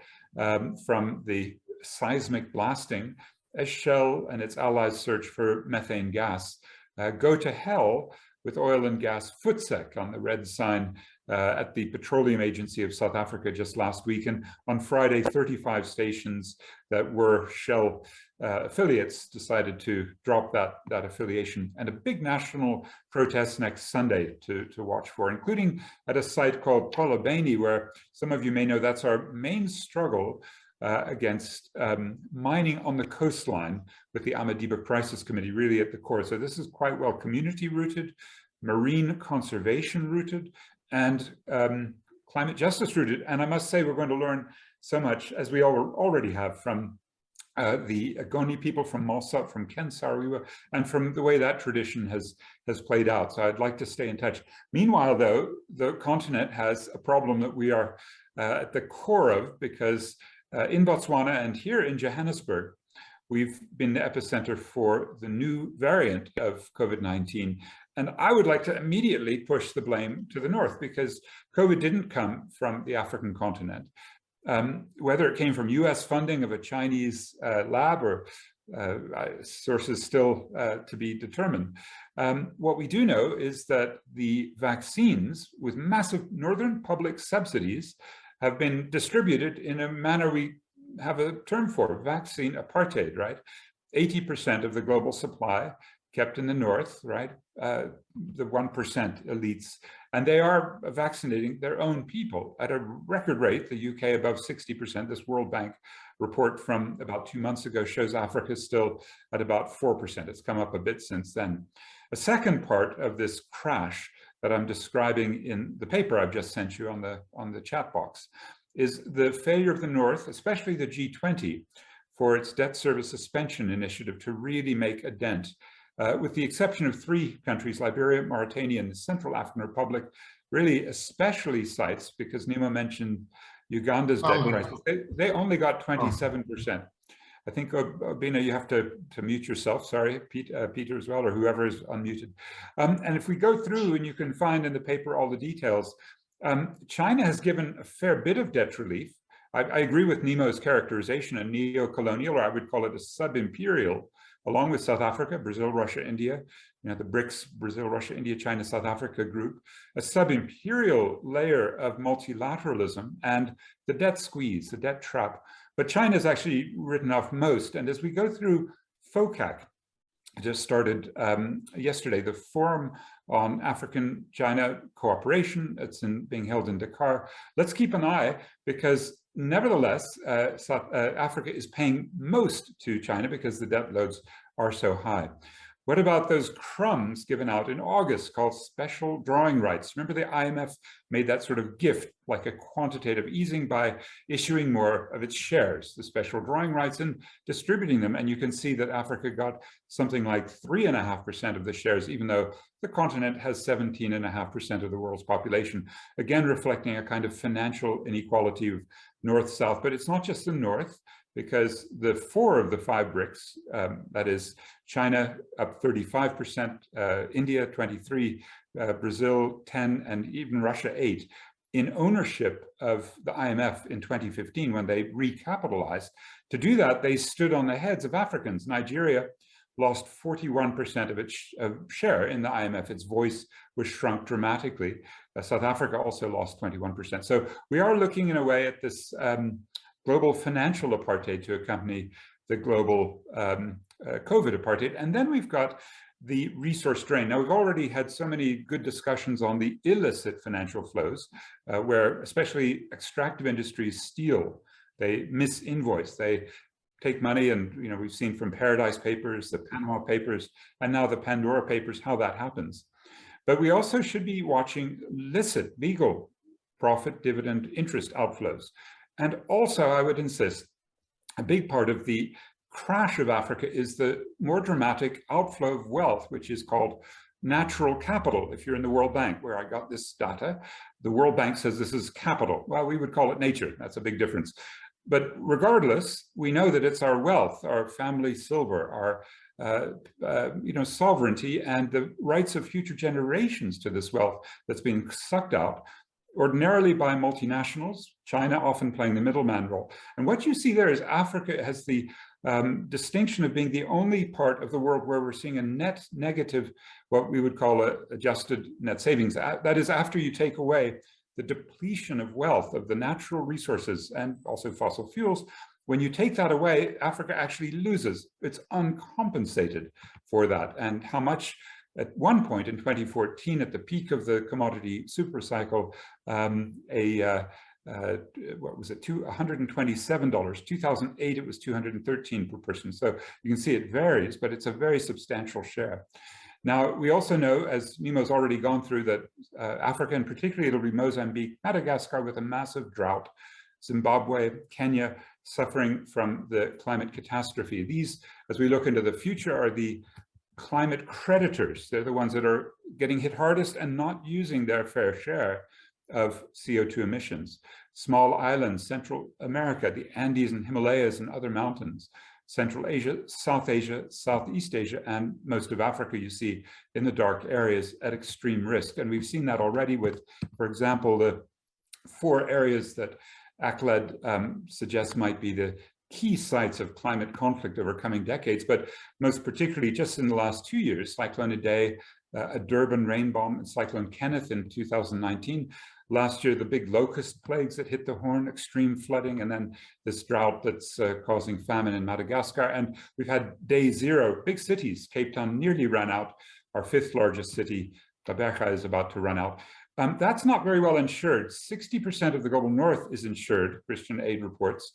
from the seismic blasting, as Shell and its allies search for methane gas. Go to hell with oil and gas footseq on the red sign at the Petroleum Agency of South Africa just last week. And on Friday, 35 stations that were Shell affiliates decided to drop that affiliation, and a big national protest next Sunday to watch for, including at a site called Polabeni, where some of you may know that's our main struggle against mining on the coastline, with the Amadiba Crisis Committee really at the core. So this is quite well community rooted, marine conservation rooted, and climate justice rooted. And I must say, we're going to learn so much, as we already have, from the Agoni people, from Malsat, from Ken Saro-Wiwa, and from the way that tradition has played out. So I'd like to stay in touch. Meanwhile, though, the continent has a problem that we are at the core of, because in Botswana and here in Johannesburg, we've been the epicenter for the new variant of COVID-19. And I would like to immediately push the blame to the north, because COVID didn't come from the African continent. Whether it came from US funding of a Chinese lab or sources still to be determined. What we do know is that the vaccines, with massive northern public subsidies, have been distributed in a manner we have a term for, vaccine apartheid, right? 80% of the global supply kept in the north, right? The 1% elites, and they are vaccinating their own people at a record rate. The UK above 60%. This World Bank report from about 2 months ago shows Africa still at about 4%. It's come up a bit since then. A second part of this crash that I'm describing in the paper I've just sent you on the chat box is the failure of the North, especially the G20, for its debt service suspension initiative to really make a dent. With the exception of 3 countries, Liberia, Mauritania, and the Central African Republic, really especially sites, because Nima mentioned Uganda's debt crisis, they only got 27%. I think, Obina, you have to mute yourself. Sorry, Peter as well, or whoever is unmuted. And if we go through, and you can find in the paper all the details, China has given a fair bit of debt relief. I agree with Nemo's characterization, a neo-colonial, or I would call it a sub-imperial, along with South Africa, Brazil, Russia, India, you know, the BRICS, Brazil, Russia, India, China, South Africa group, a sub-imperial layer of multilateralism and the debt squeeze, the debt trap. But China's actually written off most. And as we go through FOCAC, just started yesterday, the Forum on African-China Cooperation. It's being held in Dakar. Let's keep an eye, because nevertheless, Africa is paying most to China because the debt loads are so high. What about those crumbs given out in August called special drawing rights? Remember, the IMF made that sort of gift, like a quantitative easing, by issuing more of its shares, the special drawing rights, and distributing them. And you can see that Africa got something like 3.5% of the shares, even though the continent has 17.5% of the world's population, again, reflecting a kind of financial inequality of north-south. But it's not just the north, because the 4 of the 5 BRICS, that is China up 35%, India 23%, Brazil 10%, and even Russia 8%, in ownership of the IMF in 2015 when they recapitalized. To do that, they stood on the heads of Africans. Nigeria lost 41% of its share in the IMF. Its voice was shrunk dramatically. South Africa also lost 21%. So we are looking in a way at this global financial apartheid to accompany the global COVID apartheid. And then we've got the resource drain. Now, we've already had so many good discussions on the illicit financial flows, where especially extractive industries steal, they misinvoice, they take money, and you know, we've seen from Paradise Papers, the Panama Papers, and now the Pandora Papers, how that happens. But we also should be watching licit, legal profit, dividend, interest outflows. And also, I would insist, a big part of the crash of Africa is the more dramatic outflow of wealth, which is called natural capital. If you're in the World Bank, where I got this data, the World Bank says this is capital. Well, we would call it nature. That's a big difference. But regardless, we know that it's our wealth, our family silver, our sovereignty, and the rights of future generations to this wealth that's being sucked out, ordinarily by multinationals, China often playing the middleman role. And what you see there is Africa has the distinction of being the only part of the world where we're seeing a net negative, what we would call a adjusted net savings. That is, after you take away the depletion of wealth, of the natural resources and also fossil fuels. When you take that away, Africa actually loses. It's uncompensated for that. And how much at one point in 2014, at the peak of the commodity super cycle, what was it, $127. 2008, it was $213 per person. So you can see it varies, but it's a very substantial share. Now, we also know, as Nemo's already gone through, that Africa, and particularly it'll be Mozambique, Madagascar with a massive drought, Zimbabwe, Kenya suffering from the climate catastrophe. These, as we look into the future, are the climate creditors. They're the ones that are getting hit hardest and not using their fair share of CO2 emissions. Small islands, Central America, the Andes and Himalayas and other mountains, Central Asia, Southeast Asia, and most of Africa, you see in the dark areas at extreme risk. And we've seen that already with, for example, the 4 areas that ACLED suggests might be the key sites of climate conflict over coming decades, but most particularly just in the last 2 years, Cyclone Idai, a Durban rain bomb, and Cyclone Kenneth in 2019. Last year, the big locust plagues that hit the Horn, extreme flooding, and then this drought that's causing famine in Madagascar. And we've had day 0, big cities. Cape Town nearly ran out. Our 5th largest city, Gqeberha, is about to run out. That's not very well insured. 60% of the global north is insured, Christian Aid reports.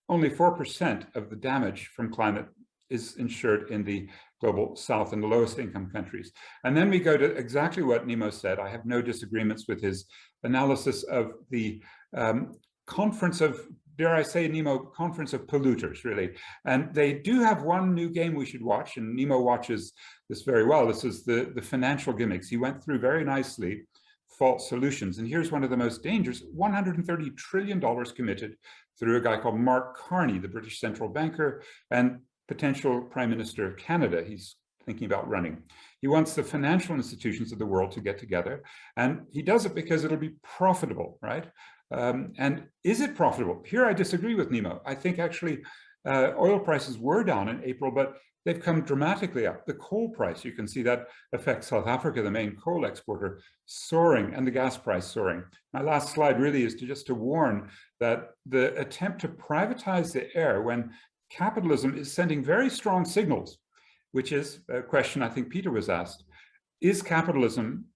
Only 4% of the damage from climate is insured in the global south and the lowest income countries. And then we go to exactly what Nemo said. I have no disagreements with his analysis of the conference of, dare I say, Nemo, conference of polluters, really. And they do have one new game we should watch, and Nemo watches this very well. This is the financial gimmicks. He went through very nicely false solutions. And here's one of the most dangerous: $130 trillion committed through a guy called Mark Carney, the British central banker and potential Prime Minister of Canada. He's thinking about running. He wants the financial institutions of the world to get together, and he does it because it'll be profitable, right? And is it profitable? Here I disagree with Nemo. I think actually oil prices were down in April, but they've come dramatically up. The coal price, you can see that affects South Africa, the main coal exporter, soaring, and the gas price soaring. My last slide really is to warn that the attempt to privatize the air when capitalism is sending very strong signals, which is a question I think Peter was asked. Is capitalism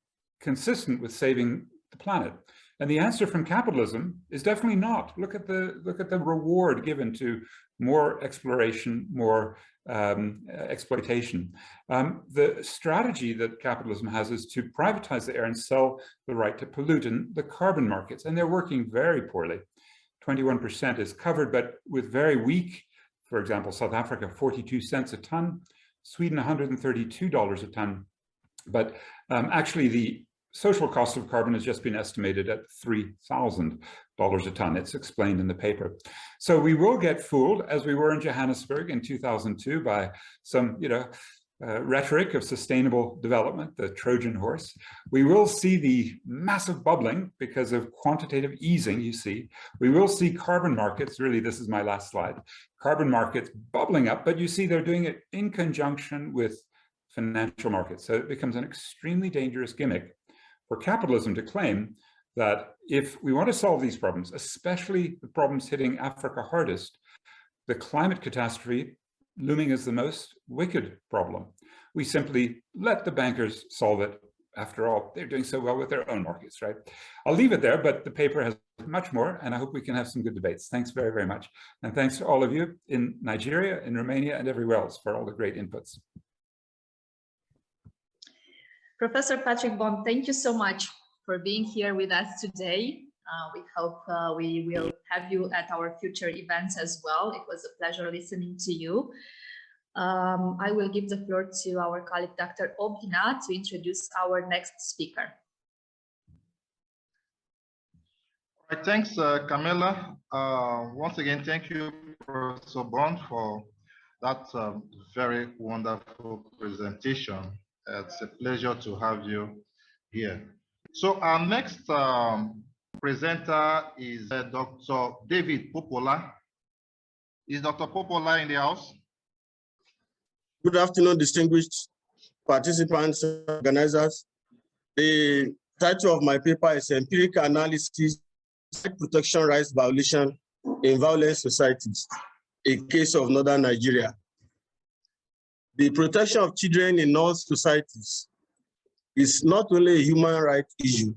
consistent with saving the planet? And the answer from capitalism is definitely not. Look at the reward given to more exploration, more exploitation. The strategy that capitalism has is to privatize the air and sell the right to pollute in the carbon markets, and they're working very poorly. 21% is covered, but with very weak, for example, South Africa, 42 cents a ton, Sweden, $132 a ton. But actually, the social cost of carbon has just been estimated at $3,000 a ton. It's explained in the paper. So we will get fooled, as we were in Johannesburg in 2002, by some, rhetoric of sustainable development, the Trojan horse. We will see the massive bubbling because of quantitative easing, you see. We will see carbon markets, really, this is my last slide, carbon markets bubbling up, but you see they're doing it in conjunction with financial markets. So it becomes an extremely dangerous gimmick for capitalism to claim that if we want to solve these problems, especially the problems hitting Africa hardest, the climate catastrophe looming as the most wicked problem, we simply let the bankers solve it. After all, they're doing so well with their own markets, right? I'll leave it there, but the paper has much more, and I hope we can have some good debates. Thanks very, very much. And thanks to all of you in Nigeria, in Romania, and everywhere else for all the great inputs. Professor Patrick Bond, thank you so much for being here with us today. We hope we will have you at our future events as well. It was a pleasure listening to you. I will give the floor to our colleague, Dr. Obina, to introduce our next speaker. All right, thanks, Camilla. Once again, thank you, Professor Bond, for that very wonderful presentation. It's a pleasure to have you here. So our next presenter is Dr. David Popola. Is Dr. Popola in the house? Good afternoon, distinguished participants, organizers. The Title of my paper is Empirical Analysis, Child Protection Rights Violation in Violent Societies, a Case of Northern Nigeria. The protection of children in all societies is not only a human rights issue,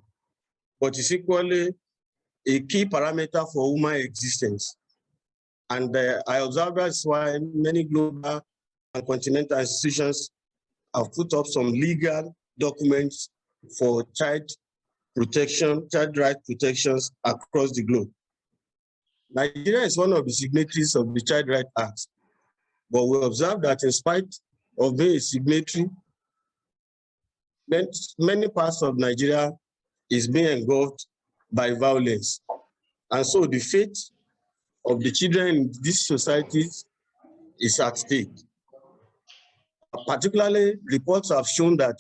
but is equally a key parameter for human existence. And I observe that's why many global and continental institutions have put up some legal documents for child protection, child rights protections across the globe. Nigeria is one of the signatories of the Child Rights Act, but we observe that in spite of being a signatory, many parts of Nigeria is being engulfed by violence. And so the fate of the children in these societies is at stake. Particularly, reports have shown that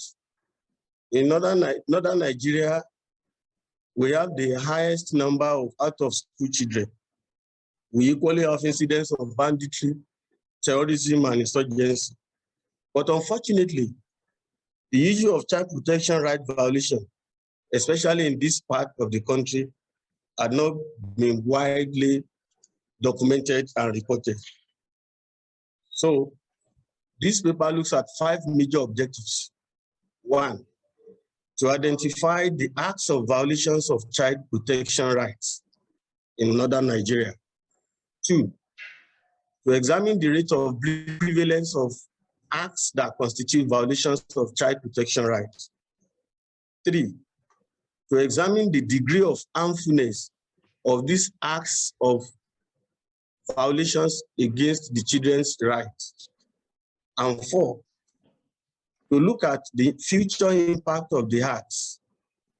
in northern Nigeria, we have the highest number of out-of-school children. We equally have incidents of banditry, terrorism, and insurgency. But unfortunately, the issue of child protection right violation, especially in this part of the country, had not been widely documented and reported. So this paper looks at 5 major objectives. 1, to identify the acts of violations of child protection rights in northern Nigeria. 2, to examine the rate of prevalence of acts that constitute violations of child protection rights. 3, to examine the degree of harmfulness of these acts of violations against the children's rights. And 4, to look at the future impact of the acts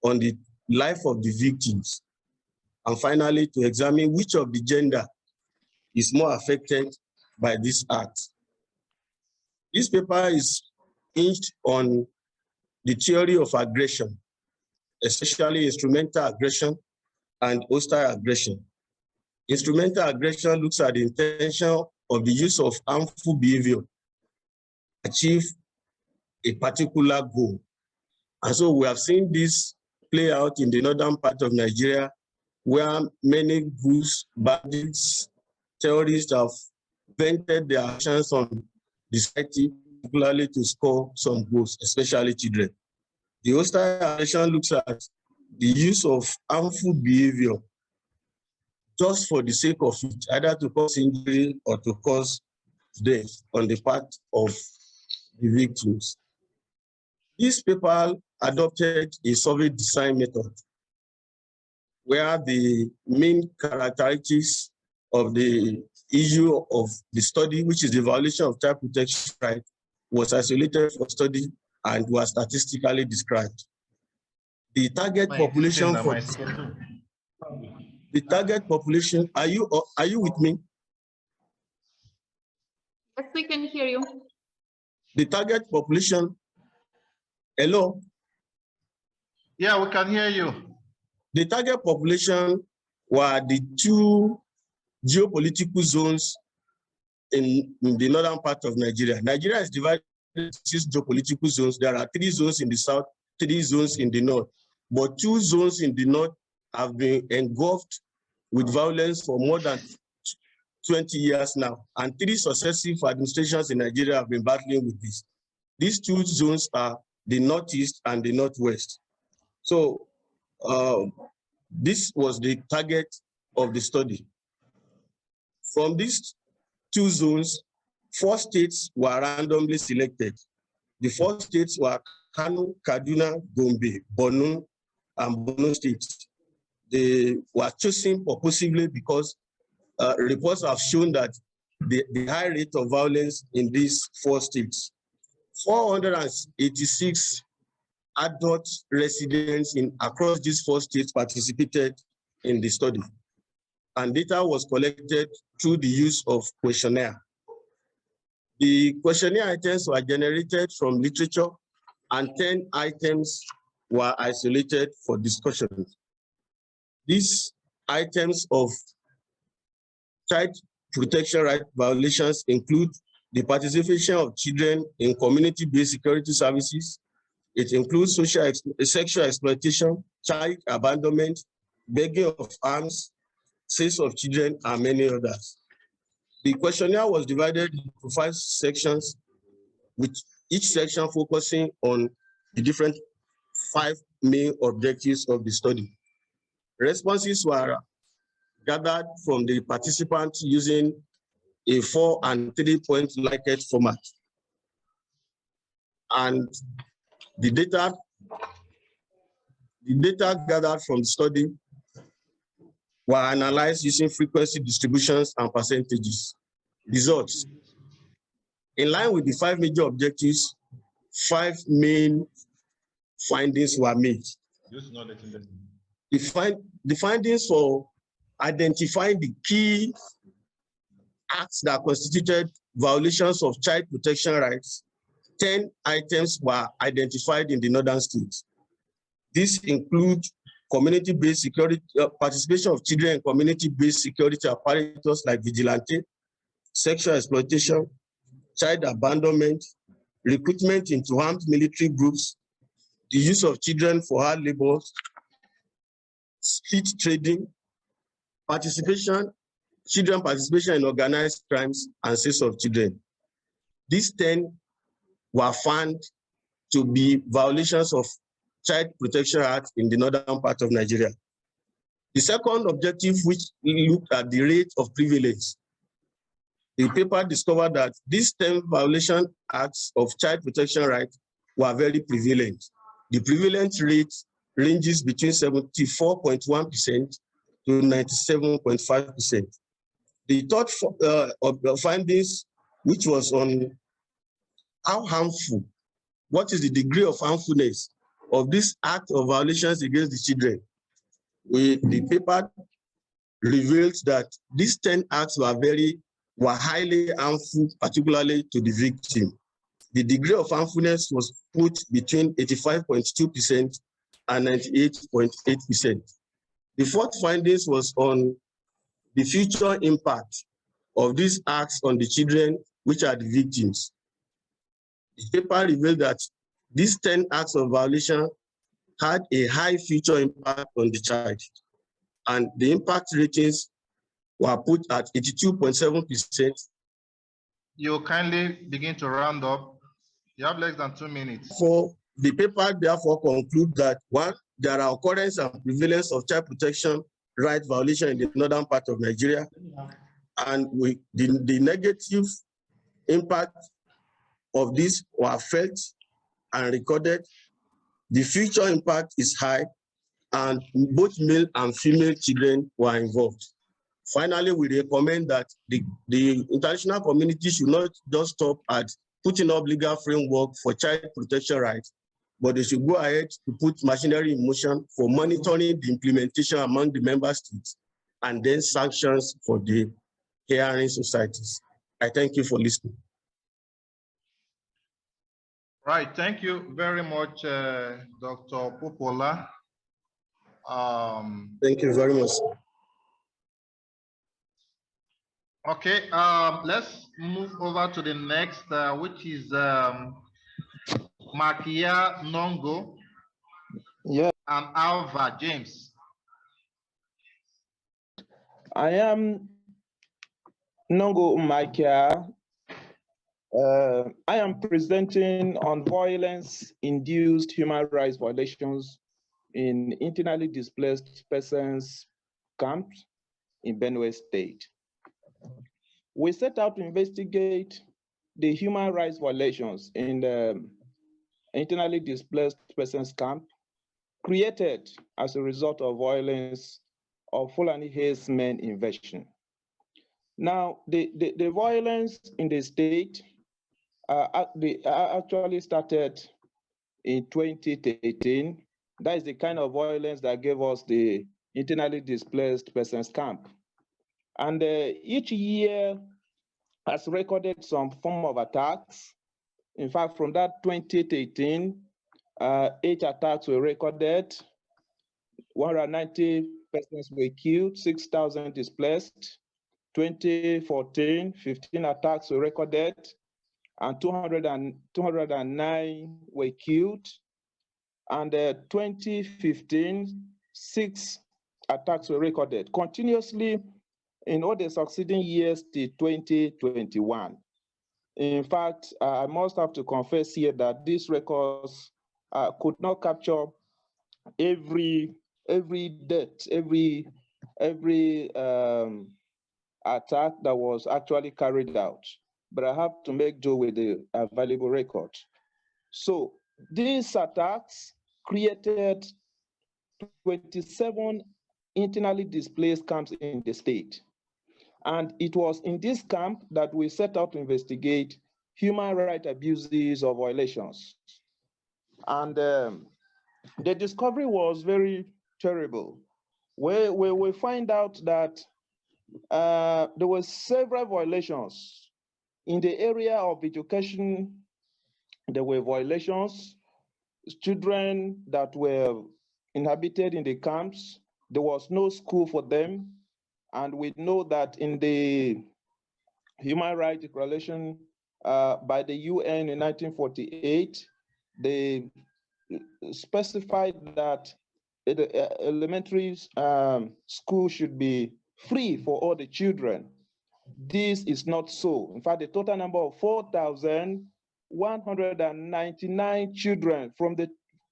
on the life of the victims. And finally, to examine which of the gender is more affected by this act. This paper is hinged on the theory of aggression, especially instrumental aggression and hostile aggression. Instrumental aggression looks at the intention of the use of harmful behavior to achieve a particular goal. And so we have seen this play out in the northern part of Nigeria, where many groups, bandits, terrorists have vented their actions on the society, particularly to score some goals, especially children. The hostile aggression looks at the use of harmful behavior just for the sake of it, either to cause injury or to cause death on the part of the victims. This paper adopted a survey design method where the main characteristics of the issue of the study, which is the violation of child protection rights, was isolated for study and was statistically described. The target population for the target population, are you with me? Yes, we can hear you. The target population, hello? Yeah, we can hear you. The target population were the 2 geopolitical zones in the northern part of Nigeria. Nigeria is divided into 6 geopolitical zones. There are 3 zones in the south, 3 zones in the north. But 2 zones in the north have been engulfed with violence for more than 20 years now. And 3 successive administrations in Nigeria have been battling with this. These 2 zones are the northeast and the northwest. So this was the target of the study. From these 2 zones, 4 states were randomly selected. The 4 states were Kano, Kaduna, Gombe, Borno, and Borno states. They were chosen purposely because reports have shown that the high rate of violence in these 4 states. 486 adult residents across these 4 states participated in the study, and data was collected through the use of questionnaire. The questionnaire items were generated from literature, and 10 items were isolated for discussion. These items of child protection right violations include the participation of children in community-based security services, It includes sexual exploitation, child abandonment, begging of arms, sales of children, and many others. The questionnaire was divided into 5 sections, with each section focusing on the different 5 main objectives of the study. Responses were gathered from the participants using a 4 and 3-point Likert format. And the data gathered from the study were analyzed using frequency distributions and percentages. Results. In line with the 5 major objectives, 5 main findings were made. The findings for identifying the key acts that constituted violations of child protection rights, 10 items were identified in the northern states. These include community-based security, participation of children in community-based security apparatus like vigilante, sexual exploitation, child abandonment, recruitment into armed military groups, the use of children for hard labor, street trading, children participation in organized crimes, and sales of children. These 10 were found to be violations of Child Protection Act in the northern part of Nigeria. The second objective, which looked at the rate of prevalence, the paper discovered that these 10 violation acts of child protection rights were very prevalent. The prevalence rate ranges between 74.1% to 97.5%. The third of the findings, which was on how harmful, what is the degree of harmfulness of this act of violations against the children. The paper revealed that these 10 acts were highly harmful, particularly to the victim. The degree of harmfulness was put between 85.2% and 98.8%. The fourth findings was on the future impact of these acts on the children, which are the victims. The paper revealed that these 10 acts of violation had a high future impact on the child, and the impact ratings were put at 82.7%. You kindly begin to round up. You have less than 2 minutes. So the paper therefore concludes that 1, there are occurrence and prevalence of child protection right violation in the northern part of Nigeria, and the negative impact of this were felt and recorded. The future impact is high, and both male and female children were involved. Finally, we recommend that the international community should not just stop at putting up legal framework for child protection rights, but they should go ahead to put machinery in motion for monitoring the implementation among the member states, and then sanctions for the hearing societies. I thank you for listening. Right, thank you very much, Dr. Popola. Thank you very much. Okay, let's move over to the next, which is Makia Nongo. Yeah. And Alva James. I am Nongo Makia. I am presenting on violence-induced human rights violations in internally displaced persons camps in Benue State. We set out to investigate the human rights violations in the internally displaced persons camp created as a result of violence of Fulani herdsmen invasion. Now, the violence in the state actually started in 2013. That is the kind of violence that gave us the internally displaced persons camp. And each year has recorded some form of attacks. In fact, from that 2013, 8 attacks were recorded, 190 persons were killed, 6,000 displaced. 2014, 15 attacks were recorded, and 209 were killed, And 2015, 6 attacks were recorded continuously in all the succeeding years till 2021. In fact, I must have to confess here that these records could not capture every death, every attack that was actually carried out. But I have to make do with the available record. So these attacks created 27 internally displaced camps in the state. And it was in this camp that we set out to investigate human rights abuses or violations. And the discovery was very terrible. We find out that there were several violations. In the area of education, there were violations. Children that were inhabited in the camps, there was no school for them. And we know that in the Human Rights Declaration by the UN in 1948, they specified that the elementary school should be free for all the children. This is not so. In fact, the total number of 4,199 children from the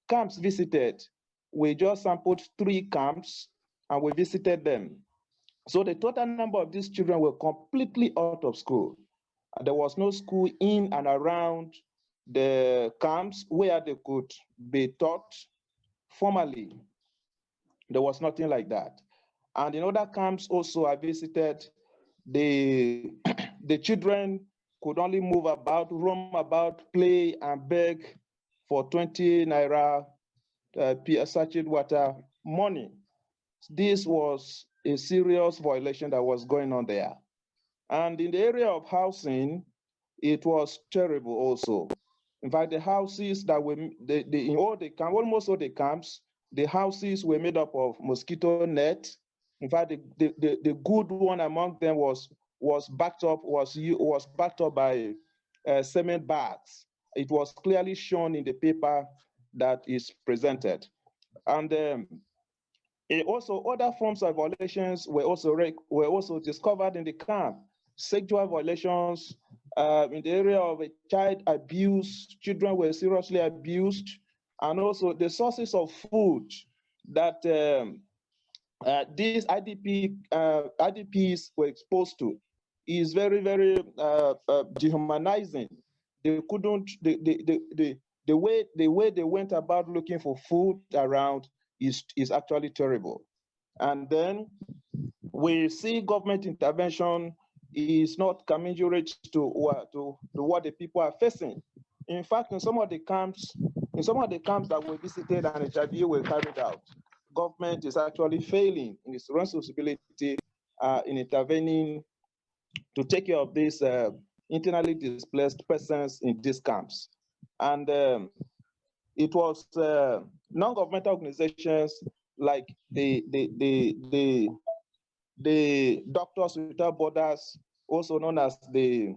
camps visited, we just sampled 3 camps and we visited them. So the total number of these children were completely out of school. There was no school in and around the camps where they could be taught formally. There was nothing like that. And in other camps also I visited, the children could only move about, roam about, play and beg for 20 naira sachet water money. This was a serious violation that was going on there. And in the area of housing, it was terrible also. In fact, the houses that were in all the camps, almost all the camps, the houses were made up of mosquito net. In fact, the good one among them was backed up by cement bags. It was clearly shown in the paper that is presented. And also other forms of violations were also discovered in the camp. Sexual violations in the area of child abuse, children were seriously abused, and also the sources of food that these IDPs were exposed to is very, very dehumanizing. They couldn't, the way they went about looking for food around is actually terrible. And then we see government intervention is not commensurate to what the people are facing. In fact, in some of the camps that we visited and interview were carried out, government is actually failing in its responsibility in intervening to take care of these internally displaced persons in these camps. And it was non-governmental organizations like the Doctors Without Borders, also known as the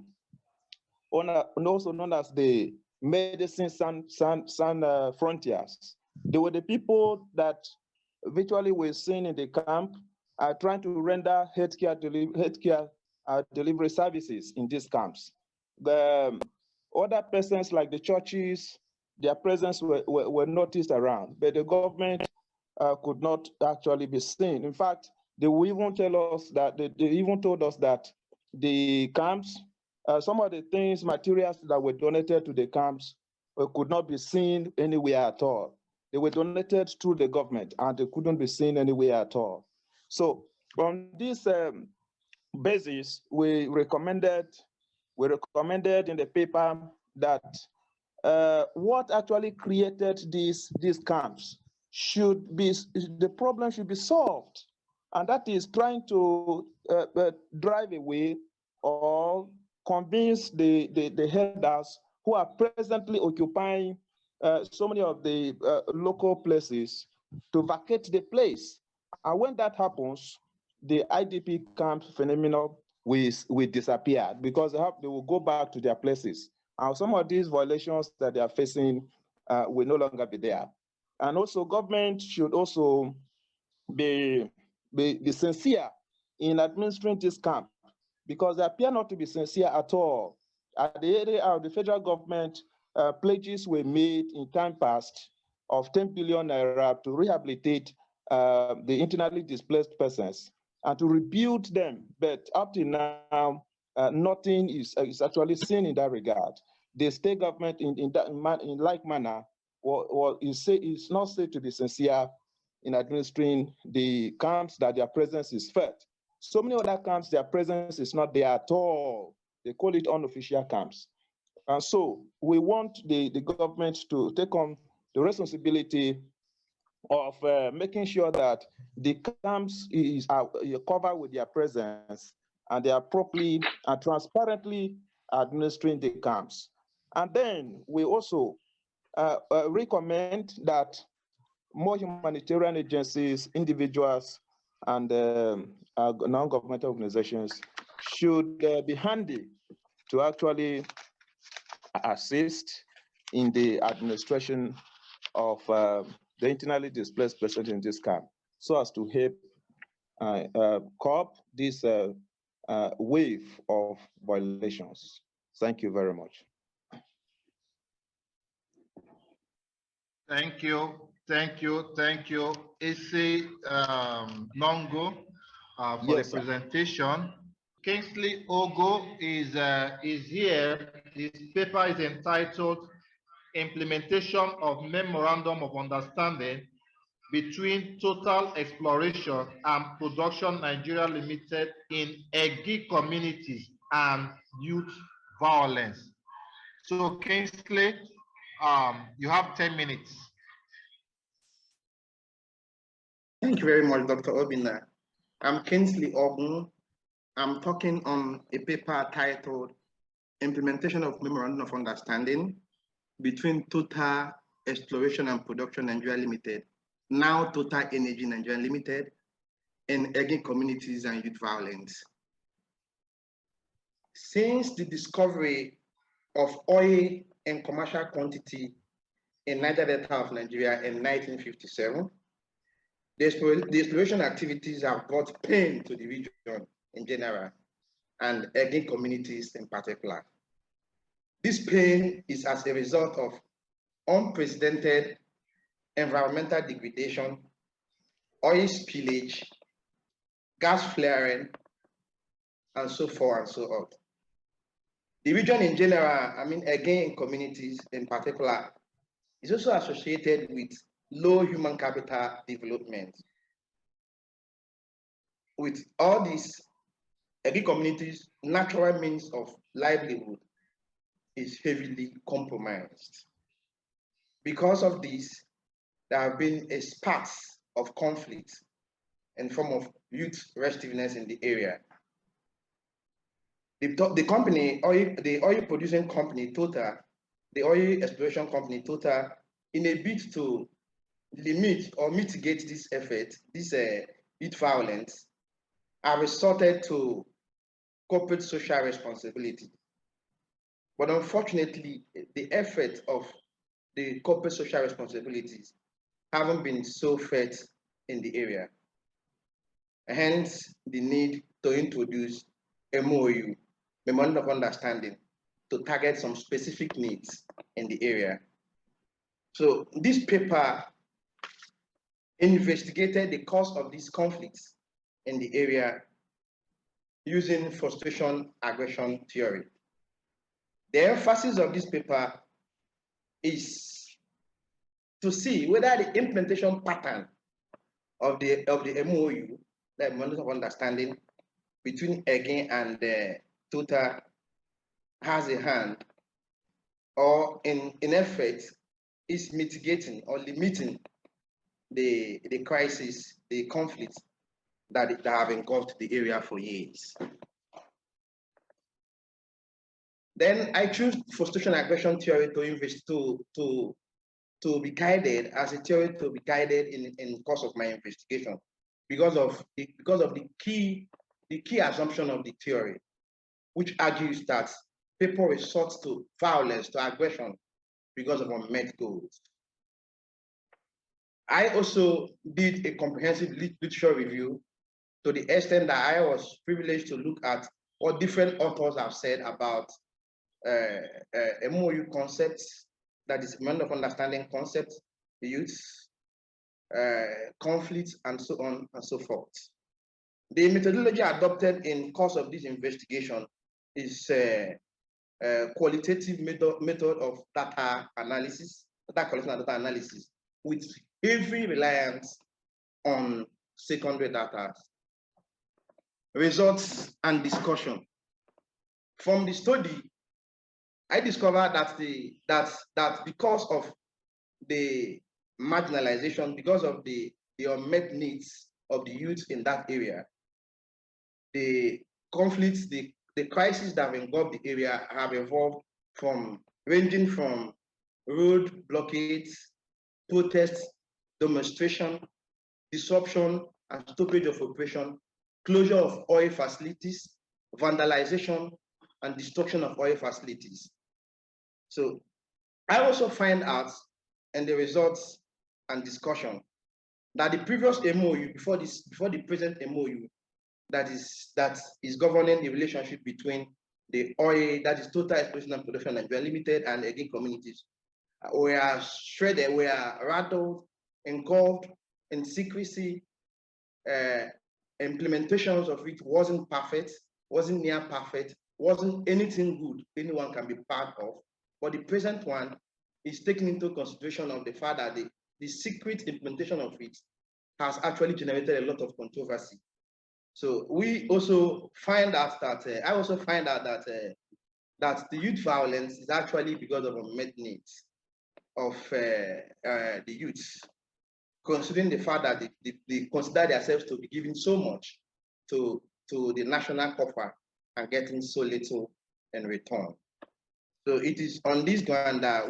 Medicine Sans Frontiers. They were the people that virtually were seen in the camp trying to render healthcare delivery services in these camps. The other persons like the churches, their presence were noticed around, but the government could not actually be seen. In fact, they will even tell us that they even told us that the camps, some of the things, materials that were donated to the camps could not be seen anywhere at all. They were donated through the government and they couldn't be seen anywhere at all. So on this basis, we recommended in the paper that what actually created these camps the problem should be solved. And that is trying to drive away or convince the herders who are presently occupying so many of the local places to vacate the place. And when that happens, the IDP camp phenomenon will disappear because they will go back to their places. And some of these violations that they are facing will no longer be there. And also government should also be sincere in administering this camp, because they appear not to be sincere at all. At the area of the federal government, pledges were made in time past of 10 billion naira to rehabilitate the internally displaced persons and to rebuild them. But up to now, nothing is actually seen in that regard. The state government, in like manner, is not said to be sincere in administering the camps that their presence is felt. So many other camps, their presence is not there at all. They call it unofficial camps. And so we want the government to take on the responsibility of making sure that the camps are covered with their presence and they are properly and transparently administering the camps. And then we also recommend that more humanitarian agencies, individuals, and non-governmental organizations should be handy to actually assist in the administration of the internally displaced persons in this camp, so as to help curb this wave of violations. Thank you very much. Thank you, thank you, thank you, Issy Nongo, for Yes, the presentation. Kingsley Ogo is here. His paper is entitled Implementation of Memorandum of Understanding between Total Exploration and Production Nigeria Limited in Egi Communities and Youth Violence. So Kingsley, you have 10 minutes. Thank you very much, Dr. Obina. I'm Kingsley Ogun. I'm talking on a paper titled Implementation of Memorandum of Understanding between Total Exploration and Production Nigeria Limited, now Total Energy Nigeria Limited, and Egi Communities and Youth Violence. Since the discovery of oil in commercial quantity in Niger Delta of Nigeria in 1957, the exploration activities have brought pain to the region in general and Egi communities in particular. This pain is as a result of unprecedented environmental degradation, oil spillage, gas flaring, and so forth and so on. The region in general, Egi communities in particular, is also associated with low human capital development. With all these, Egi communities' natural means of livelihood is heavily compromised. Because of this, there have been a sparks of conflict in form of youth restiveness in the area. The company, the oil producing company Total, the oil exploration company Total, in a bid to limit or mitigate this effort, this youth violence, are resorted to corporate social responsibility. But unfortunately, the effort of the corporate social responsibilities haven't been so felt in the area. Hence, the need to introduce MOU, Memorandum of Understanding, to target some specific needs in the area. So this paper investigated the cause of these conflicts in the area using frustration aggression theory. The emphasis of this paper is to see whether the implementation pattern of the MOU, the Memorandum of Understanding between Egi and Total, has a hand, or in effect is mitigating or limiting the crisis, the conflicts that have engulfed the area for years. Then I choose frustration aggression theory to be guided as a theory to be guided in course of my investigation because of the key assumption of the theory, which argues that people resort to violence, to aggression because of unmet goals. I also did a comprehensive literature review to the extent that I was privileged to look at what different authors have said about MOU concepts, that is Memorandum of Understanding concepts, youth, conflicts, and so on and so forth. The methodology adopted in course of this investigation is a qualitative method of data analysis, data collection and data analysis, with heavy reliance on secondary data. Results and discussion. From the study, I discovered that because of the marginalization, because of the unmet needs of the youth in that area, the conflicts, the crises that have engulfed the area have evolved ranging from road blockades, protests, demonstration, disruption and stoppage of operation, closure of oil facilities, vandalization, and destruction of oil facilities. So I also find out in the results and discussion that the previous MOU, before the present MOU, that is governing the relationship between the oil, that is Total Exploration and Production Nigeria Limited, and again communities, we are shredded, we are rattled, engulfed in secrecy. Implementations of it wasn't perfect, wasn't near perfect, wasn't anything good anyone can be part of. But the present one is taking into consideration of the fact that the secret implementation of it has actually generated a lot of controversy. So we also find out that I also find out that that the youth violence is actually because of unmet needs of the youth, considering the fact that they consider themselves to be giving so much to the national coffer and getting so little in return. So it is on this ground that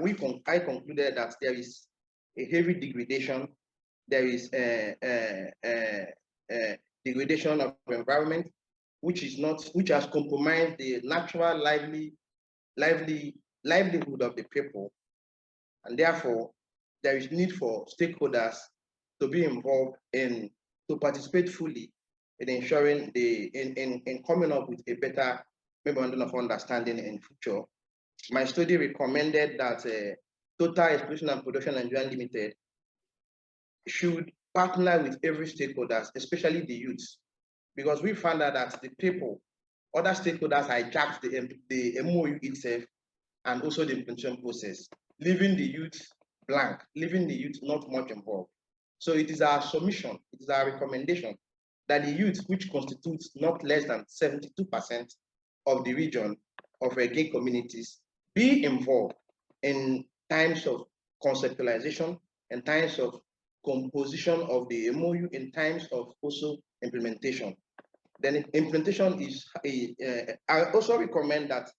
I concluded that there is a heavy degradation, there is a degradation of the environment, which has compromised the natural livelihood of the people, and therefore there is need for stakeholders to be involved to participate fully in ensuring in coming up with a better memorandum of understanding in future. My study recommended that Total Exploration and Production Nigeria Limited should partner with every stakeholders, especially the youth, because we found out that the people, other stakeholders hijacked the MOU itself and also the implementation process, leaving the youth blank, leaving the youth not much involved. So it is our submission, it is our recommendation that the youth, which constitutes not less than 72% of the region of gay communities, be involved in times of conceptualization, in times of composition of the MOU, in times of also implementation. Then implementation is, I also recommend that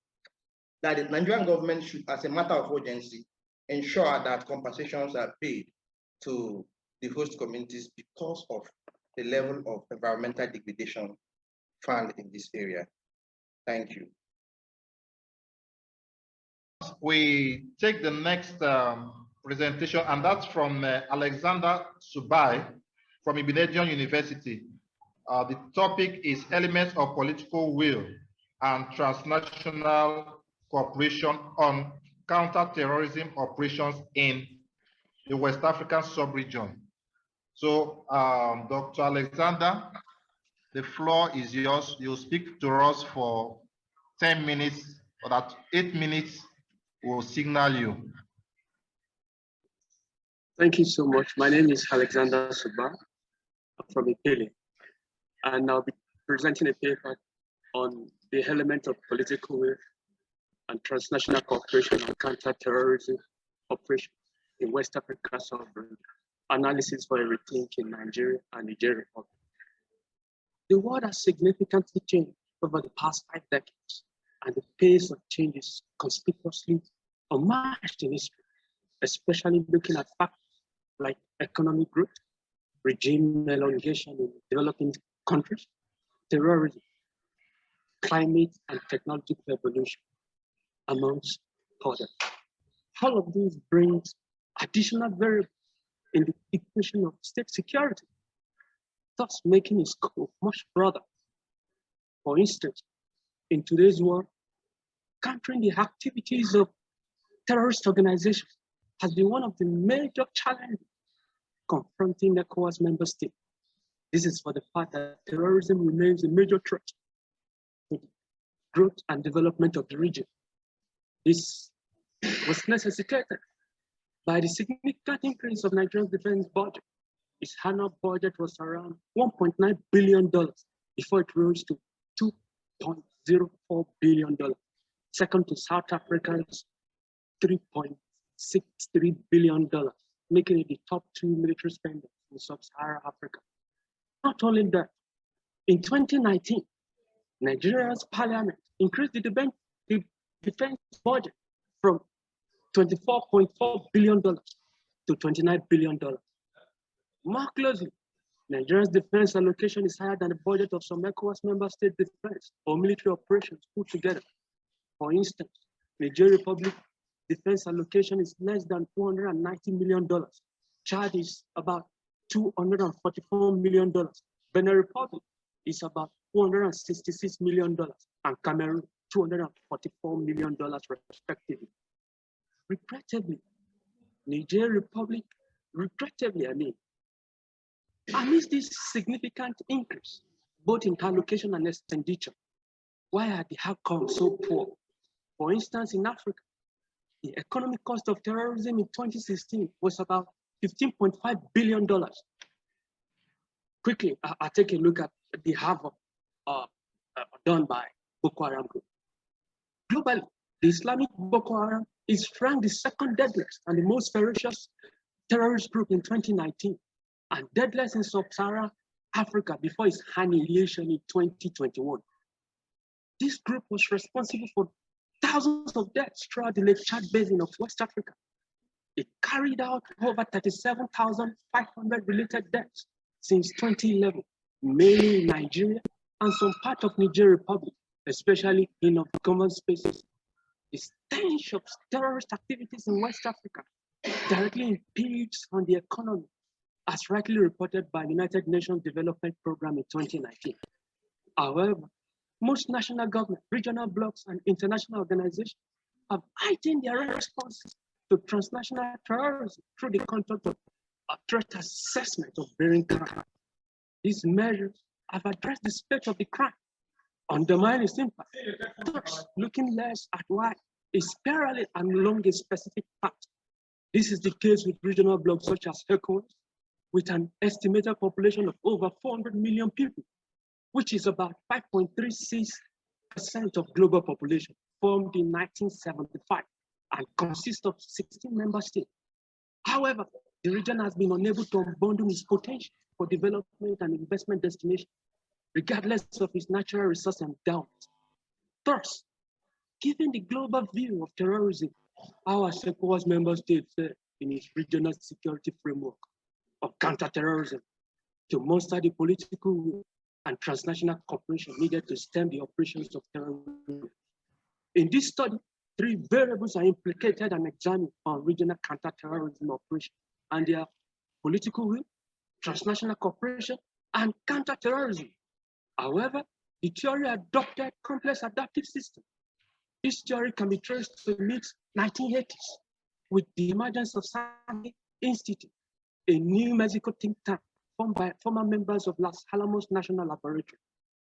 the Nigerian government should, as a matter of urgency, ensure that compensations are paid to the host communities because of the level of environmental degradation found in this area. Thank you. We take the next presentation, and that's from Alexander Subai from Ibn University. The topic is Elements of Political Will and Transnational Cooperation on Counter-Terrorism Operations in the West African Sub-Region. So, Dr. Alexander, the floor is yours. You'll speak to us for 10 minutes, or that 8 minutes will signal you. Thank you so much. My name is Alexander Suba. I'm from Italy, and I'll be presenting a paper on the element of political will and transnational cooperation on counter-terrorism operations in West Africa sovereign, analysis for a rethink in Nigeria and Niger Republic. The world has significantly changed over the past 5 decades, and the pace of change is conspicuously unmatched in history, especially looking at factors like economic growth, regime elongation in developing countries, terrorism, climate and technological evolution, amongst others. All of these brings additional variables in the equation of state security, thus making its scope much broader. For instance, in today's world, countering the activities of terrorist organizations has been one of the major challenges confronting ECOWAS member states. This is for the fact that terrorism remains a major threat to the growth and development of the region. This was necessitated by the significant increase of Nigeria's defense budget. Its annual budget was around $1.9 billion before it rose to $2.04 billion, second to South Africa's $3.63 billion, making it the top 2 military spenders in sub-Saharan Africa. Not only that, in 2019, Nigeria's parliament increased the defense budget from $24.4 billion to $29 billion. More closely, Nigeria's defense allocation is higher than the budget of some ECOWAS member state defense or military operations put together. For instance, Niger Republic defense allocation is less than $490 million. Chad is about $244 million. Benin Republic is about $466 million, and Cameroon $244 million respectively. Regrettably, Niger Republic, amidst this significant increase, both in allocation and expenditure, why are the outcomes so poor? For instance, in Africa, the economic cost of terrorism in 2016 was about $15.5 billion. Quickly, I'll take a look at the havoc done by Boko Haram group. Globally, the Islamic Boko Haram is ranked the second deadliest and the most ferocious terrorist group in 2019, and deadliest in sub-Saharan Africa before its annihilation in 2021. This group was responsible for thousands of deaths throughout the Lake Chad Basin of West Africa. It carried out over 37,500 related deaths since 2011, mainly in Nigeria and some part of Niger Republic, especially in common spaces. The stench of terrorist activities in West Africa directly impedes on the economy, as rightly reported by the United Nations Development Programme in 2019. However, most national governments, regional blocs, and international organizations have heightened their responses to transnational terrorism through the conduct of a threat assessment of varying crime. These measures have addressed the state of the crime, undermining its impact, thus looking less at why it's parallel and along a specific path. This is the case with regional blocs such as ECOWAS, with an estimated population of over 400 million people, which is about 5.36% of global population, formed in 1975 and consists of 16 member states. However, the region has been unable to unbundle its potential for development and investment destination, regardless of its natural resource endowment. Thus, given the global view of terrorism, our ECOWAS member states in its regional security framework of counterterrorism to muster the political will and transnational cooperation needed to stem the operations of terrorism. In this study, 3 variables are implicated and examined on regional counterterrorism operations, and they are political will, transnational cooperation, and counterterrorism. However, the theory adopted complex adaptive system. This theory can be traced to the mid-1980s with the emergence of Science Institute, a New Mexico think tank formed by former members of Los Alamos National Laboratory.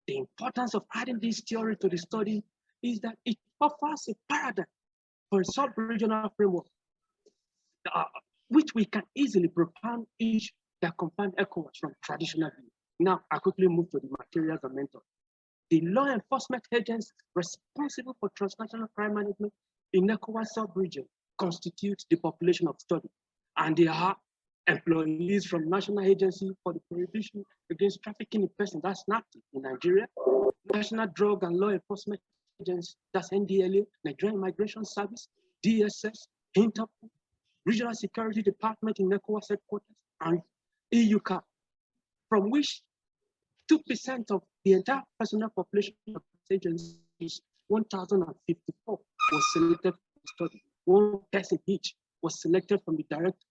The importance of adding this theory to the study is that it offers a paradigm for a sub-regional framework, which we can easily propound each that confine ECOWAS from traditional view. Now, I quickly move to the materials and mentors. The law enforcement agencies responsible for transnational crime management in ECOWAS sub-region constitute the population of study, and they are employees from National Agency for the Prohibition Against Trafficking in Persons, that's NAPTI in Nigeria, National Drug and Law Enforcement Agency, that's NDLA, Nigerian Immigration Service, DSS, Interpol, Regional Security Department in ECOWAS headquarters, and EUCAP, from which 2% of the entire personnel population of agencies, 1,054, was selected for the study. 1 person each was selected from the director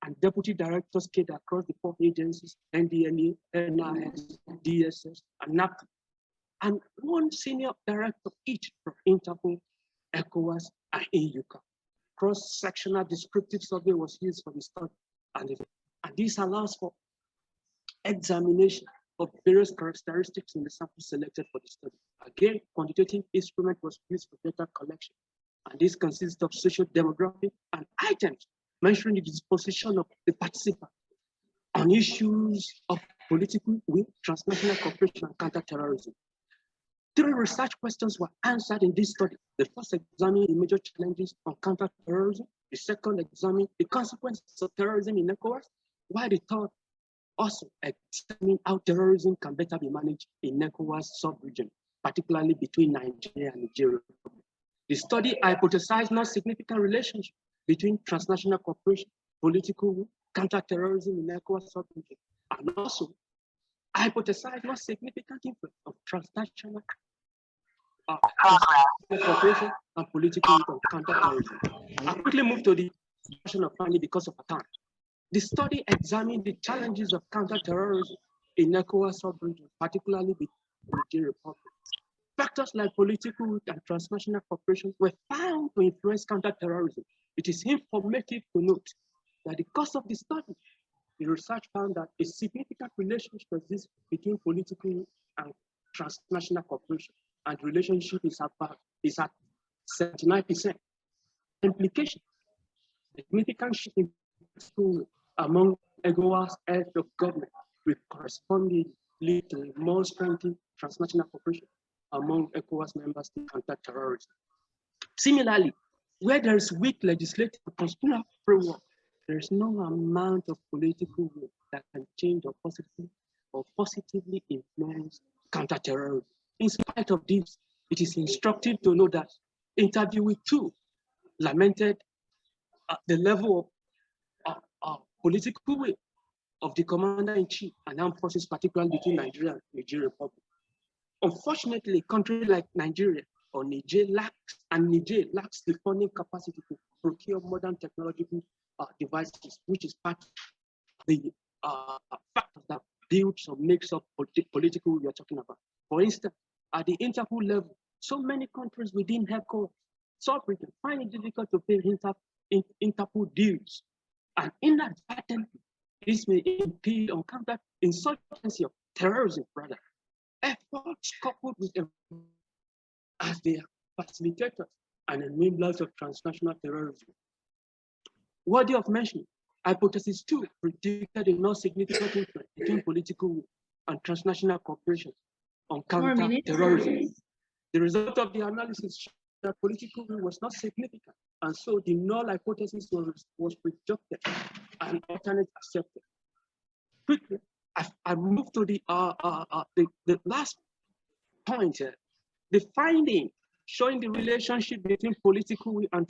and deputy directors scattered across the 4 agencies, NDNA, NIS, DSS, and NAPCA, and 1 senior director each from Interpol, ECOWAS, and EUCA. Cross-sectional descriptive survey was used for the study, and this allows for examination of various characteristics in the sample selected for the study. Again, quantitative instrument was used for data collection, and this consists of social demographic and items measuring the disposition of the participant on issues of political will, transnational cooperation, and counterterrorism. 3 research questions were answered in this study. The first examined the major challenges on counterterrorism. The second examined the consequences of terrorism in ECOWAS, while the third also examined how terrorism can better be managed in ECOWAS sub-region, particularly between Nigeria and Nigeria. The study hypothesized no significant relationship between transnational cooperation, political will, counterterrorism in ECOWAS sub-region, and also hypothesized no significant influence of transnational cooperation and political will on counterterrorism. I quickly move to the discussion of finding because of time. The study examined the challenges of counterterrorism in ECOWAS sub-region, particularly the Nigeria Republic. Factors like political will and transnational cooperation were found to influence counterterrorism. It is informative to note that the course of the study, the research found that a significant relationship exists between political will and transnational cooperation, and the relationship is at 79%. Implication: significant shift in political will among ECOWAS heads of government will correspondingly lead to a more strengthened transnational cooperation among ECOWAS members to counter terrorism. Similarly, where there is weak legislative and constitutional framework, there is no amount of political will that can change or positively influence counterterrorism. In spite of this, it is instructive to know that Interview with 2 lamented the level of political will of the commander-in-chief and armed forces, particularly between Nigeria and Nigeria Republic. Unfortunately, a country like Nigeria or Niger lacks the funding capacity to procure modern technological devices, which is part of the factors that builds or makes up political we are talking about. For instance, at the Interpol level, so many countries within ECOWAS sub-region find it difficult to pay Interpol dues, and inadvertently, this may impede on counterinsurgency of terrorism, rather. Efforts coupled with as they are facilitators and enablers of transnational terrorism. Worthy of mention, hypothesis 2 predicted a not significant influence between political will and transnational cooperation on counter-terrorism. The result of the analysis showed that political will was not significant, and so the null hypothesis was rejected and alternate accepted. Quickly, I move to the last point here. The finding showing the relationship between political will and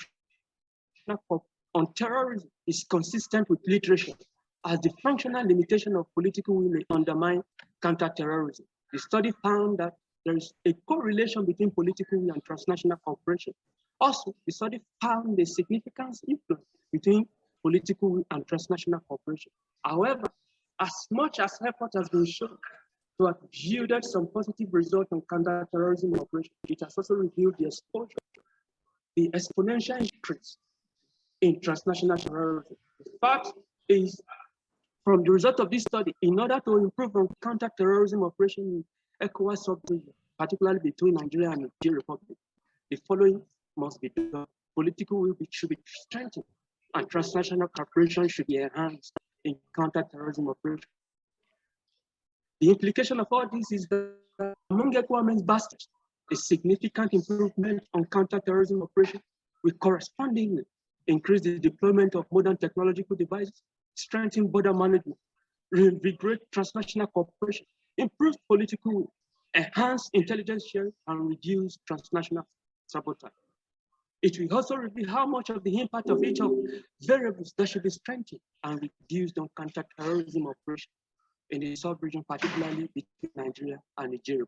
on terrorism is consistent with literature, as the functional limitation of political will may undermine counterterrorism. The study found that there is a correlation between political will and transnational cooperation. Also, the study found a significant influence between political will and transnational cooperation. However, as much as effort has been shown to have yielded some positive results on counterterrorism operation, it has also revealed the exponential increase in transnational terrorism. The fact is, from the result of this study, in order to improve on counterterrorism operation in ECOWAS sub-region, particularly between Nigeria and Nigeria Republic, the following must be done. Political will should be strengthened, and transnational cooperation should be enhanced in counterterrorism operation. The implication of all this is that among ECOWAS bastards, a significant improvement on counterterrorism operation will correspondingly increase the deployment of modern technological devices, strengthen border management, reinvigorate transnational cooperation, improve political will, enhance intelligence sharing, and reduce transnational sabotage. It will also reveal how much of the impact of each of variables that should be strengthened and reduced on counterterrorism operation in the sub-region, particularly between Nigeria and Nigeria.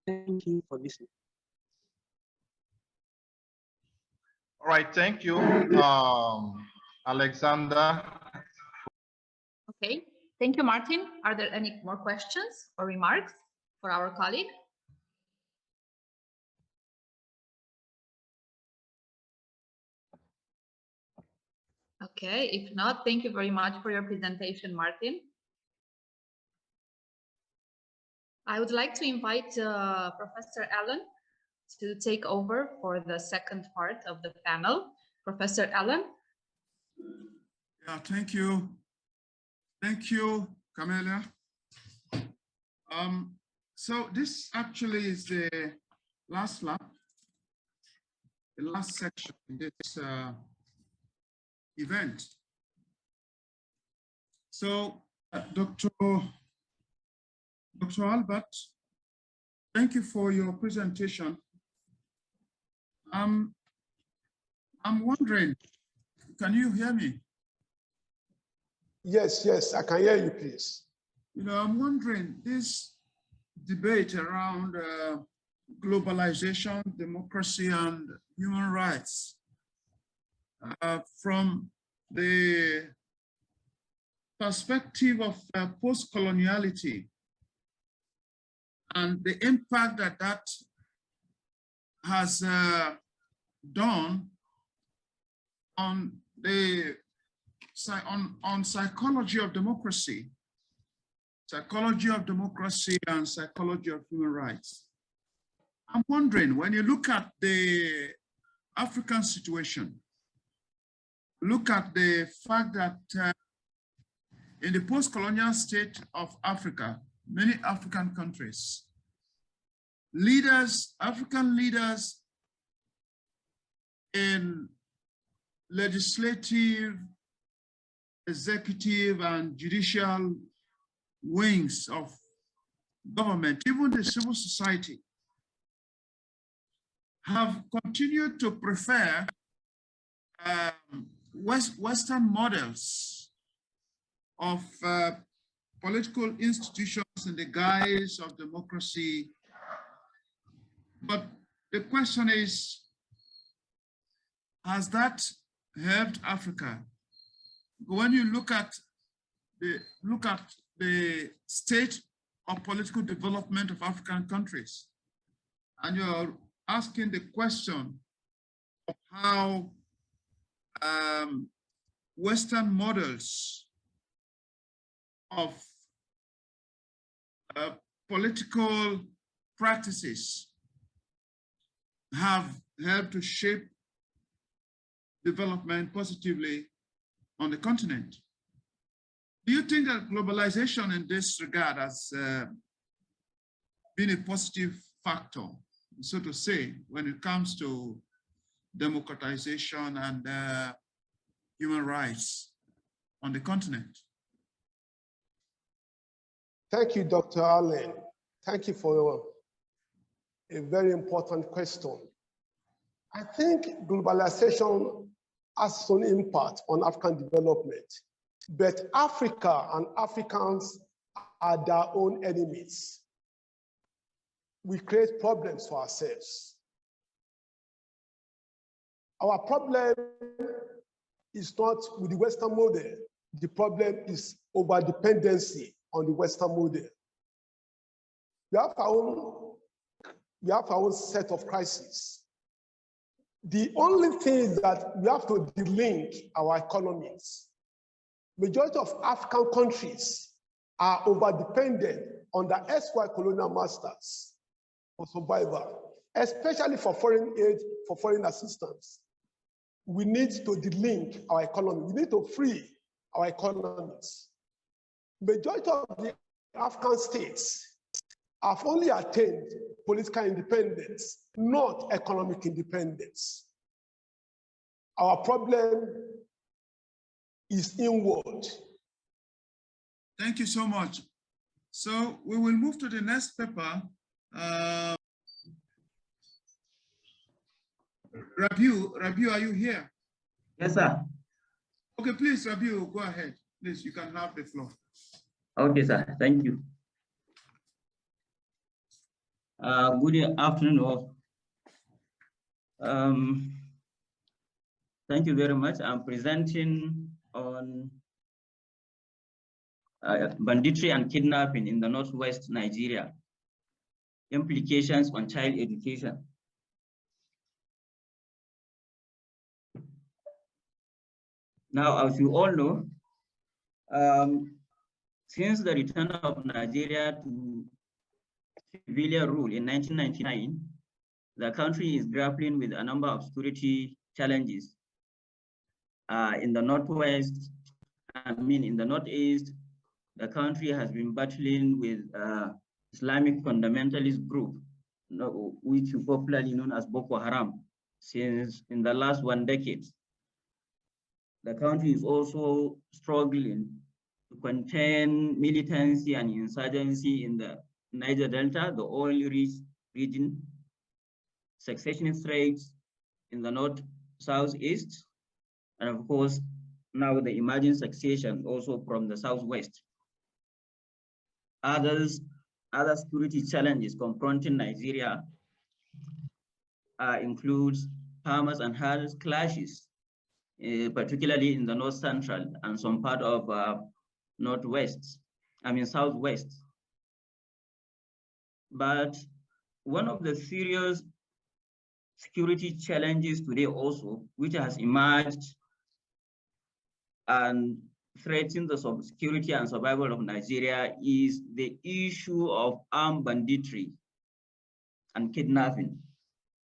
Thank you for listening. All right, thank you, Alexander. Okay, thank you, Martin. Are there any more questions or remarks for our colleague? Okay, if not, thank you very much for your presentation, Martin. I would like to invite Professor Allen to take over for the second part of the panel. Professor Allen. Yeah, thank you. Thank you, Camelia. So this actually is the last lap, the last section in this event. So, Dr. Albert, thank you for your presentation. I'm wondering, can you hear me? Yes, I can hear you, please. You know, I'm wondering, this debate around globalization, democracy, and human rights, from the perspective of post-coloniality and the impact that that has done on the psychology of democracy and psychology of human rights. I'm wondering, when you look at the African situation, look at the fact that in the post-colonial state of Africa, many African countries, African leaders in legislative, executive, and judicial wings of government, even the civil society, have continued to prefer Western models of political institutions in the guise of democracy. But the question is, has that helped Africa? When you look at the state of political development of African countries, and you're asking the question of how Western models of political practices have helped to shape development positively on the continent. Do you think that globalization in this regard has been a positive factor, so to say, when it comes to democratization and human rights on the continent? Thank you, Dr. Allen. Thank you for a very important question. I think globalization has some impact on African development, but Africa and Africans are their own enemies. We create problems for ourselves. Our problem is not with the Western model. The problem is over-dependency on the Western model. We have our own set of crises. The only thing is that we have to delink our economies. Majority of African countries are over-dependent on the ex-white colonial masters for survival, especially for foreign aid, for foreign assistance. We need to delink our economy. We need to free our economies. Majority of the African states have only attained political independence, not economic independence. Our problem is inward. Thank you so much. So we will move to the next paper. Rabiu, are you here? Yes, sir. Okay, please, Rabiu, go ahead. Please, you can have the floor. Okay, sir. Thank you. Good afternoon, all. Thank you very much. I'm presenting on banditry and kidnapping in the northwest Nigeria, implications on child education. Now, as you all know, since the return of Nigeria to civilian rule in 1999, the country is grappling with a number of security challenges. In the northwest, in the northeast, the country has been battling with Islamic fundamentalist group, which is popularly known as Boko Haram, since in the last 1 decade. The country is also struggling to contain militancy and insurgency in the Niger Delta, the oil-rich region, successionist threats in the north, southeast, and of course, now the emerging succession also from the southwest. Other security challenges confronting Nigeria includes farmers and herders clashes, particularly in the north central and some part of southwest. But one of the serious security challenges today also, which has emerged and threatening the security and survival of Nigeria, is the issue of armed banditry and kidnapping.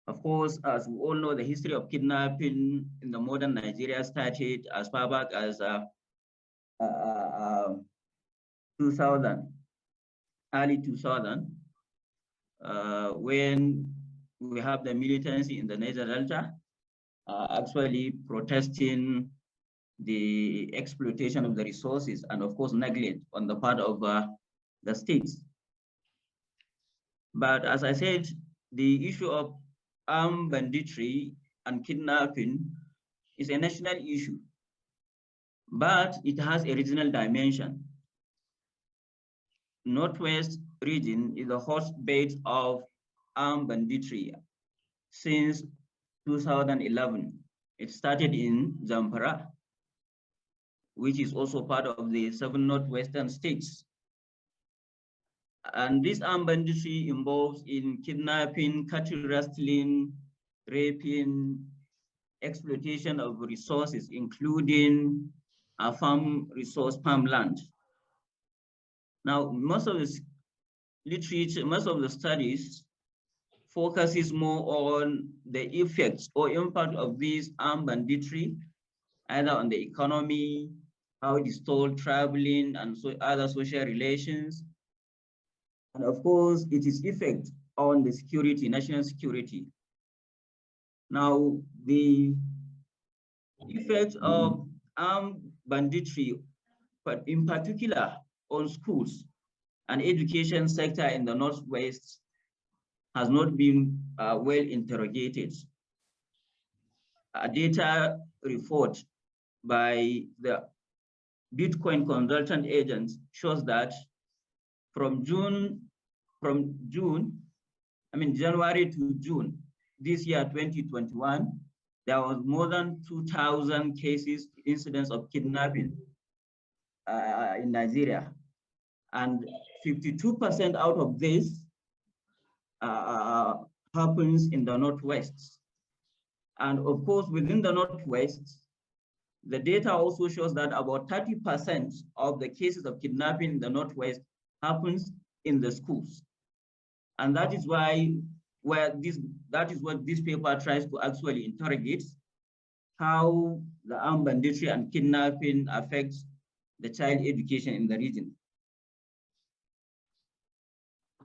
Of course, as we all know, the history of kidnapping in the modern Nigeria started as far back as 2000, early 2000, when we have the militancy in the Niger Delta actually protesting the exploitation of the resources and of course neglect on the part of the states. But as I said, the issue of armed banditry and kidnapping is a national issue, but it has a regional dimension. Northwest region is the hotbed of armed banditry since 2011. It started in Zamfara, which is also part of the 7 northwestern states. And this armed banditry involves in kidnapping, cattle rustling, raping, exploitation of resources, including farmland. Now, most of the literature, most of the studies focuses more on the effects or impact of this armed banditry, either on the economy, how it is told, traveling, and so other social relations. And of course, it is effect on the security, national security. Now, the effect of armed banditry, but in particular on schools and education sector in the Northwest, has not been well interrogated. A data report by the Bitcoin consultant agents shows that from January to June this year, 2021, there was more than 2,000 cases, incidents of kidnapping in Nigeria. And 52% out of this happens in the Northwest. And of course, within the Northwest, the data also shows that about 30% of the cases of kidnapping in the Northwest happens in the schools. And that is why that is what this paper tries to actually interrogate, how the armed banditry and kidnapping affects the child education in the region.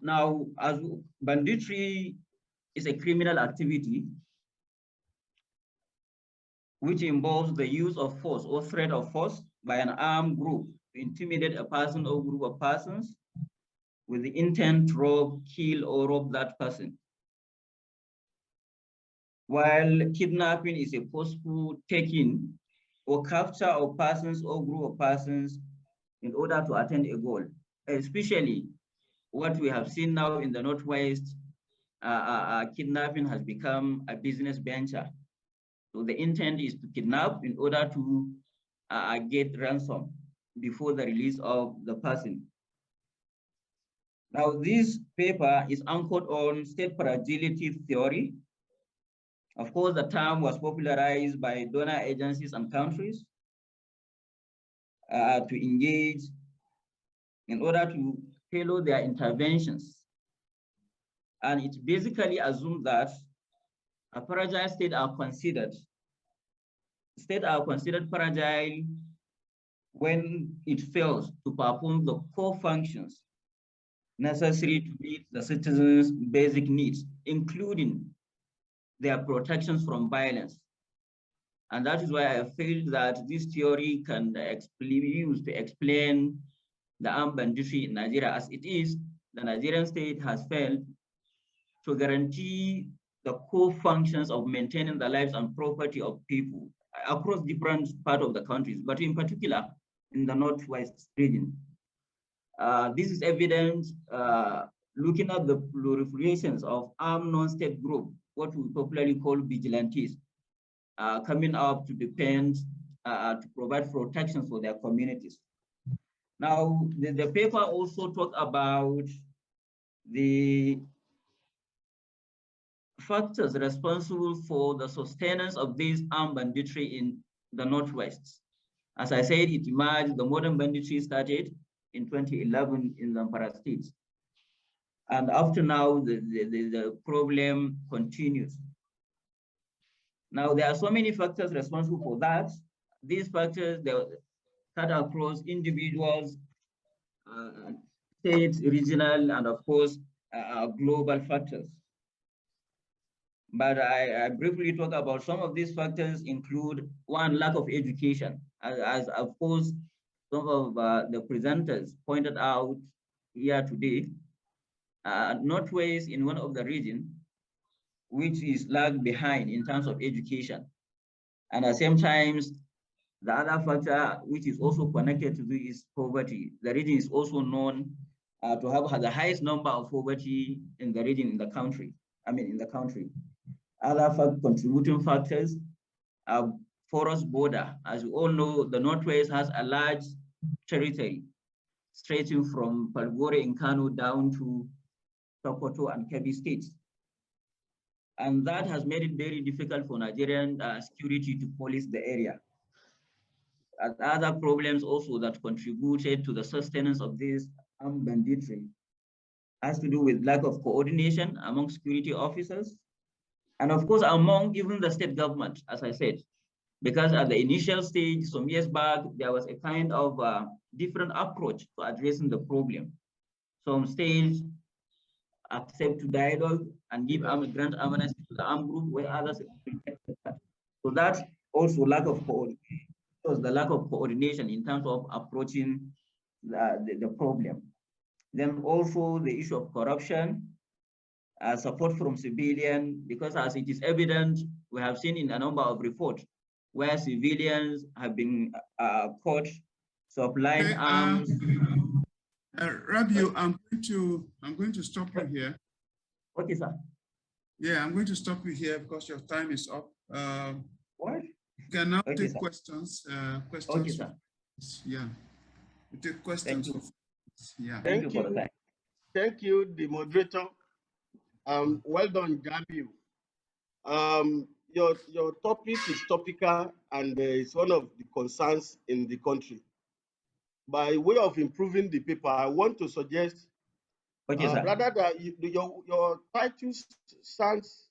Now, as banditry is a criminal activity which involves the use of force or threat of force by an armed group to intimidate a person or group of persons with the intent to rob, kill, or rob that person. While kidnapping is a forceful taking or capture of persons or group of persons in order to attain a goal, especially what we have seen now in the Northwest, kidnapping has become a business venture. So the intent is to kidnap in order to get ransom. before the release of the person. Now, this paper is anchored on state fragility theory. Of course, the term was popularized by donor agencies and countries to engage in order to tailor their interventions. And it basically assumes that a fragile state are considered fragile when it fails to perform the core functions necessary to meet the citizens' basic needs, including their protections from violence. And that is why I feel that this theory can be used to explain the armed banditry in Nigeria. As it is, the Nigerian state has failed to guarantee the core functions of maintaining the lives and property of people across different parts of the countries, but in particular in the Northwest region. This is evident looking at the proliferations of armed non-state groups, what we popularly call vigilantes, coming up to defend, to provide protection for their communities. Now, the paper also talked about the factors responsible for the sustenance of this armed banditry in the Northwest. As I said, it emerged, the modern banditry started in 2011 in Zamfara State. And after now, the problem continues. Now, there are so many factors responsible for that. These factors, they cut across individuals, states, regional, and of course, global factors. But I briefly talk about some of these factors include, one, lack of education. As of course, some of the presenters pointed out here today, Northwest in one of the regions, which is lagged behind in terms of education. And at the same time, the other factor, which is also connected to this, is poverty. The region is also known to have the highest number of poverty in the region, in the country. Other contributing factors are porous border. As we all know, the Northwest has a large territory stretching from Palgore in Kano down to Sokoto and Kebbi states. And that has made it very difficult for Nigerian security to police the area. And other problems also that contributed to the sustenance of this armed banditry has to do with lack of coordination among security officers, and of course, among even the state government, as I said, because at the initial stage, some years back, there was a kind of different approach to addressing the problem. Some states accept to dialogue and give grant amnesty to the armed group, where others rejected that. So that's also lack of coordination. The lack of coordination in terms of approaching the problem. Then also the issue of corruption, support from civilian, because as it is evident, we have seen in a number of reports where civilians have been caught supplying arms. Rabiu, I'm going to stop you here. Okay, sir. Yeah, I'm going to stop you here because your time is up. What? You can now take sir. Questions. Okay, sir. Yeah. We take questions. Thank you. Yeah. Thank you. Thank you, the moderator. Well done, Rabiu. Your topic is topical and it's one of the concerns in the country. By way of improving the paper, I want to suggest rather that your title sounds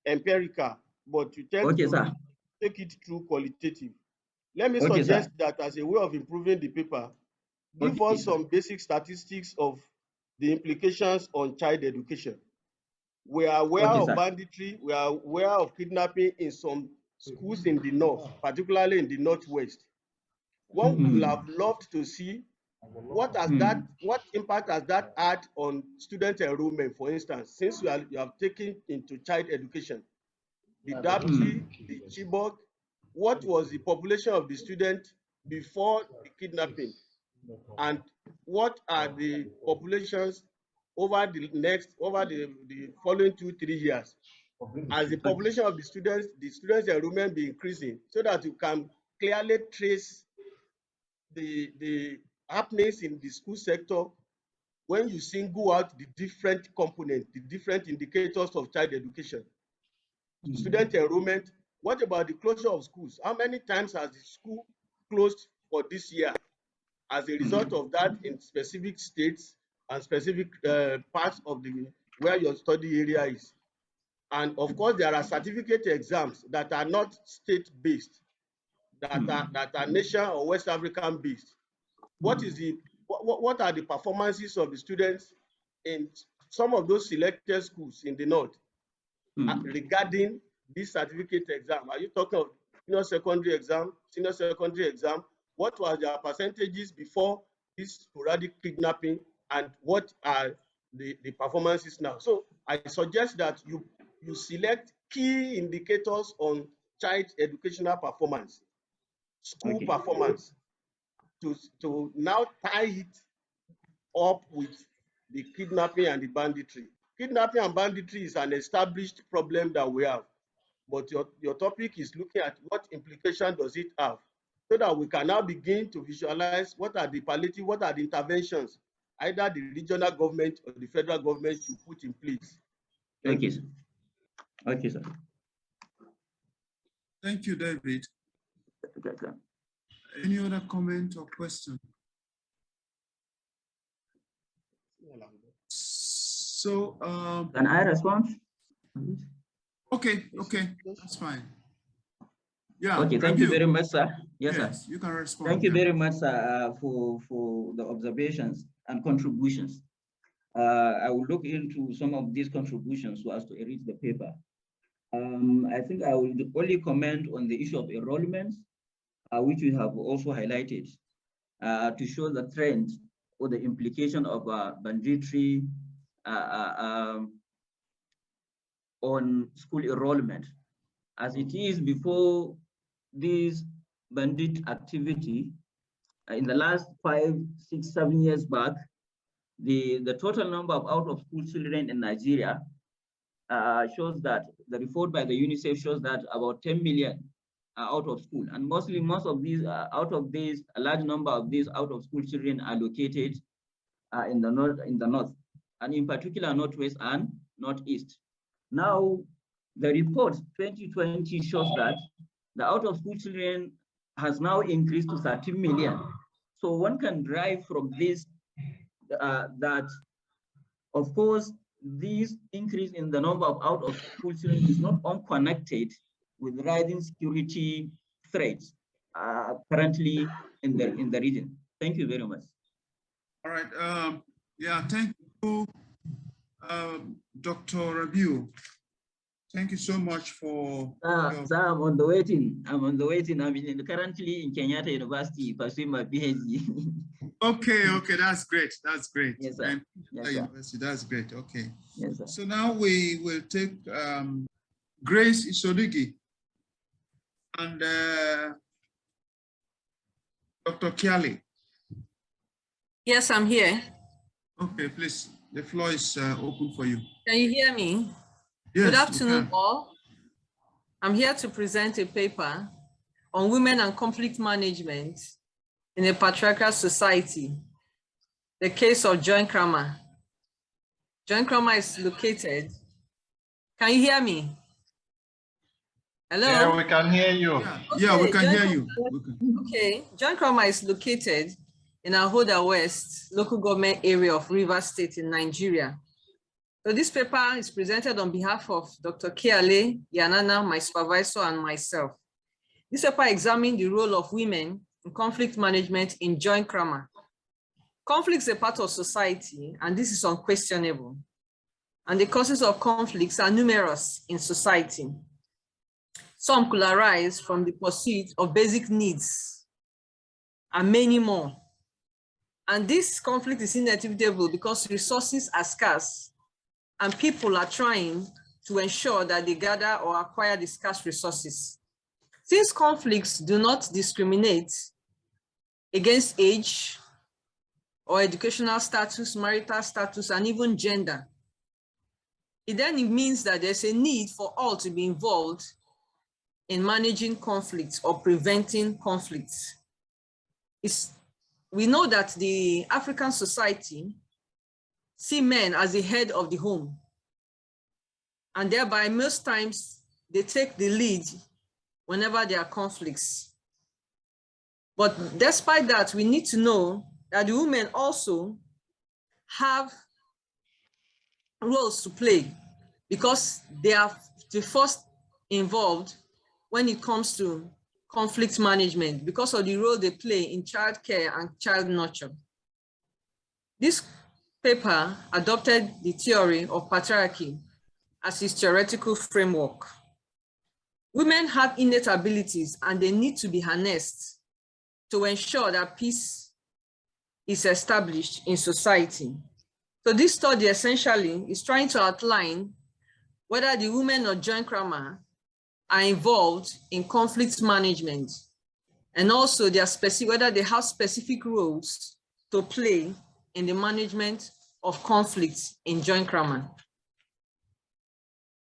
empirical, but you tend to take it through qualitative. Let me suggest that as a way of improving the paper, give us some basic statistics of the implications on child education. We are aware of banditry, we are aware of kidnapping in some schools in the north, particularly in the northwest. One would have loved to see what impact has that had on student enrollment, for instance, since you have taken into child education, the Dapchi, the Chibok, what was the population of the student before the kidnapping, and what are the populations over the following 2-3 years, as the population of the students enrollment be increasing, so that you can clearly trace the happenings in the school sector, when you single out the different components, the different indicators of child education, student enrollment, what about the closure of schools? How many times has the school closed for this year as a result of that in specific states and specific parts of the where your study area is? And of course, there are certificate exams that are not state-based, that are nation or West African based. What are the performances of the students in some of those selected schools in the north regarding this certificate exam? Are you talking of senior secondary exam? What were their percentages before this sporadic kidnapping, and what are the performances now? So I suggest that you select key indicators on child educational performance, school performance, to now tie it up with the kidnapping and the banditry. Kidnapping and banditry is an established problem that we have, but your topic is looking at what implication does it have, so that we can now begin to visualize what are the palliative, what are the interventions either the regional government or the federal government should put in place. Okay, sir. Okay, sir. Thank you, David. Any other comment or question? So, can I respond? Okay, that's fine. Yeah. Okay, thank you very much, sir. Yes, sir. You can respond. Thank you very much, sir, for the observations and contributions. I will look into some of these contributions so as to enrich the paper. I think I will only comment on the issue of enrollment, which we have also highlighted to show the trend or the implication of banditry on school enrollment. As it is before this bandit activity, in the last 5, 6, 7 years back, the total number of out-of-school children in Nigeria shows that the report by the UNICEF shows that about 10 million are out of school, and most of these a large number of these out-of-school children are located in the north, and in particular northwest and northeast. Now, the report 2020 shows that the out-of-school children has now increased to 13 million. So one can derive from this that, of course, this increase in the number of out-of-school children is not unconnected with rising security threats currently in the region. Thank you very much. All right. Yeah, thank you, Dr. Rabiu. Thank you so much for. Sir, I'm on the waiting. I'm currently in Kenyatta University pursuing my PhD. Okay, that's great. That's great. Yes, sir. University, that's great. Okay. Yes, sir. So now we will take Grace Isoligi and Dr. Kiali. Yes, I'm here. Okay, please. The floor is open for you. Can you hear me? Yes, good afternoon, all. I'm here to present a paper on women and conflict management in a patriarchal society, the case of John Kramer. John Kramer is located. Can you hear me? Hello? Yeah, we can hear you. Yeah, we can hear you. Okay, John Kramer is located in Ahoda West, local government area of Rivers State in Nigeria. So this paper is presented on behalf of Dr. Kiale Yanana, my supervisor, and myself. This paper examines the role of women in conflict management in John Kramer. Conflict is a part of society, and this is unquestionable. And the causes of conflicts are numerous in society. Some could arise from the pursuit of basic needs, and many more. And this conflict is inevitable because resources are scarce, and people are trying to ensure that they gather or acquire the scarce resources. Since conflicts do not discriminate against age or educational status, marital status, and even gender, it means that there's a need for all to be involved in managing conflicts or preventing conflicts. It's we know that the African society see men as the head of the home, and thereby most times they take the lead whenever there are conflicts. But despite that, we need to know that the women also have roles to play, because they are the first involved when it comes to conflict management, because of the role they play in child care and child nurture. This paper adopted the theory of patriarchy as its theoretical framework. Women have innate abilities and they need to be harnessed to ensure that peace is established in society. So this study essentially is trying to outline whether the women of John Kramer are involved in conflict management, and also whether they have specific roles to play in the management of conflicts in John Kramer.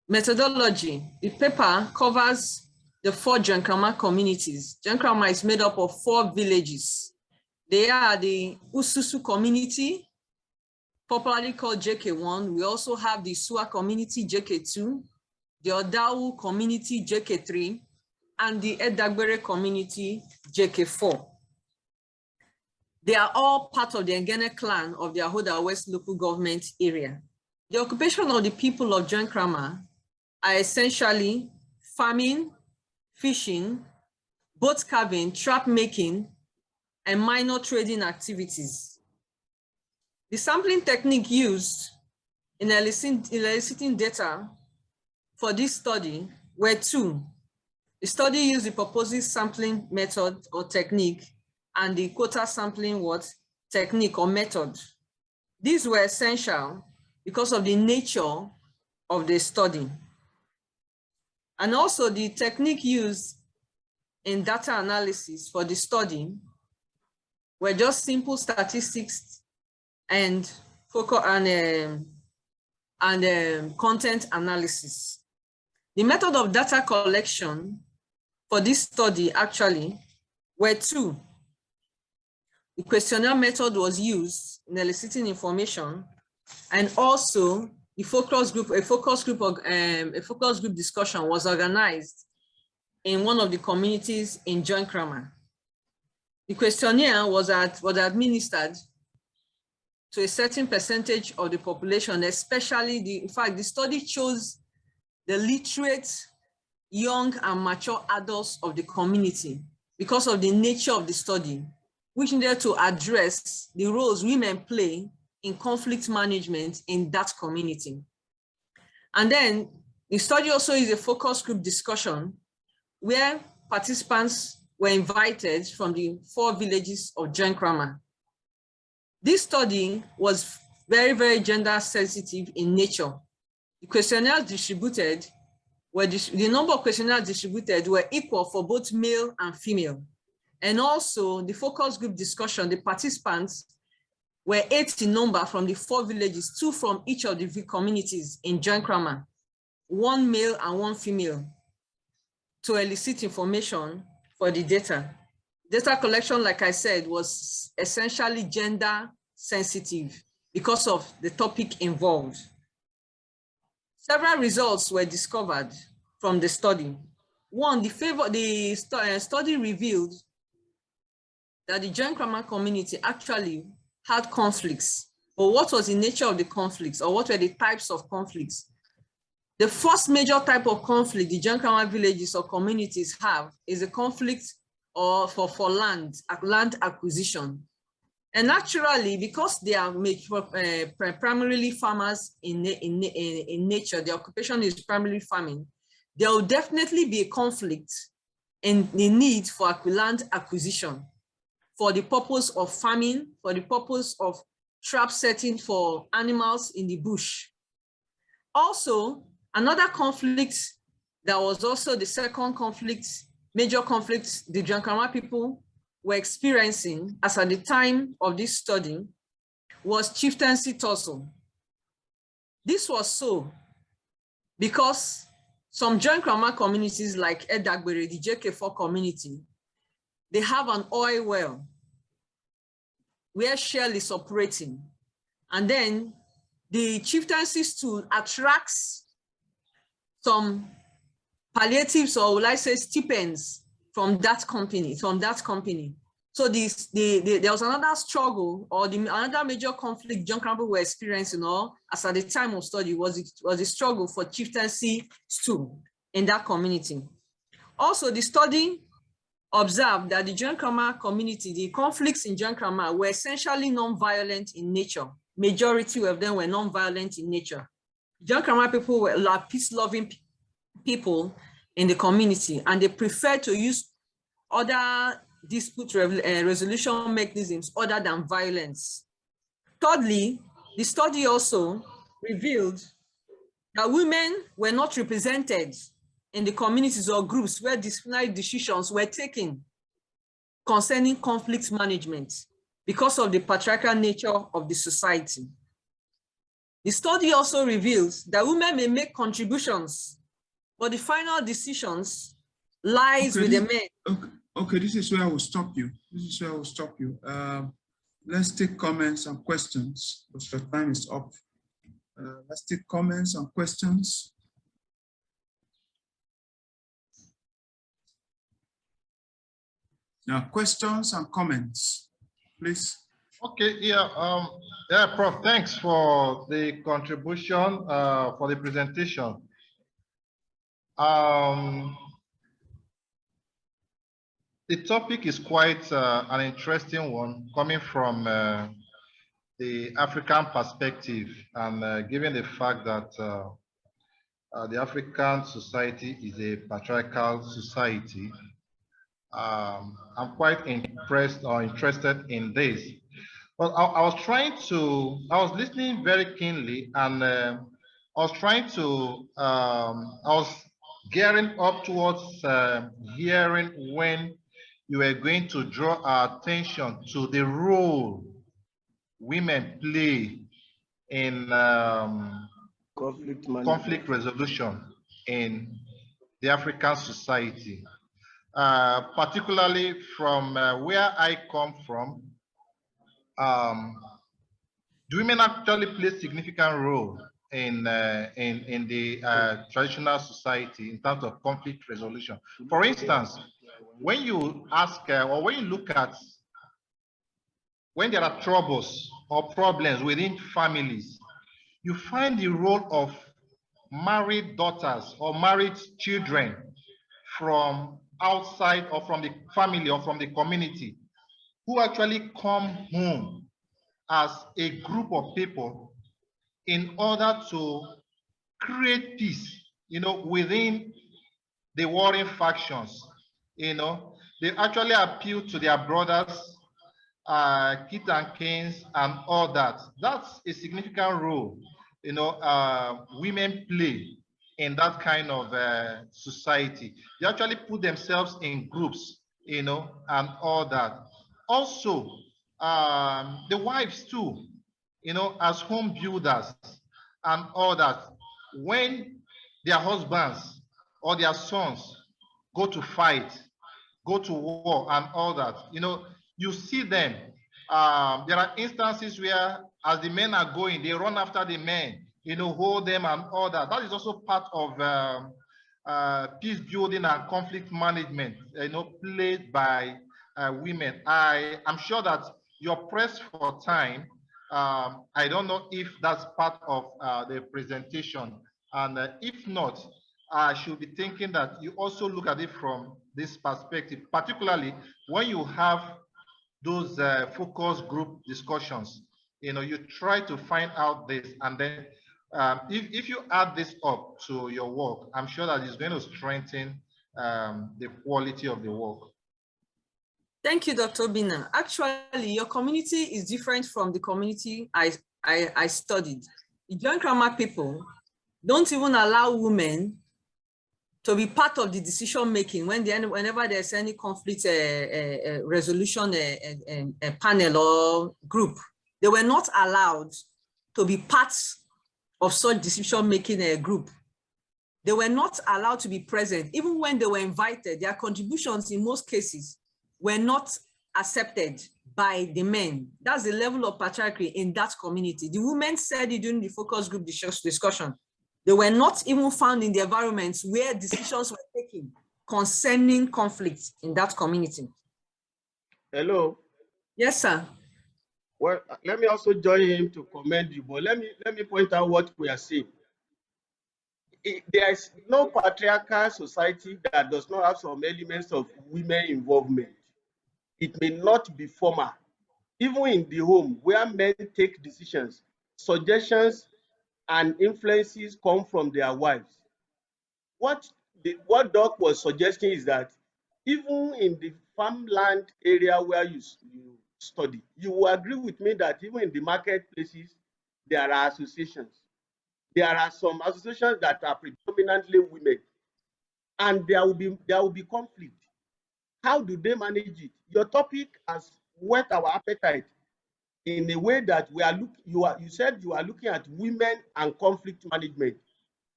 Methodology. The paper covers the 4 John Kramer communities. John Kramer is made up of 4 villages. They are the Ususu community, popularly called JK1. We also have the Sua community, JK2, the Odawu community, JK3, and the Edagbere community, JK4. They are all part of the Ngene clan of the Ahoda West local government area. The occupation of the people of John Kramer are essentially farming, fishing, boat carving, trap making, and minor trading activities. The sampling technique used in eliciting data for this study were 2. The study used the purposive sampling method or technique and the quota sampling technique or method. These were essential because of the nature of the study. And also the technique used in data analysis for the study were just simple statistics and focus and content analysis. The method of data collection for this study actually were 2. The questionnaire method was used in eliciting information, and also the focus group discussion was organized in one of the communities in John Kramer. The questionnaire was administered to a certain percentage of the population, especially in fact, the study chose the literate, young and mature adults of the community because of the nature of the study, which needed to address the roles women play in conflict management in that community. And then the study also is a focus group discussion where participants were invited from the 4 villages of John Kramer. This study was very, very gender sensitive in nature. The questionnaires distributed the number of questionnaires distributed were equal for both male and female. And also the focus group discussion, the participants were 8 in number from the 4 villages, 2 from each of the communities in John Kramer, 1 male and 1 female, to elicit information for the data. Data collection, like I said, was essentially gender sensitive because of the topic involved. Several results were discovered from the study. One, the study revealed that the John Kramer community actually had conflicts. But what was the nature of the conflicts, or what were the types of conflicts? The first major type of conflict the John Kramer villages or communities have is a conflict for land acquisition. And naturally, because they are primarily farmers in nature, the occupation is primarily farming, there will definitely be a conflict in the need for land acquisition for the purpose of farming, for the purpose of trap setting for animals in the bush. Also, another conflict that was also the second conflict, major conflict the John Kramer people were experiencing as at the time of this study was chieftaincy tussle. This was so because some John Kramer communities like Edagbere, the JK4 community, they have an oil well. where Shell is operating. And then the chieftaincy stool attracts some palliatives, or will I say stipends, from that company, So there was another struggle, or another major conflict John Campbell were experiencing, as at the time of study, was a struggle for chieftaincy stool in that community. Also, the study observed that the John Campbell community, the conflicts in John Campbell were essentially non-violent in nature. Majority of them were non-violent in nature. John Campbell people were like peace-loving people in the community, and they preferred to use other dispute resolution mechanisms other than violence. Thirdly, the study also revealed that women were not represented in the communities or groups where disciplinary decisions were taken concerning conflict management because of the patriarchal nature of the society. The study also reveals that women may make contributions, but the final decisions lies with the men. Okay, this is where I will stop you. Let's take comments and questions, because the time is up. Let's take comments and questions. Now, questions and comments, please. Okay, yeah, Prof, thanks for the contribution, for the presentation. The topic is quite an interesting one, coming from the African perspective, and given the fact that the African society is a patriarchal society, I'm quite impressed or interested in this. Well, I was listening very keenly, and I was gearing up towards hearing when you were going to draw our attention to the role women play in conflict resolution in the African society. Particularly from where I come from, do women actually play a significant role in the traditional society in terms of conflict resolution? For instance, when you ask or when you look at when there are troubles or problems within families, you find the role of married daughters or married children from outside or from the family or from the community, who actually come home as a group of people in order to create peace, within the warring factions. They actually appeal to their brothers, kith and kins, and all that. That's a significant role, women play in that kind of society. They actually put themselves in groups, and all that. Also, the wives too, as home builders and all that. When their husbands or their sons go to fight, go to war and all that, you see them. There are instances where as the men are going, they run after the men, hold them and all that. That is also part of peace building and conflict management, played by women. I am sure that you're pressed for time. I don't know if that's part of the presentation. And if not, I should be thinking that you also look at it from this perspective, particularly when you have those focus group discussions. You try to find out this, and then if you add this up to your work, I'm sure that it's going to strengthen the quality of the work. Thank you, Dr. Bina. Actually, your community is different from the community I studied. The John Campbell people don't even allow women to be part of the decision making whenever there's any conflict resolution panel or group. They were not allowed to be part of such decision making group. They were not allowed to be present. Even when they were invited, their contributions in most cases were not accepted by the men. That's the level of patriarchy in that community. The women said it during the focus group discussion. They were not even found in the environments where decisions were taken concerning conflicts in that community. Hello. Yes, sir. Well, let me also join him to commend you, but let me point out what we are seeing. There is no patriarchal society that does not have some elements of women involvement. It may not be formal. Even in the home where men take decisions, suggestions and influences come from their wives. What Doc was suggesting is that even in the farmland area where you study, you will agree with me that even in the marketplaces, there are associations. There are some associations that are predominantly women, and there will be conflict. How do they manage it? Your topic has whet our appetite in a way that you said you are looking at women and conflict management.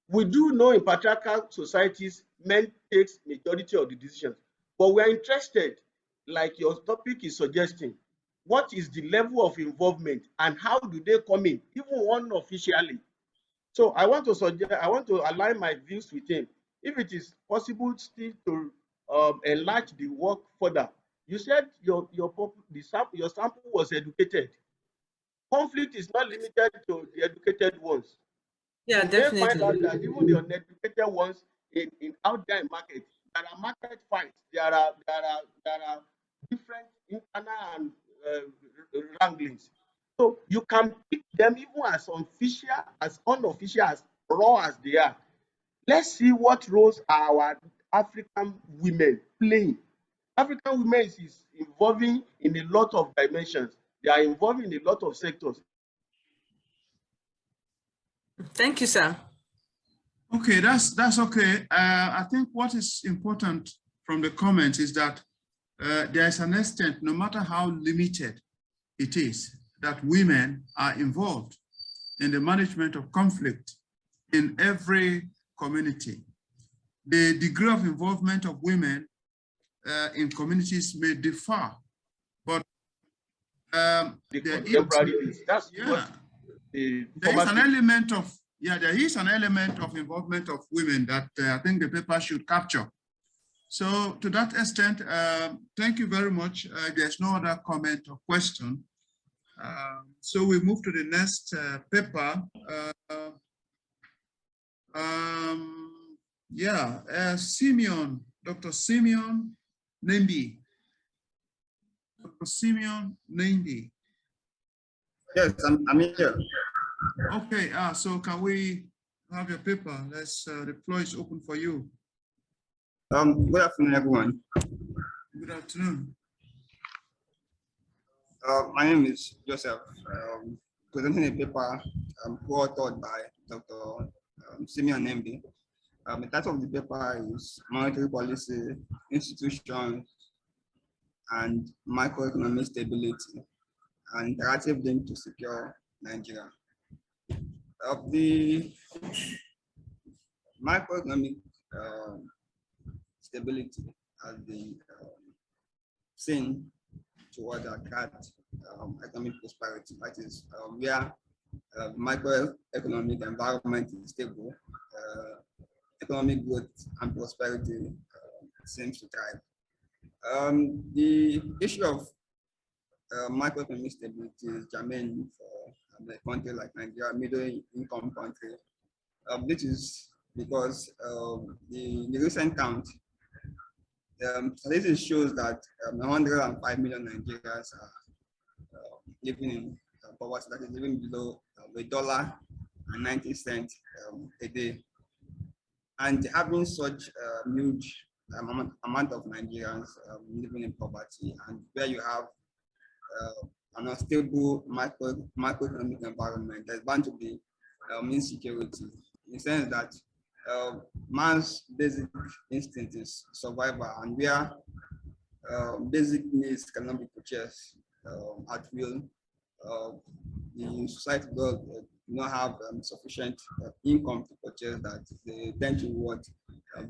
We do know in patriarchal societies, men takes majority of the decisions, but we are interested, like your topic is suggesting, what is the level of involvement and how do they come in, even unofficially? So I want to align my views with him. If it is possible still to enlarge the work further. You said your sample was educated. Conflict is not limited to the educated ones. Yeah, you definitely. may find out that even the uneducated ones in out there in market, there are market fights. There are different internal and wranglings. So you can pick them even as official, as unofficial, as raw as they are. Let's see what roles our African women playing. African women is involving in a lot of dimensions. They are involved in a lot of sectors. Thank you, sir. Okay, that's okay. I think what is important from the comments is that there is an extent, no matter how limited it is, that women are involved in the management of conflict in every community. The degree of involvement of women in communities may differ, but there is an element of involvement of women that I think the paper should capture. So to that extent, thank you very much. There's no other comment or question. So we move to the next paper. Simeon, Dr. Simeon Nembi. Dr. Simeon Nembi. Yes, I'm here. Okay, so can we have your paper? Let's, the floor is open for you. Good afternoon, everyone. Good afternoon. My name is Joseph, presenting a paper co-authored by Dr. Simeon Nembi. The title of the paper is Monetary Policy, Institutions, and Macroeconomic Stability, an Interactive Link to Secure Nigeria. The macroeconomic stability has been seen toward attract economic prosperity. That is where macroeconomic environment is stable, economic growth and prosperity seems to thrive. The issue of macroeconomic stability is germane for a country like Nigeria, middle-income country. This is because the recent count, statistics shows that 105 million Nigerians are living in poverty, that is living below $1.90 a day. And having such a huge amount of Nigerians living in poverty, and where you have an unstable macroeconomic environment, there's bound to be insecurity, in the sense that man's basic instinct is survival, and where basic needs cannot be purchased at will, the society does not have sufficient income to purchase that. They tend to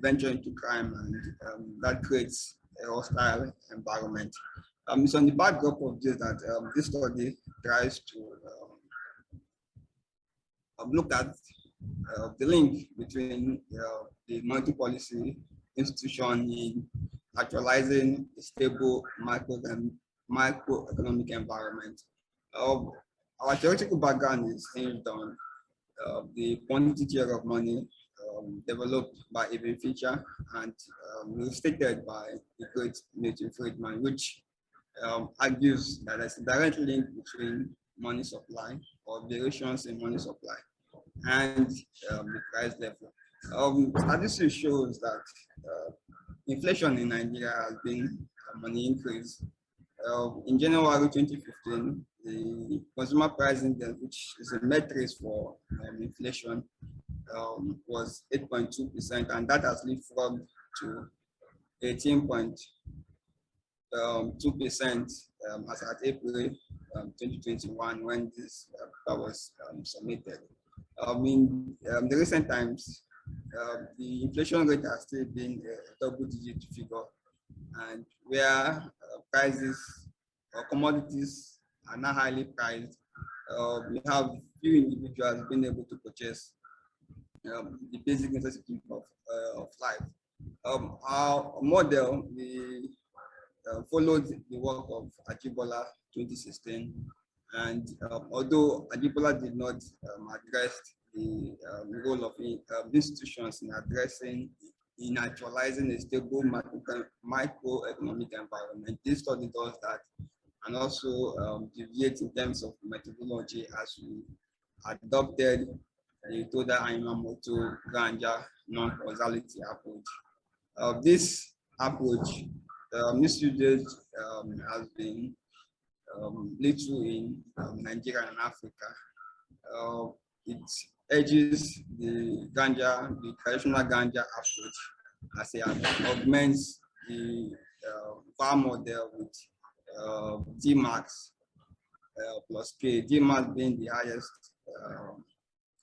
venture into crime, and that creates a hostile environment. It's on the backdrop of this that this study tries to look at the link between the monetary policy institution in actualizing a stable microeconomic environment. Our theoretical background is hinged on the quantity theory of money developed by Eben Fischer and stated by the great Milton Friedman, which argues that there's a direct link between money supply or variations in money supply and the price level. Statistics shows that inflation in Nigeria has been an increase. In January 2015, the consumer price index, which is a metric for inflation, was 8.2%, and that has leapfrogged to 18.2% as at April 2021, when this was submitted. In the recent times, the inflation rate has still been a double-digit figure, and where prices or commodities are not highly priced, we have few individuals being able to purchase the basic necessities of life. Our model, we followed the work of Ajibola 2016, and although Ajibola did not address the role of institutions in actualizing a stable microeconomic environment, this study does that, and also deviates in terms of methodology as we adopted the Toda Aimamoto Granja non-causality approach. This approach misused has been little in Nigeria and Africa. It edges the traditional ganja approach as it augments the VAR model with D-max plus K, D-max being the highest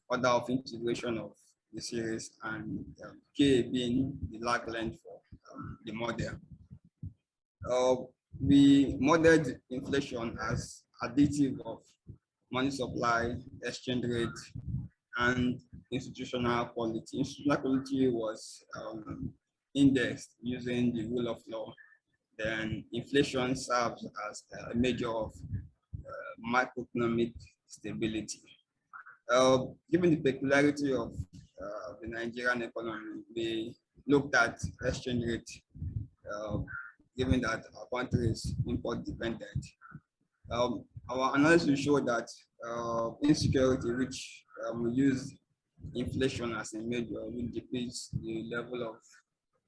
order of integration of the series, and K being the lag length for the model. We modeled inflation as additive of money supply, exchange rate, and institutional quality. Institutional quality was indexed using the rule of law. Then inflation serves as a measure of macroeconomic stability. Given the peculiarity of the Nigerian economy, we looked at exchange rate, given that our country is import dependent. Our analysis showed that insecurity, which we use inflation as a measure, will decrease the level of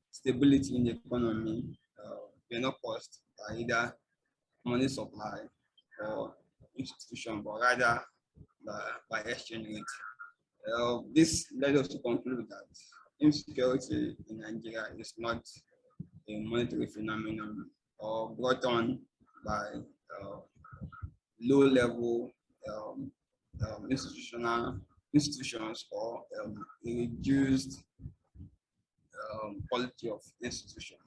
stability in the economy. We are not caused by either money supply or institution, but rather by exchange rate. This led us to conclude that insecurity in Nigeria is not a monetary phenomenon or brought on by low-level institutions or a reduced quality of institution,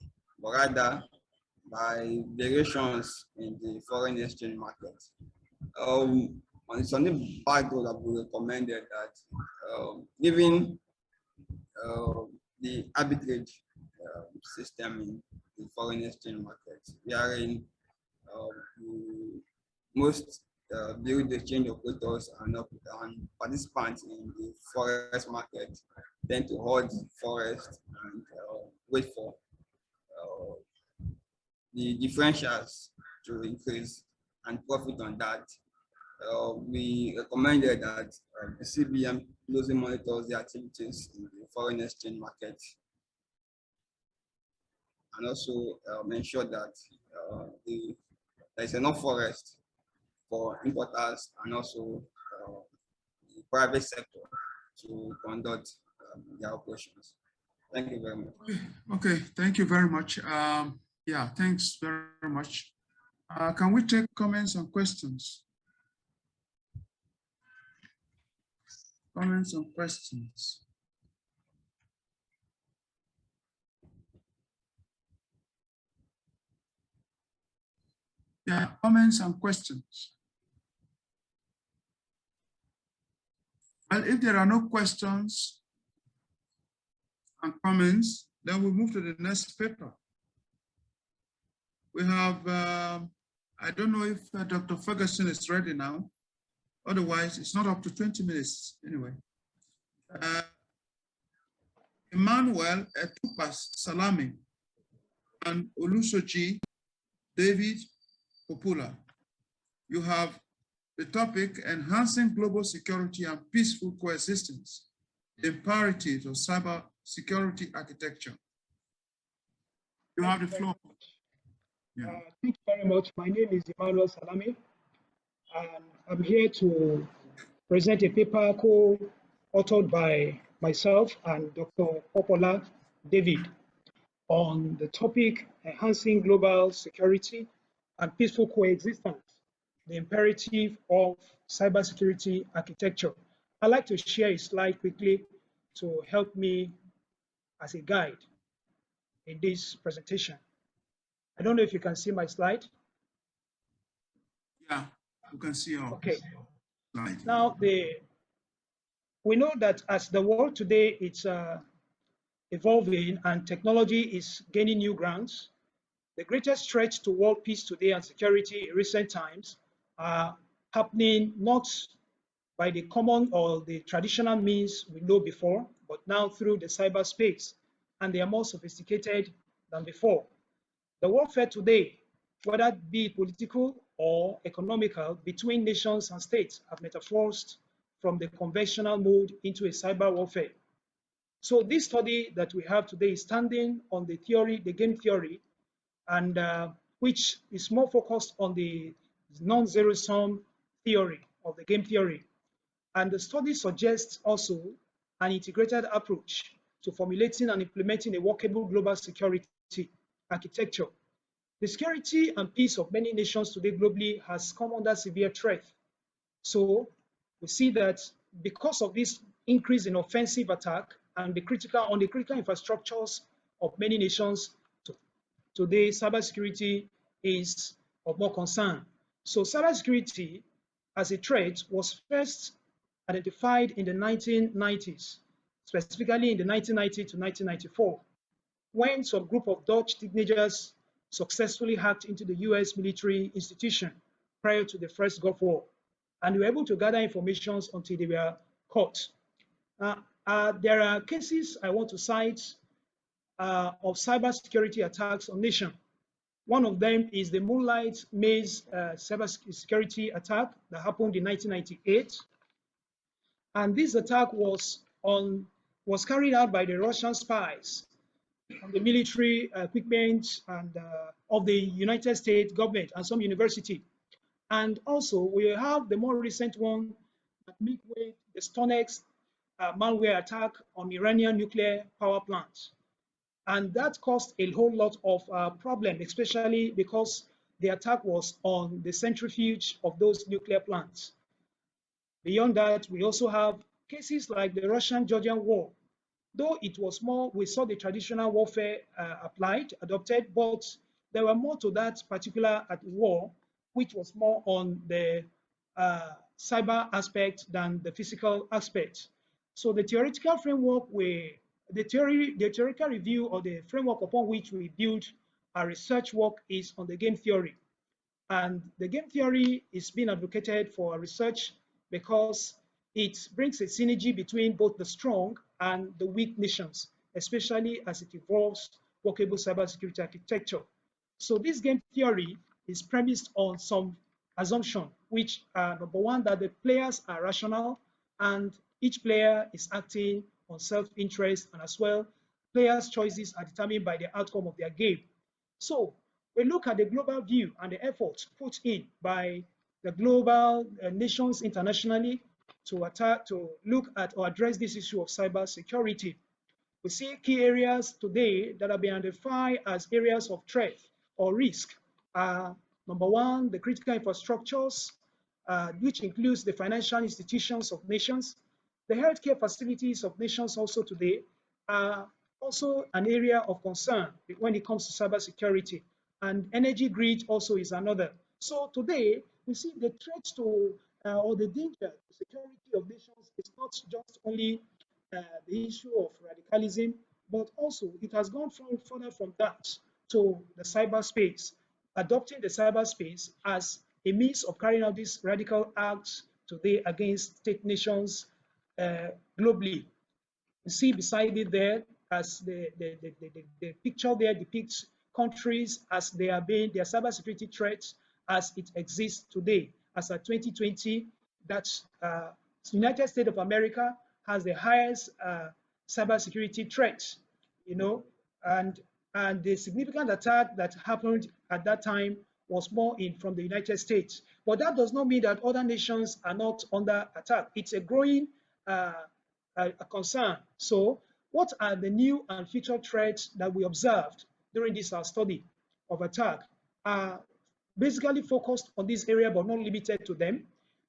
but rather by variations in the foreign exchange market. It's on the background that we recommended that given the arbitrage system in the foreign exchange market, wherein most build exchange operators and participants in the forest market tend to hoard forest and wait for the differentials to increase and profit on that. We recommended that the CBN closely monitors the activities in the foreign exchange market, and also ensure that there is enough forest for importers and also the private sector to conduct their operations. Thank you very much. Okay, thank you very much. Yeah, thanks very much. Can we take comments and questions? Comments and questions. Yeah, comments and questions. Well, if there are no questions and comments, then we'll move to the next paper. We have, I don't know if Dr. Ferguson is ready now. Otherwise, it's not up to 20 minutes anyway. Emmanuel Etupas Salami and Olusoji David Popula. You have the topic, Enhancing Global Security and Peaceful Coexistence, the Imperatives of Cyber Security Architecture. You have the floor. Yeah. Thank you very much. My name is Emmanuel Salami, and I'm here to present a paper co-authored by myself and Dr. Popola David on the topic, Enhancing Global Security and Peaceful Coexistence, the Imperative of Cybersecurity Architecture. I'd like to share a slide quickly to help me as a guide in this presentation. I don't know if you can see my slide. Yeah, you can see our slide. Now, we know that as the world today, it's evolving and technology is gaining new grounds. The greatest threats to world peace today and security in recent times are happening not by the common or the traditional means we know before, but now through the cyberspace, and they are more sophisticated than before. The warfare today, whether it be political or economical, between nations and states have metamorphosed from the conventional mode into a cyber warfare. So this study that we have today is standing on the theory, the game theory, and which is more focused on the non-zero sum theory of the game theory. And the study suggests also an integrated approach to formulating and implementing a workable global security architecture. The security and peace of many nations today globally has come under severe threat. So we see that because of this increase in offensive attack and the critical infrastructures of many nations, today cybersecurity is of more concern. So cybersecurity as a threat was first identified in the 1990s, specifically in the 1990 to 1994, when some group of Dutch teenagers successfully hacked into the US military institution prior to the first Gulf War, and they were able to gather information until they were caught. There are cases I want to cite of cybersecurity attacks on nations. One of them is the Moonlight Maze cybersecurity attack that happened in 1998. And this attack was carried out by the Russian spies on the military equipment and of the United States government and some university. And also we have the more recent one at Midway, the Stonex malware attack on Iranian nuclear power plants. And that caused a whole lot of problem, especially because the attack was on the centrifuge of those nuclear plants. Beyond that, we also have cases like the Russian-Georgian war. Though it was more, we saw the traditional warfare adopted, but there were more to that particular war, which was more on the cyber aspect than the physical aspect. So the theoretical framework, the theoretical review or the framework upon which we build our research work is on the game theory. And the game theory is being advocated for research because it brings a synergy between both the strong and the weak nations, especially as it involves workable cybersecurity architecture. So this game theory is premised on some assumption, which are number one, that the players are rational and each player is acting on self-interest, and as well, players' choices are determined by the outcome of their game. So we look at the global view and the efforts put in by the global nations internationally to look at or address this issue of cybersecurity. We see key areas today that have been identified as areas of threat or risk. Number one, the critical infrastructures, which includes the financial institutions of nations. The healthcare facilities of nations also today are also an area of concern when it comes to cybersecurity. And energy grid also is another. So today, we see the threats to or the danger to security of nations is not just only the issue of radicalism, but also it has gone further from that to the cyberspace, adopting the cyberspace as a means of carrying out these radical acts today against state nations globally. You see beside it there, as the picture there depicts countries as they are being, their cybersecurity threats as it exists today. As of 2020, that's United States of America has the highest cybersecurity threat, you know, and the significant attack that happened at that time was more from the United States. But that does not mean that other nations are not under attack. It's a growing a concern. So what are the new and future threats that we observed during this study of attack? Basically focused on this area, but not limited to them.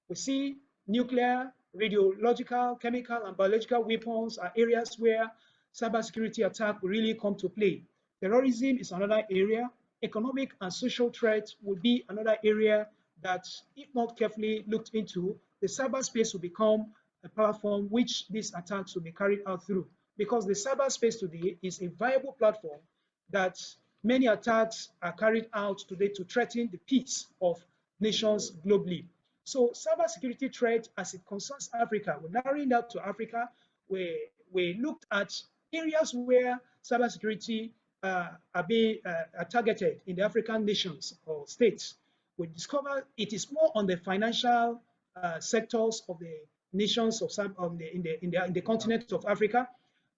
We see nuclear, radiological, chemical, and biological weapons are areas where cybersecurity attack will really come to play. Terrorism is another area. Economic and social threats will be another area that, if not carefully looked into, the cyberspace will become a platform which these attacks will be carried out through. Because the cyberspace today is a viable platform that many attacks are carried out today to threaten the peace of nations globally. So cybersecurity threat as it concerns Africa, we're narrowing that to Africa, where we looked at areas where cybersecurity are being targeted in the African nations or states. We discovered it is more on the financial sectors of the nations of in the continent of Africa.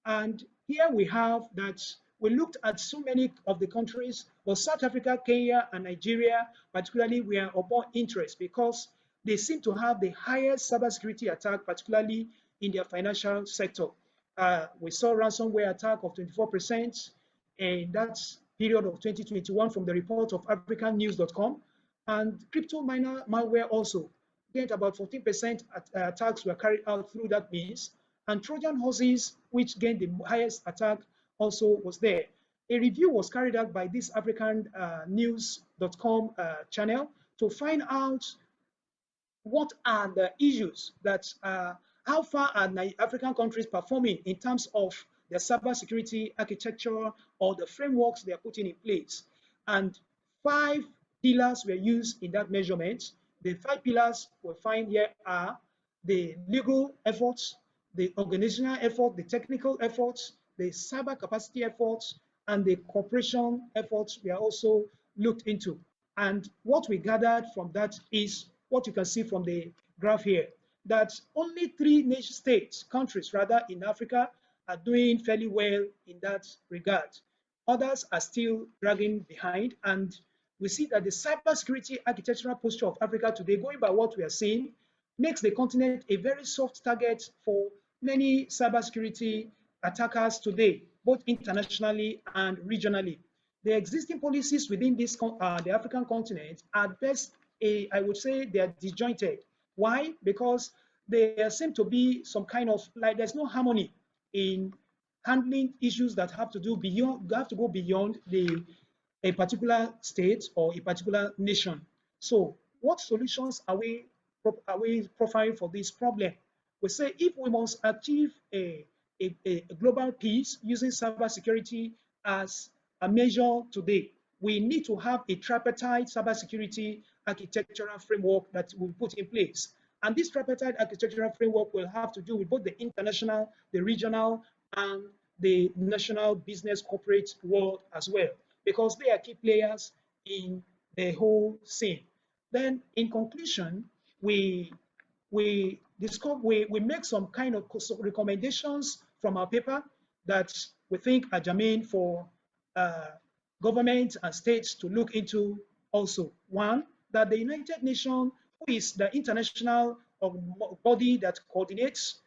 And here we have that we looked at so many of the countries, but South Africa, Kenya, and Nigeria, particularly, we are of more interest because they seem to have the highest cybersecurity attack, particularly in their financial sector. We saw ransomware attack of 24% in that period of 2021 from the report of africannews.com, and crypto miner malware also gained about 14% attacks were carried out through that means, and Trojan horses, which gained the highest attack, also was there. A review was carried out by this africannews.com channel to find out what are the issues that how far are African countries performing in terms of their cybersecurity architecture or the frameworks they are putting in place. And 5 pillars were used in that measurement. The 5 pillars we find here are the legal efforts, the organizational effort, the technical efforts, the cyber capacity efforts, and the cooperation efforts we are also looked into. And what we gathered from that is what you can see from the graph here, that only 3 nation states, countries rather, in Africa are doing fairly well in that regard. Others are still dragging behind, and we see that the cybersecurity architectural posture of Africa today, going by what we are seeing, makes the continent a very soft target for many cybersecurity attackers today, both internationally and regionally. The existing policies within this the African continent are best, I would say, they are disjointed. Why? Because there seem to be some kind of, like, there's no harmony in handling issues that have to do beyond, have to go beyond a particular state or a particular nation. So what solutions are we profiling for this problem? We say if we must achieve a global peace using cybersecurity as a measure today, we need to have a tripartite cybersecurity architectural framework that we put in place. And this tripartite architectural framework will have to do with both the international, the regional, and the national business corporate world as well, because they are key players in the whole scene. Then in conclusion, we make some kind of recommendations from our paper that we think are germane for government and states to look into also. One, that the United Nations, who is the international body that coordinates,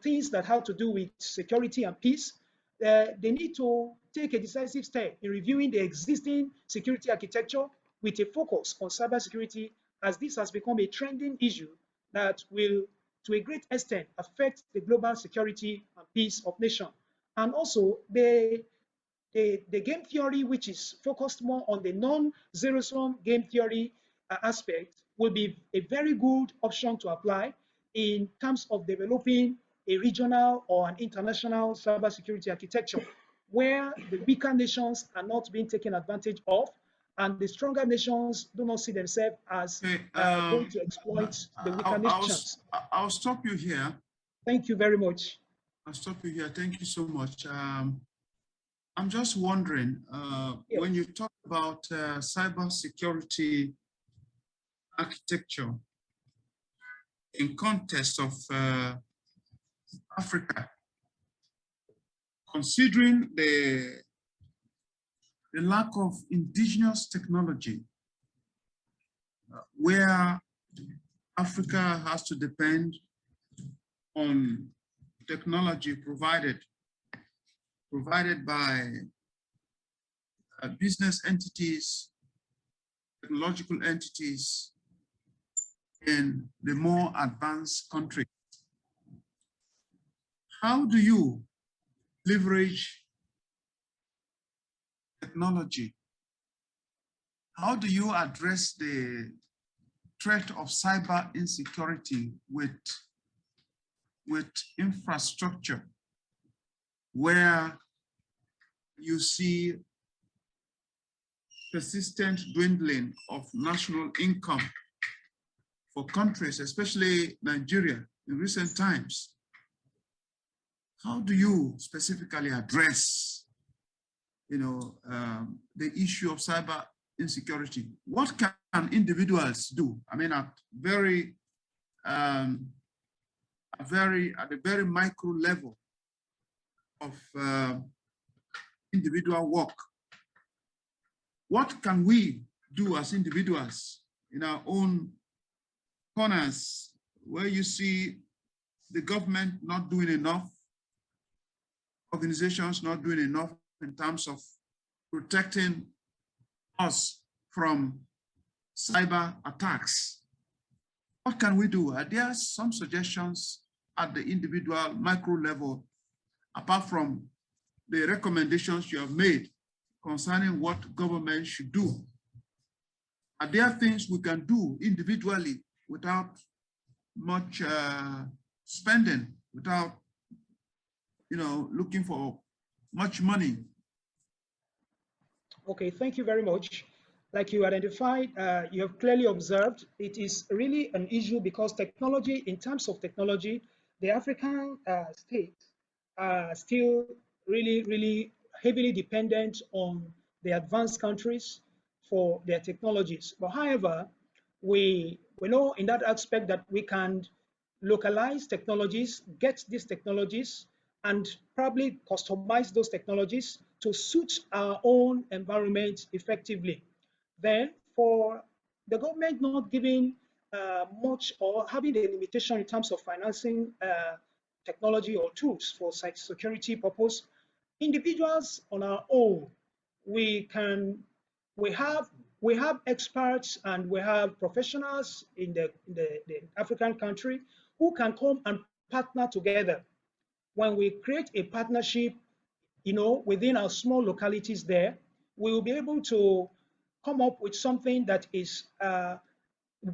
things that have to do with security and peace, they need to take a decisive step in reviewing the existing security architecture with a focus on cybersecurity, as this has become a trending issue that will, to a great extent, affect the global security and peace of nations. And also, the game theory, which is focused more on the non-zero-sum game theory, aspect will be a very good option to apply in terms of developing a regional or an international cybersecurity architecture where the weaker nations are not being taken advantage of and the stronger nations do not see themselves as going to exploit the weaker nations. I'll stop you here. Thank you very much. I'll stop you here. Thank you so much. I'm just wondering, Yes. when you talk about cybersecurity architecture in context of Africa, considering the lack of indigenous technology, where Africa has to depend on technology provided by business entities, technological entities in the more advanced countries. How do you leverage technology? How do you address the threat of cyber insecurity with infrastructure where you see persistent dwindling of national income for countries, especially Nigeria in recent times? How do you specifically address, the issue of cyber insecurity? What can individuals do? I mean, at the very micro level of individual work. What can we do as individuals in our own corners where you see the government not doing enough, organizations not doing enough in terms of protecting us from cyber attacks? What can we do? Are there some suggestions at the individual micro level, apart from the recommendations you have made concerning what government should do? Are there things we can do individually without much spending, without looking for much money? Okay, thank you very much. Like you identified, you have clearly observed, it is really an issue because technology, in terms of technology, the African states are still really heavily dependent on the advanced countries for their technologies. But however, we know in that aspect that we can localize technologies, get these technologies, and probably customize those technologies to suit our own environment effectively. Then for the government not giving much or having a limitation in terms of financing technology or tools for security purpose, individuals on our own, we have experts and we have professionals in the African country who can come and partner together. When we create a partnership, within our small localities there, we will be able to come up with something that is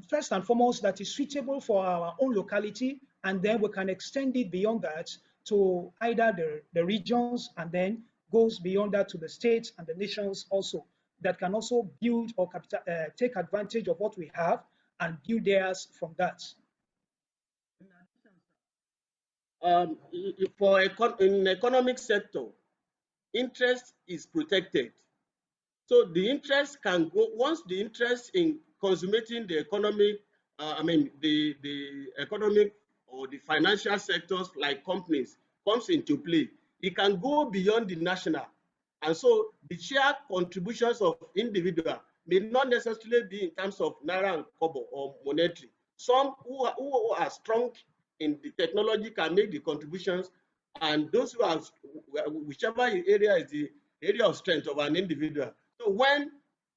first and foremost that is suitable for our own locality, and then we can extend it beyond that to either the regions, and then goes beyond that to the states and the nations also, that can also build or take advantage of what we have and build theirs from that. In the economic sector, interest is protected. So the interest can go, once the interest in consummating the economic, the economic or the financial sectors like companies comes into play, it can go beyond the national. And so the share contributions of individual may not necessarily be in terms of naira and kobo or monetary. Some who are strong in the technology can make the contributions, and those who are, whichever area is the area of strength of an individual. So when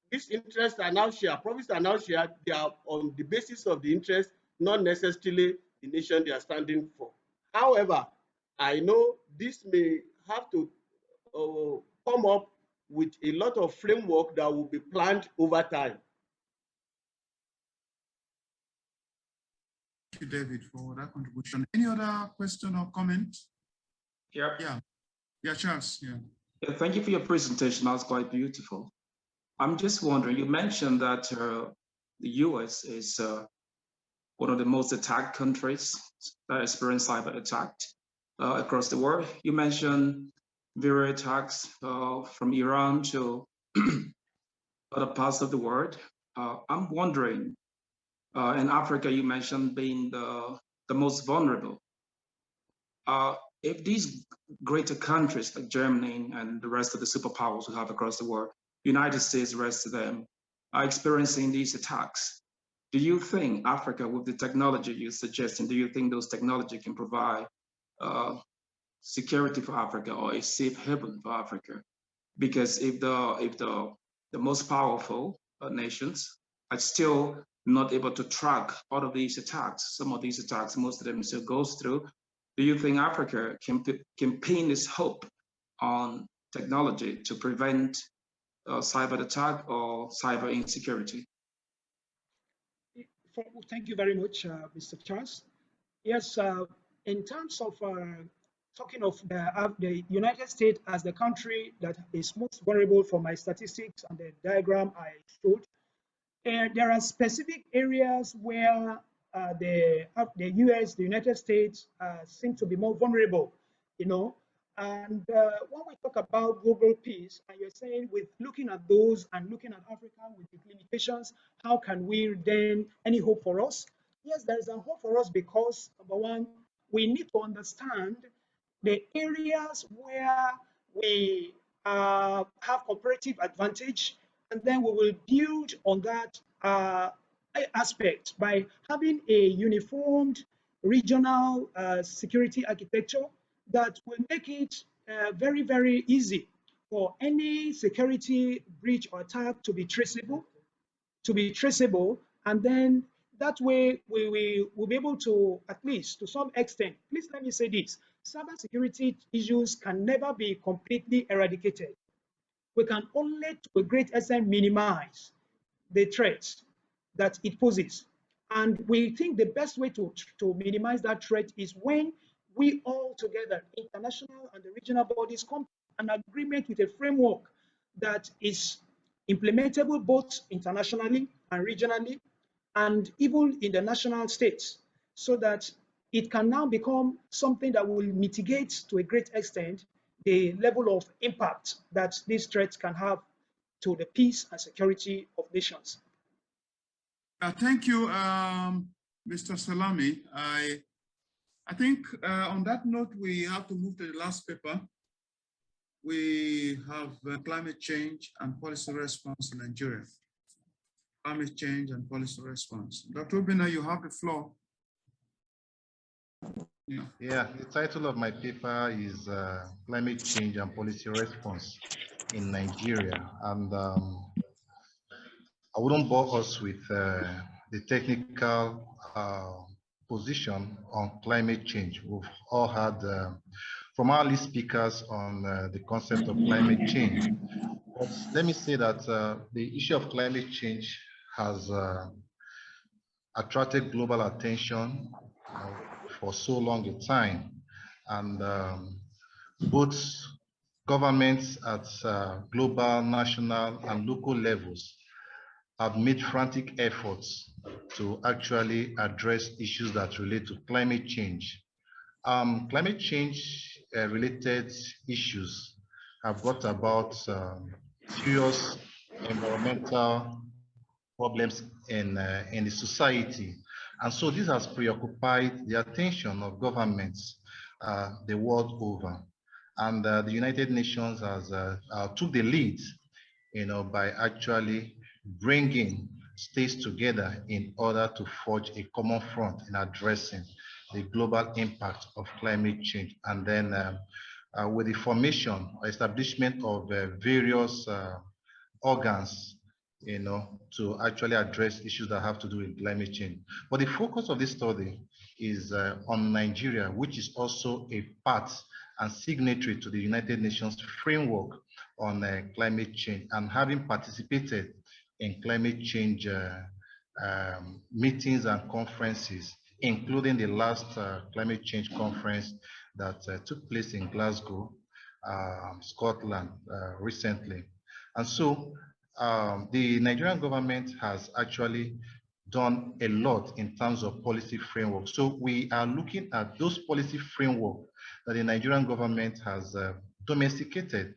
these interests are now shared, profits are now shared, they are on the basis of the interest, not necessarily the nation they are standing for. However, I know this may have to come up with a lot of framework that will be planned over time. Thank you, David, for that contribution. Any other question or comment? Yeah. Yeah, Charles. Yeah. Thank you for your presentation. That was quite beautiful. I'm just wondering, you mentioned that the US is one of the most attacked countries that experience cyber attack across the world. You mentioned various attacks from Iran to other parts of the world. I'm wondering, in Africa, you mentioned being the most vulnerable. If these greater countries like Germany and the rest of the superpowers we have across the world, United States, the rest of them, are experiencing these attacks, do you think Africa, with the technology you're suggesting, do you think those technology can provide security for Africa or a safe haven for Africa? Because if the most powerful nations are still not able to track all of these attacks, some of these attacks, most of them still goes through, do you think Africa can pin its hope on technology to prevent cyber attack or cyber insecurity? Thank you very much, Mr. Charles. Yes, in terms of talking of the United States as the country that is most vulnerable for my statistics and the diagram I showed, there are specific areas where the US, the United States, seem to be more vulnerable, you know. And when we talk about global peace, and you're saying with looking at those and looking at Africa with its limitations, how can we then, any hope for us? Yes, there is a hope for us because, number one, we need to understand the areas where we have comparative advantage, and then we will build on that aspect by having a uniformed regional security architecture that will make it very, very easy for any security breach or attack to be traceable, and then that way we will be able to, at least to some extent, please let me say this, cybersecurity issues can never be completely eradicated. We can only to a great extent minimize the threats that it poses. And we think the best way to minimize that threat is when we all together, international and the regional bodies, come to an agreement with a framework that is implementable both internationally and regionally, and even in the national states, so that it can now become something that will mitigate to a great extent the level of impact that these threats can have to the peace and security of nations. Thank you, Mr. Salami. I think on that note, we have to move to the last paper. We have climate change and policy response in Nigeria. Climate change and policy response. Dr. Obina, you have the floor. Yeah, the title of my paper is Climate Change and Policy Response in Nigeria. And I wouldn't bore us with the technical position on climate change. We've all had from our lead speakers on the concept of climate change. But let me say that the issue of climate change has attracted global attention for so long a time. And both governments at global, national, and local levels have made frantic efforts to actually address issues that relate to climate change. Climate change related issues have brought about serious environmental problems in the society. And so this has preoccupied the attention of governments the world over. And the United Nations has took the lead, by actually bringing states together in order to forge a common front in addressing the global impact of climate change. And then with the formation or establishment of various organs, to actually address issues that have to do with climate change. But the focus of this study is on Nigeria, which is also a part and signatory to the United Nations framework on climate change, and having participated in climate change meetings and conferences including the last climate change conference that took place in Glasgow, Scotland, recently. And so the Nigerian government has actually done a lot in terms of policy framework. So we are looking at those policy framework that the Nigerian government has domesticated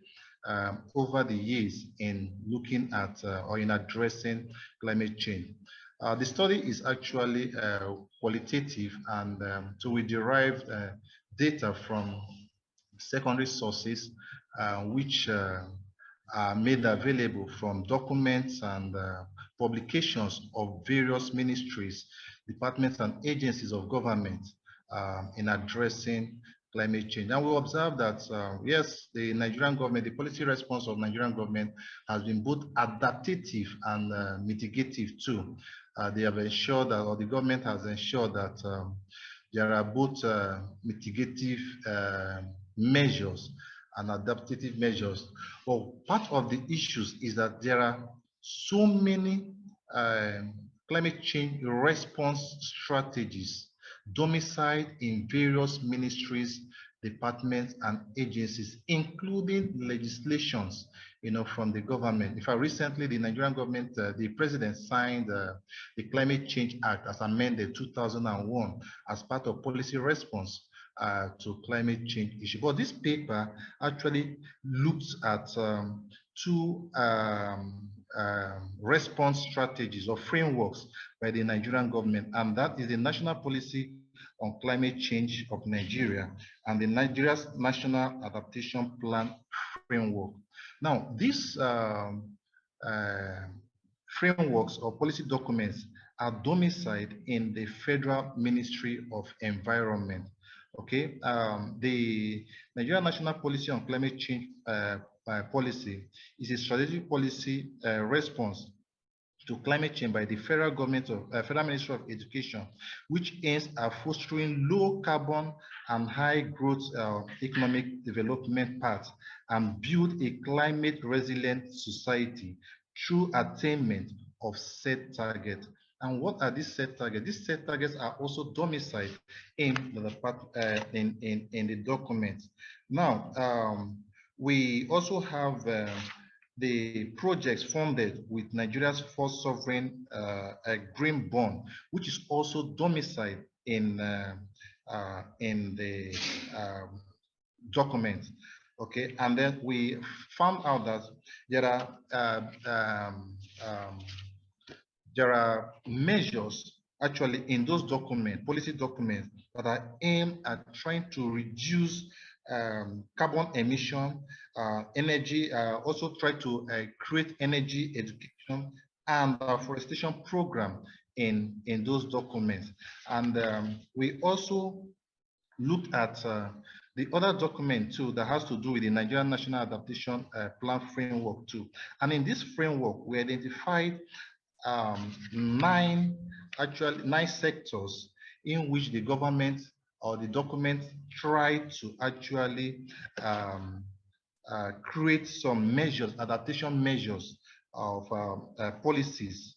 over the years in looking at or in addressing climate change. The study is actually qualitative, and so we derived data from secondary sources which are made available from documents and publications of various ministries, departments, and agencies of government in addressing climate change. And we observe that, yes, the Nigerian government, the policy response of Nigerian government has been both adaptive and mitigative too. They have ensured that, or the government has ensured that there are both mitigative measures and adaptive measures. Well, part of the issues is that there are so many climate change response strategies domiciled in various ministries, departments, and agencies, including legislations, from the government. In fact, recently the Nigerian government, the president signed the Climate Change Act as amended 2001 as part of policy response to climate change issue. But this paper actually looks at two response strategies or frameworks by the Nigerian government, and that is the National Policy on Climate Change of Nigeria and the Nigeria's National Adaptation Plan framework. Now, these frameworks or policy documents are domiciled in the Federal Ministry of Environment. Okay, the Nigerian National Policy on Climate Change policy is a strategic policy response to climate change by the federal government of Federal Ministry of Education, which aims at fostering low carbon and high growth economic development paths and build a climate resilient society through attainment of set targets. And what are these set targets? These set targets are also domiciled in the document. Now, we also have the projects funded with Nigeria's first sovereign green bond, which is also domiciled in the document. Okay, and then we found out that there are measures actually in those documents, policy documents, that are aimed at trying to reduce carbon emission, energy, also try to create energy education and afforestation program in those documents. And we also looked at the other document too that has to do with the Nigerian National Adaptation Plan framework too. And in this framework, we identified 9 sectors in which the government or the document tried to actually create some measures, adaptation measures of policies.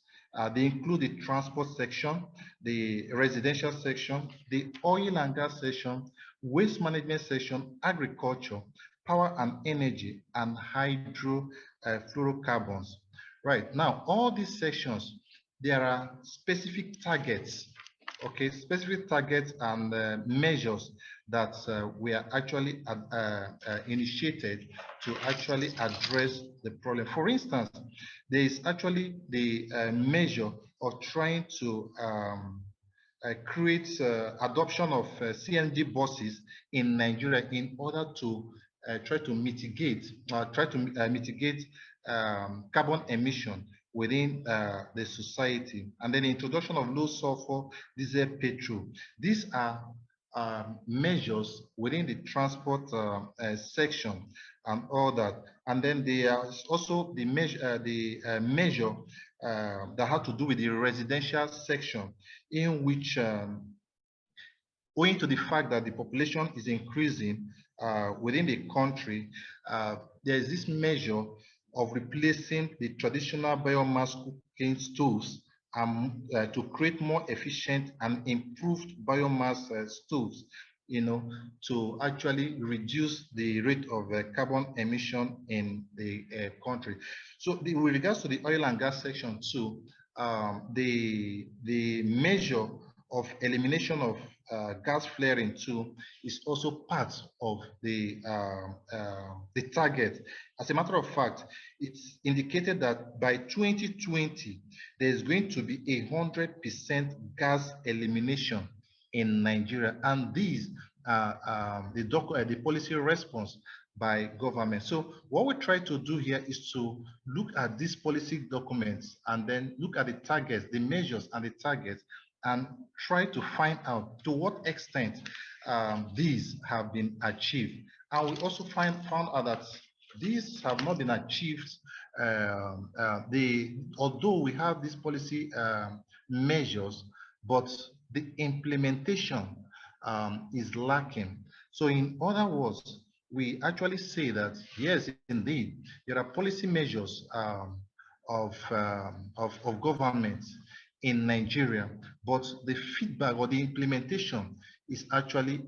They include the transport section, the residential section, the oil and gas section, waste management section, agriculture, power and energy, and hydrofluorocarbons. Right, now all these sections, there are specific targets, okay, specific targets and measures that were actually initiated to actually address the problem. For instance, there is actually the measure of trying to create adoption of CNG buses in Nigeria in order to try to mitigate carbon emission within the society, and then the introduction of low sulfur diesel petrol. These are measures within the transport section and all that. And then there is also the measure that had to do with the residential section, in which owing to the fact that the population is increasing within the country, there is this measure of replacing the traditional biomass cooking stoves to create more efficient and improved biomass stores, to actually reduce the rate of carbon emission in the country. So with regards to the oil and gas section too, the measure of elimination of gas flaring too is also part of the target. As a matter of fact, it's indicated that by 2020, there's going to be 100% gas elimination in Nigeria, and these are the policy response by government. So what we try to do here is to look at these policy documents and then look at the targets, the measures and the targets, and try to find out to what extent these have been achieved. And we also found out that these have not been achieved. Although we have these policy measures, but the implementation is lacking. So in other words, we actually say that, yes, indeed, there are policy measures of government in Nigeria, but the feedback or the implementation is actually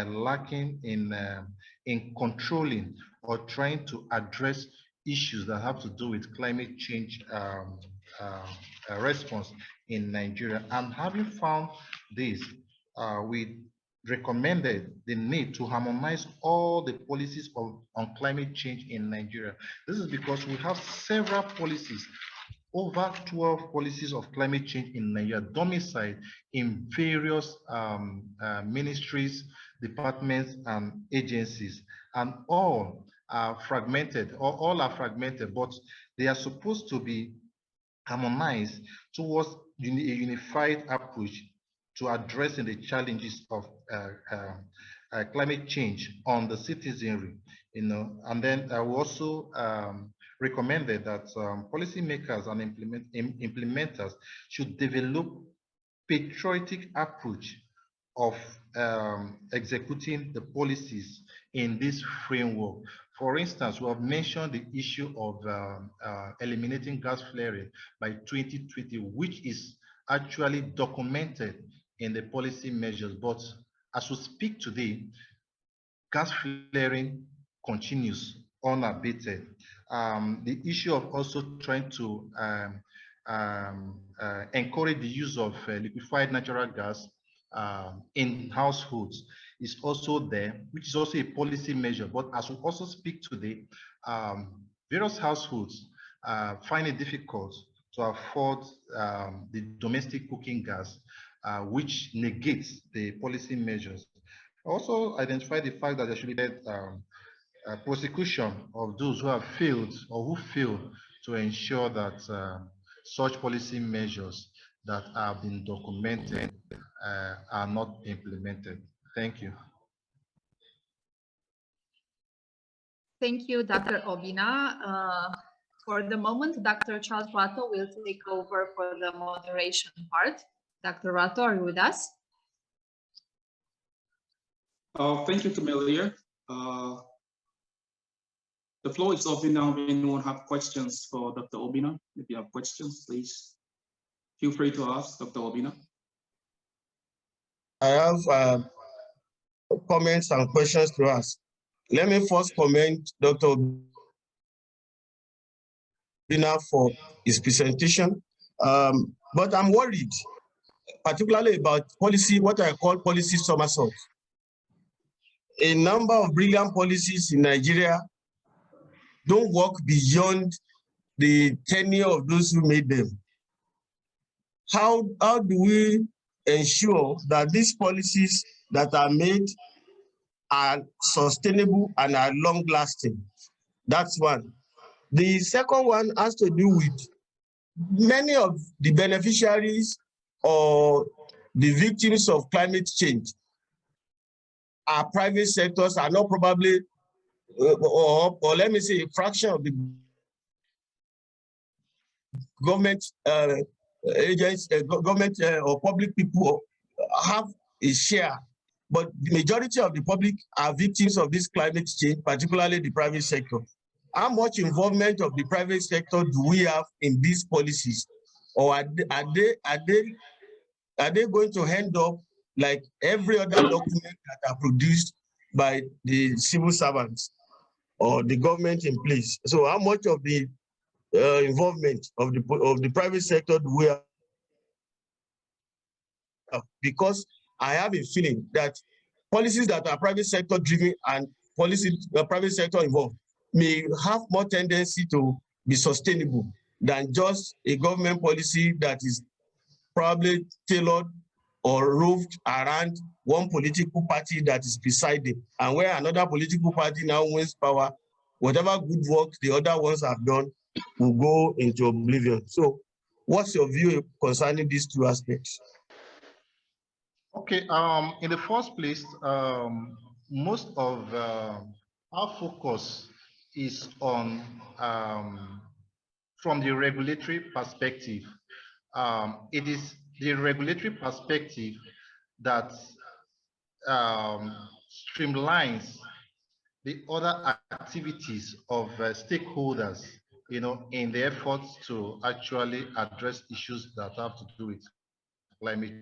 lacking in controlling or trying to address issues that have to do with climate change response in Nigeria. And having found this, we recommended the need to harmonize all the policies on climate change in Nigeria. This is because we have several policies, over 12 policies of climate change in Nigeria, domiciled in various ministries, departments, and agencies, and all are fragmented, but they are supposed to be harmonized towards a unified approach to addressing the challenges of climate change on the citizenry, and then I will also recommended that policymakers and implementers should develop patriotic approach of executing the policies in this framework. For instance, we have mentioned the issue of eliminating gas flaring by 2020, which is actually documented in the policy measures. But as we speak today, gas flaring continues unabated. The issue of also trying to encourage the use of liquefied natural gas in households is also there, which is also a policy measure. But as we also speak today, various households find it difficult to afford the domestic cooking gas, which negates the policy measures. Also identify the fact that there should be prosecution of those who have failed or who fail to ensure that such policy measures that have been documented are not implemented. Thank you. Thank you, Dr. Obina. For the moment, Dr. Charles Rato will take over for the moderation part. Dr. Rato, are you with us? Thank you, Camelia. The floor is open now. If anyone have questions for Dr. Obina, if you have questions, please feel free to ask Dr. Obina. I have comments and questions to ask. Let me first comment Dr. Obina for his presentation, but I'm worried, particularly about policy, what I call policy somersault. A number of brilliant policies in Nigeria don't work beyond the tenure of those who made them. How do we ensure that these policies that are made are sustainable and are long-lasting? That's one. The second one has to do with many of the beneficiaries or the victims of climate change are private sectors, are not probably, or let me say, a fraction of the government agents, government or public people have a share, but the majority of the public are victims of this climate change, particularly the private sector. How much involvement of the private sector do we have in these policies? or are they going to end up like every other document that are produced by the civil servants or the government in place? So how much of the involvement of the private sector do we have? Because I have a feeling that policies that are private sector driven and policies private sector involved may have more tendency to be sustainable than just a government policy that is probably tailored or roved around one political party that is presiding, and where another political party now wins power, whatever good work the other ones have done will go into oblivion. So what's your view concerning these two aspects? Okay, in the first place, most of our focus is on, from the regulatory perspective. It is the regulatory perspective that streamlines the other activities of stakeholders, in the efforts to actually address issues that have to do with climate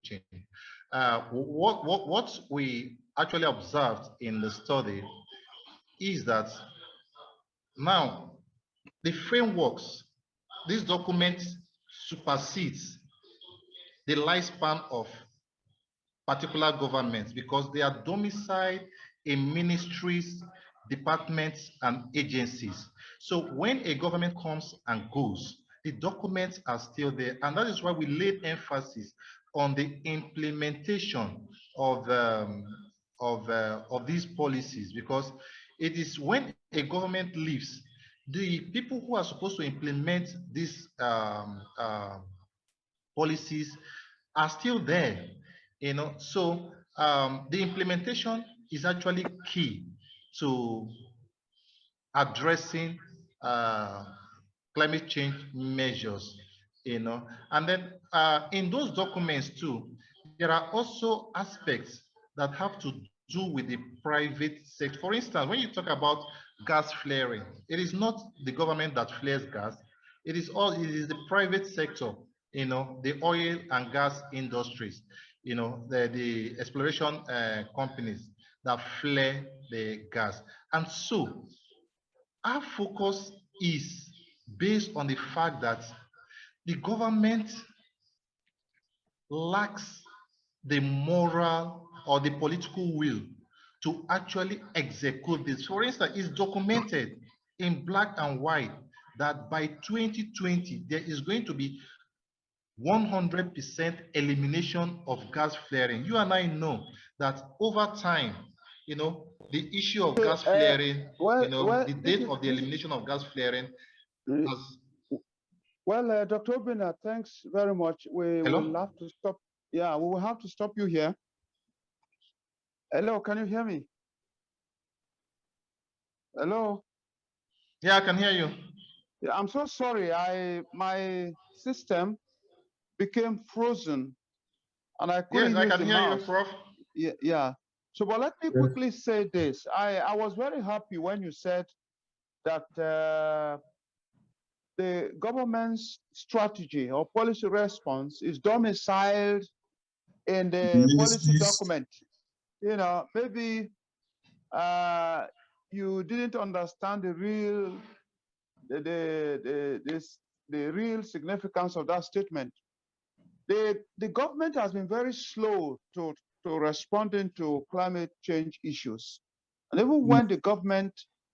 change. What we actually observed in the study is that now the frameworks, these documents supersedes the lifespan of particular governments because they are domiciled in ministries, departments, and agencies. So when a government comes and goes, the documents are still there. And that is why we laid emphasis on the implementation of these policies, because it is when a government leaves, the people who are supposed to implement these policies are still there. So the implementation is actually key to addressing climate change measures, and then in those documents too, there are also aspects that have to do with the private sector. For instance, when you talk about gas flaring, it is not the government that flares gas, it is the private sector, the oil and gas industries, the exploration companies that flare the gas. And so our focus is based on the fact that the government lacks the moral or the political will to actually execute this. For instance, it's documented in black and white that by 2020, there is going to be 100% elimination of gas flaring. You and I know that over time, the issue of gas flaring, the date of the elimination of gas flaring has... Well, Dr. Obina, thanks very much. We will have to stop. Yeah, we will have to stop you here. Hello, can you hear me? Hello? Yeah, I can hear you. Yeah, I'm so sorry. My system became frozen and I couldn't use the mouse. Yes, I can hear you, Prof. Yeah. So, but let me quickly say this. I was very happy when you said that the government's strategy or policy response is domiciled in the policy document. Maybe you didn't understand the real significance of that statement. The government has been very slow to responding to climate change issues. And even when the government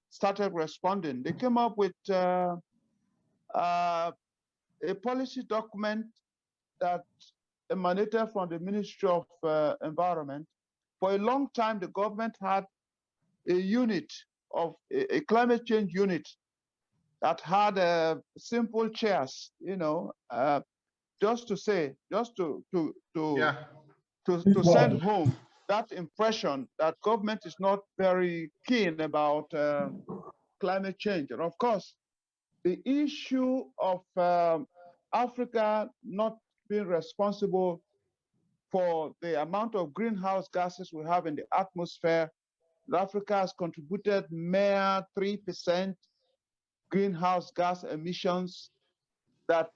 started responding, they came up with a policy document that emanated from the Ministry of Environment. For a long time, the government had a unit of a climate change unit that had simple chairs, just to send home that impression that government is not very keen about climate change. And of course, the issue of Africa not being responsible for the amount of greenhouse gases we have in the atmosphere, Africa has contributed mere 3% greenhouse gas emissions that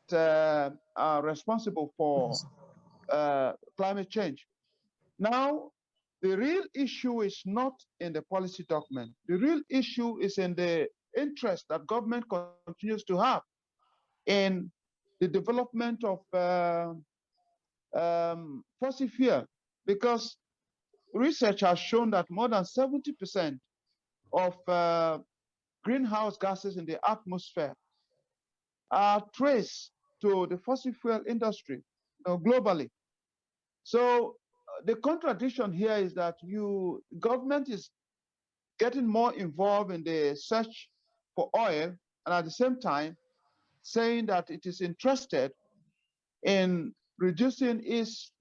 are responsible for climate change. Now, the real issue is not in the policy document. The real issue is in the interest that government continues to have in the development of fossil fuel, because research has shown that more than 70% of greenhouse gases in the atmosphere are traced to the fossil fuel industry, globally. So the contradiction here is that government is getting more involved in the search for oil, and at the same time saying that it is interested in reducing its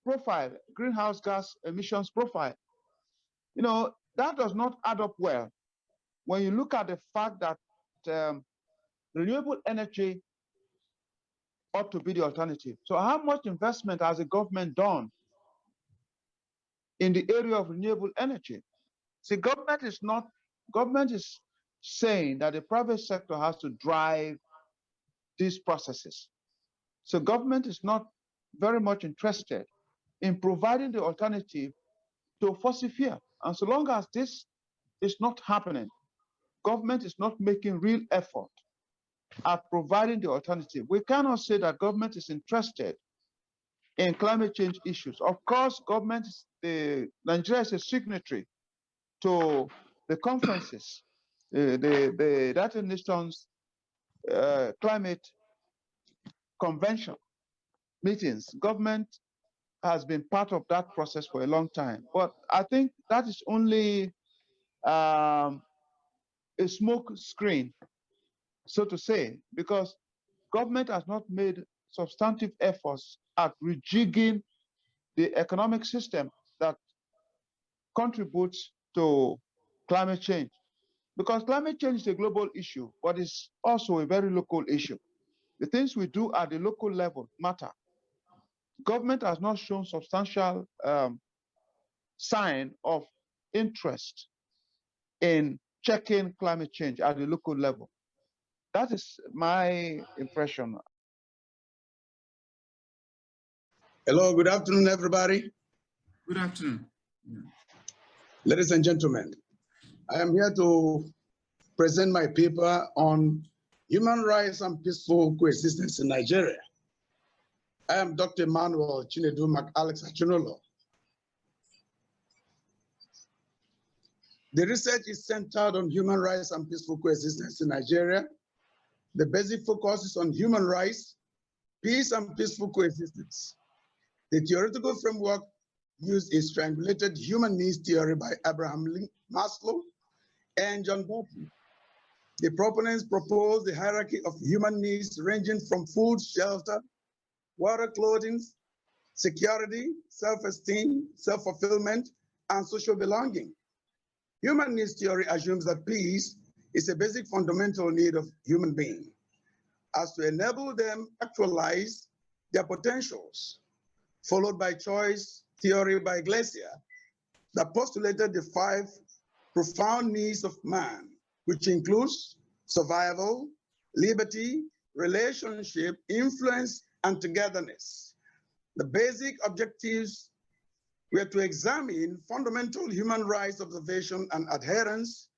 profile, greenhouse gas emissions profile. That does not add up well when you look at the fact that renewable energy ought to be the alternative. So how much investment has the government done in the area of renewable energy? See, government is saying that the private sector has to drive these processes. So government is not very much interested in providing the alternative to fossil fuel. And so long as this is not happening, government is not making real effort at providing the alternative. We cannot say that government is interested in climate change issues. Of course, Nigeria is a signatory to the conferences, the United Nations Climate Convention meetings. Government has been part of that process for a long time. But I think that is only a smoke screen, so to say, because government has not made substantive efforts at rejigging the economic system that contributes to climate change. Because climate change is a global issue, but it's also a very local issue. The things we do at the local level matter. Government has not shown substantial sign of interest in checking climate change at the local level. That is my impression. Hello, good afternoon, everybody. Good afternoon. Ladies and gentlemen, I am here to present my paper on human rights and peaceful coexistence in Nigeria. I am Dr. Emmanuel Chinedu McAlex Achinolo. The research is centered on human rights and peaceful coexistence in Nigeria. The basic focus is on human rights, peace, and peaceful coexistence. The theoretical framework used is triangulated human needs theory by Abraham Maslow and John Berkeley. The proponents propose the hierarchy of human needs ranging from food, shelter, water, clothing, security, self-esteem, self-fulfillment, and social belonging. Human needs theory assumes that peace is a basic fundamental need of human beings, as to enable them actualize their potentials, followed by choice theory by Glacier that postulated the 5 profound needs of man, which includes survival, liberty, relationship, influence, and togetherness. The basic objectives were to examine fundamental human rights observation and adherence,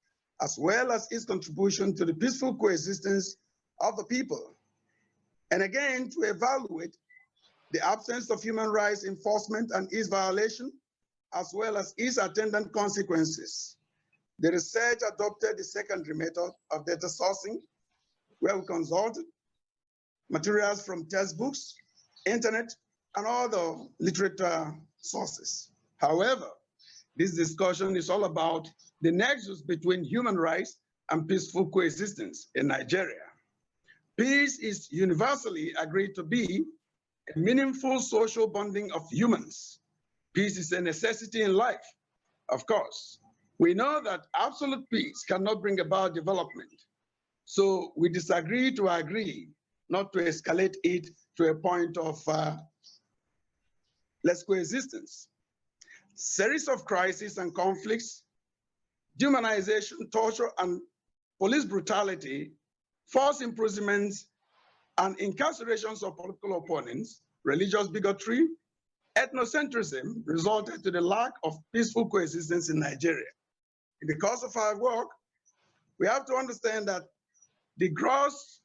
as well as its contribution to the peaceful coexistence of the people. And again, to evaluate the absence of human rights enforcement and its violation, as well as its attendant consequences. The research adopted the secondary method of data sourcing, where we consulted materials from textbooks, internet, and other literature sources. However, this discussion is all about the nexus between human rights and peaceful coexistence in Nigeria. Peace is universally agreed to be a meaningful social bonding of humans. Peace is a necessity in life, of course. We know that absolute peace cannot bring about development. So we disagree to agree, not to escalate it to a point of less coexistence. Series of crises and conflicts, dehumanization, torture, and police brutality forced imprisonments and incarcerations of political opponents, religious bigotry, ethnocentrism resulted to the lack of peaceful coexistence in Nigeria. In the course of our work, we have to understand that the gross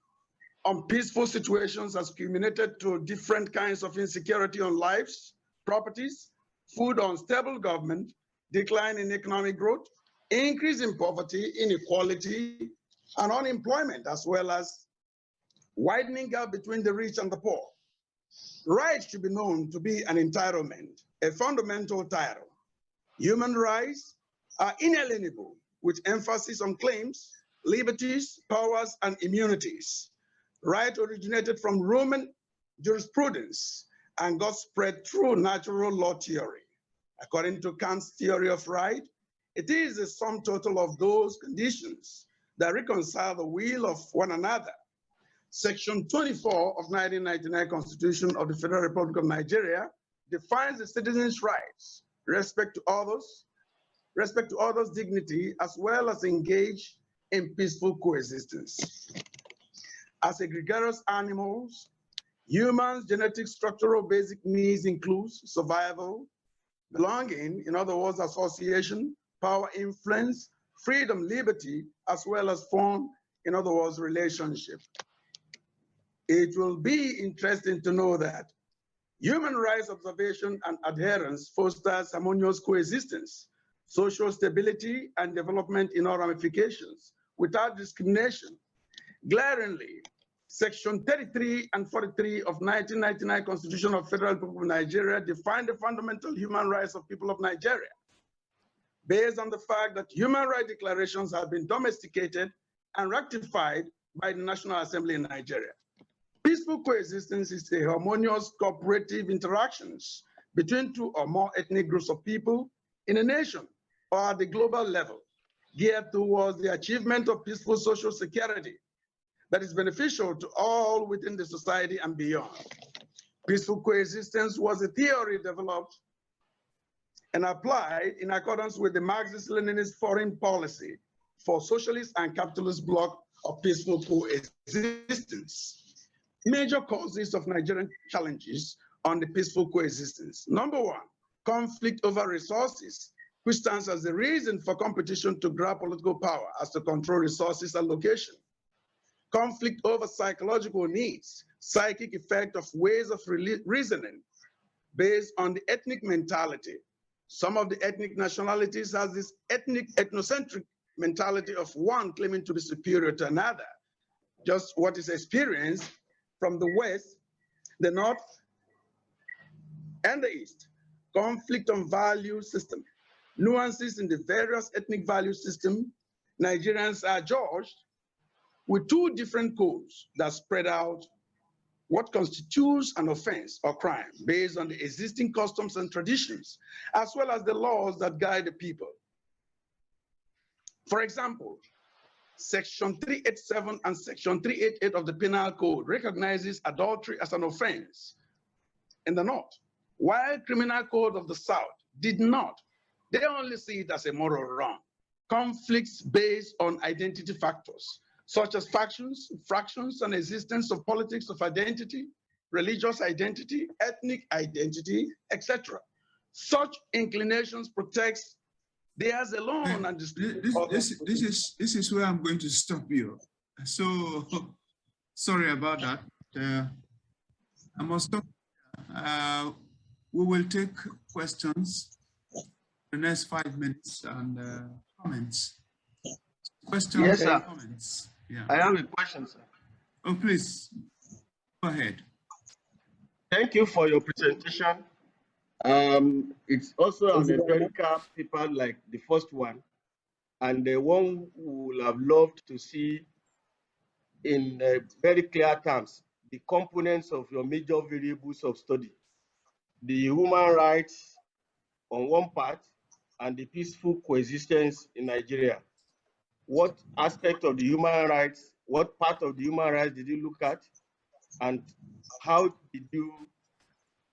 unpeaceful situations has culminated to different kinds of insecurity on lives, properties, food, unstable government, decline in economic growth, increase in poverty, inequality, and unemployment, as well as widening gap between the rich and the poor. Rights should be known to be an entitlement, a fundamental title. Human rights are inalienable, with emphasis on claims, liberties, powers, and immunities. Right originated from Roman jurisprudence and got spread through natural law theory. According to Kant's theory of right, it is the sum total of those conditions that reconcile the will of one another. Section 24 of 1999 Constitution of the Federal Republic of Nigeria defines the citizens' rights, respect to others' dignity, as well as engage in peaceful coexistence. As a gregarious animals, humans' genetic structural basic needs include survival, belonging, in other words, association, power, influence, freedom, liberty, as well as form, in other words, relationship. It will be interesting to know that human rights observation and adherence fosters harmonious coexistence, social stability, and development in all ramifications without discrimination. Glaringly, Section 33 and 43 of 1999 Constitution of Federal Republic of Nigeria define the fundamental human rights of people of Nigeria, based on the fact that human rights declarations have been domesticated and ratified by the National Assembly in Nigeria. Peaceful coexistence is a harmonious cooperative interactions between two or more ethnic groups of people in a nation or at the global level, geared towards the achievement of peaceful social security that is beneficial to all within the society and beyond. Peaceful coexistence was a theory developed and applied in accordance with the Marxist-Leninist foreign policy for socialist and capitalist bloc of peaceful coexistence. Major causes of Nigerian challenges on the peaceful coexistence. Number one, conflict over resources, which stands as the reason for competition to grab political power as to control resources allocation. Conflict over psychological needs, psychic effect of ways of reasoning based on the ethnic mentality. Some of the ethnic nationalities has this ethnocentric mentality of one claiming to be superior to another. Just what is experienced from the West, the North, and the East. Conflict on value system. Nuances in the various ethnic value system. Nigerians are judged with two different codes that spread out what constitutes an offense or crime based on the existing customs and traditions, as well as the laws that guide the people. For example, Section 387 and Section 388 of the Penal Code recognizes adultery as an offense in the North, while Criminal Code of the South did not. They only see it as a moral wrong. Conflicts based on identity factors, such as factions, fractions, and existence of politics of identity, religious identity, ethnic identity, etc. Such inclinations protects theirs alone and this is where I'm going to stop you. So sorry about that. I must stop. We will take questions the next 5 minutes and comments. Questions, yes, sir. Comments. Yeah. I have a question, sir. Oh, please, go ahead. Thank you for your presentation. It's also an empirical paper like the first one, and the one we will have loved to see in very clear terms the components of your major variables of study, the human rights on one part and the peaceful coexistence in Nigeria. What aspect of the human rights, what part of the human rights did you look at, and how did you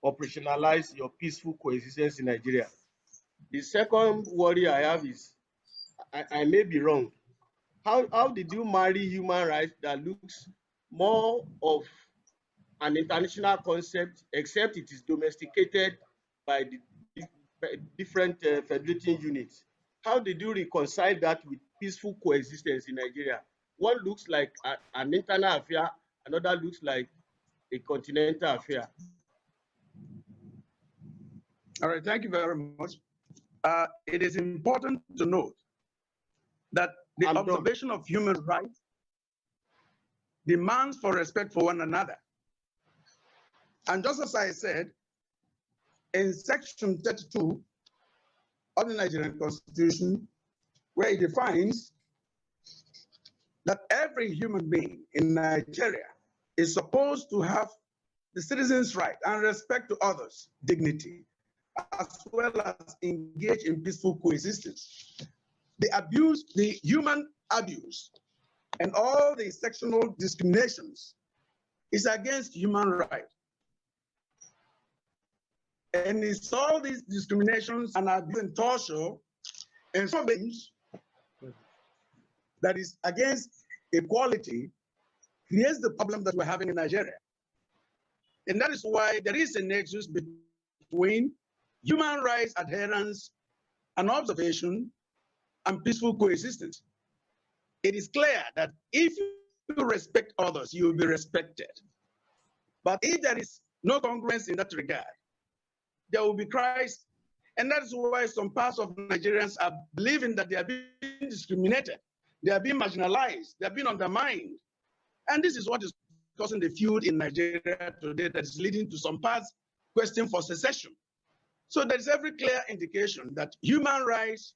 operationalize your peaceful coexistence in Nigeria? The second worry I have is, I may be wrong, How did you marry human rights that looks more of an international concept, except it is domesticated by the different federating units? How did you reconcile that with peaceful coexistence in Nigeria? One looks like an internal affair, another looks like a continental affair. All right, thank you very much. It is important to note that the observation of human rights demands for respect for one another. And just as I said, in section 32 of the Nigerian Constitution, where it defines that every human being in Nigeria is supposed to have the citizens' right and respect to others' dignity, as well as engage in peaceful coexistence. The human abuse, and all the sectional discriminations is against human rights. And it's all these discriminations and abuse and torture and so things that is against equality creates the problem that we're having in Nigeria. And that is why there is a nexus between human rights adherence and observation and peaceful coexistence. It is clear that if you respect others, you will be respected. But if there is no congruence in that regard, there will be crisis. And that is why some parts of Nigerians are believing that they are being discriminated, they are being marginalized, they are being undermined. And this is what is causing the feud in Nigeria today that is leading to some parts questioning for secession. So there is every clear indication that human rights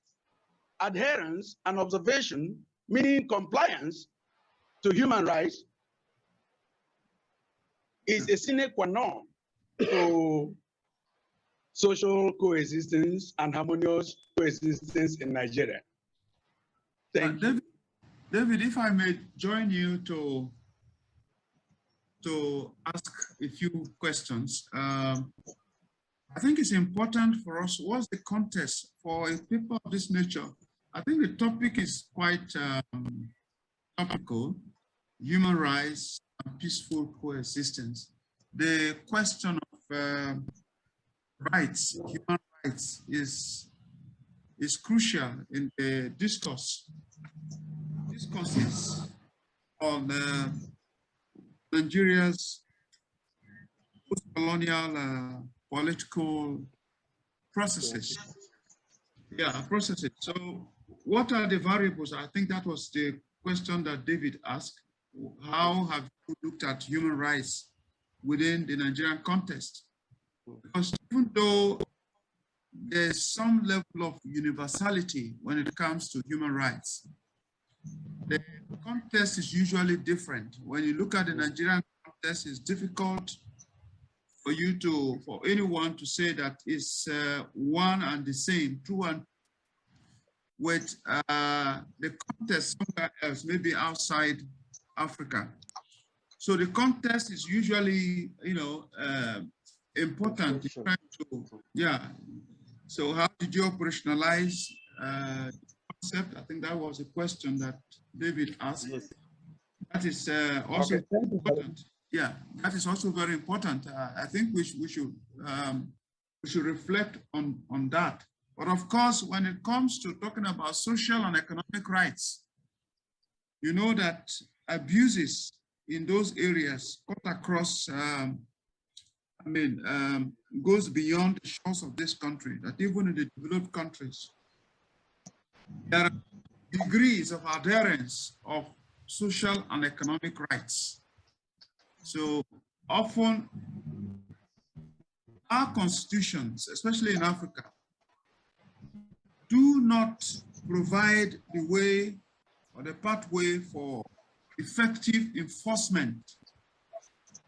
adherence and observation, meaning compliance to human rights, is a sine qua non to social coexistence and harmonious coexistence in Nigeria. Thank you. David, if I may join you to ask a few questions. I think it's important for us, what's the context for a paper of this nature? I think the topic is quite topical, human rights and peaceful coexistence. The question of rights, human rights is crucial in the discourse. Discourses on Nigeria's post-colonial political processes. Yeah, processes. So what are the variables? I think that was the question that David asked. How have you looked at human rights within the Nigerian context? Because even though there's some level of universality when it comes to human rights, the context is usually different. When you look at the Nigerian context, it's difficult for anyone to say that it's one and the same, true and with the context somewhere else, maybe outside Africa. So the context is usually, important. Yeah. So how did you operationalize the concept? I think that was a question that David asked. Yes. That is also important. Yeah, that is also very important. I think we should reflect on that. But of course, when it comes to talking about social and economic rights, you know that abuses in those areas cut across, goes beyond the shores of this country, that even in the developed countries, there are degrees of adherence of social and economic rights. So often our constitutions, especially in Africa, do not provide the way or the pathway for effective enforcement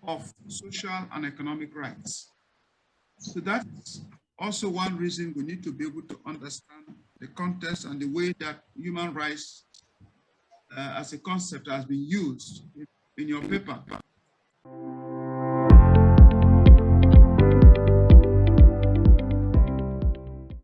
of social and economic rights. So that's also one reason we need to be able to understand the context and the way that human rights as a concept has been used in your paper.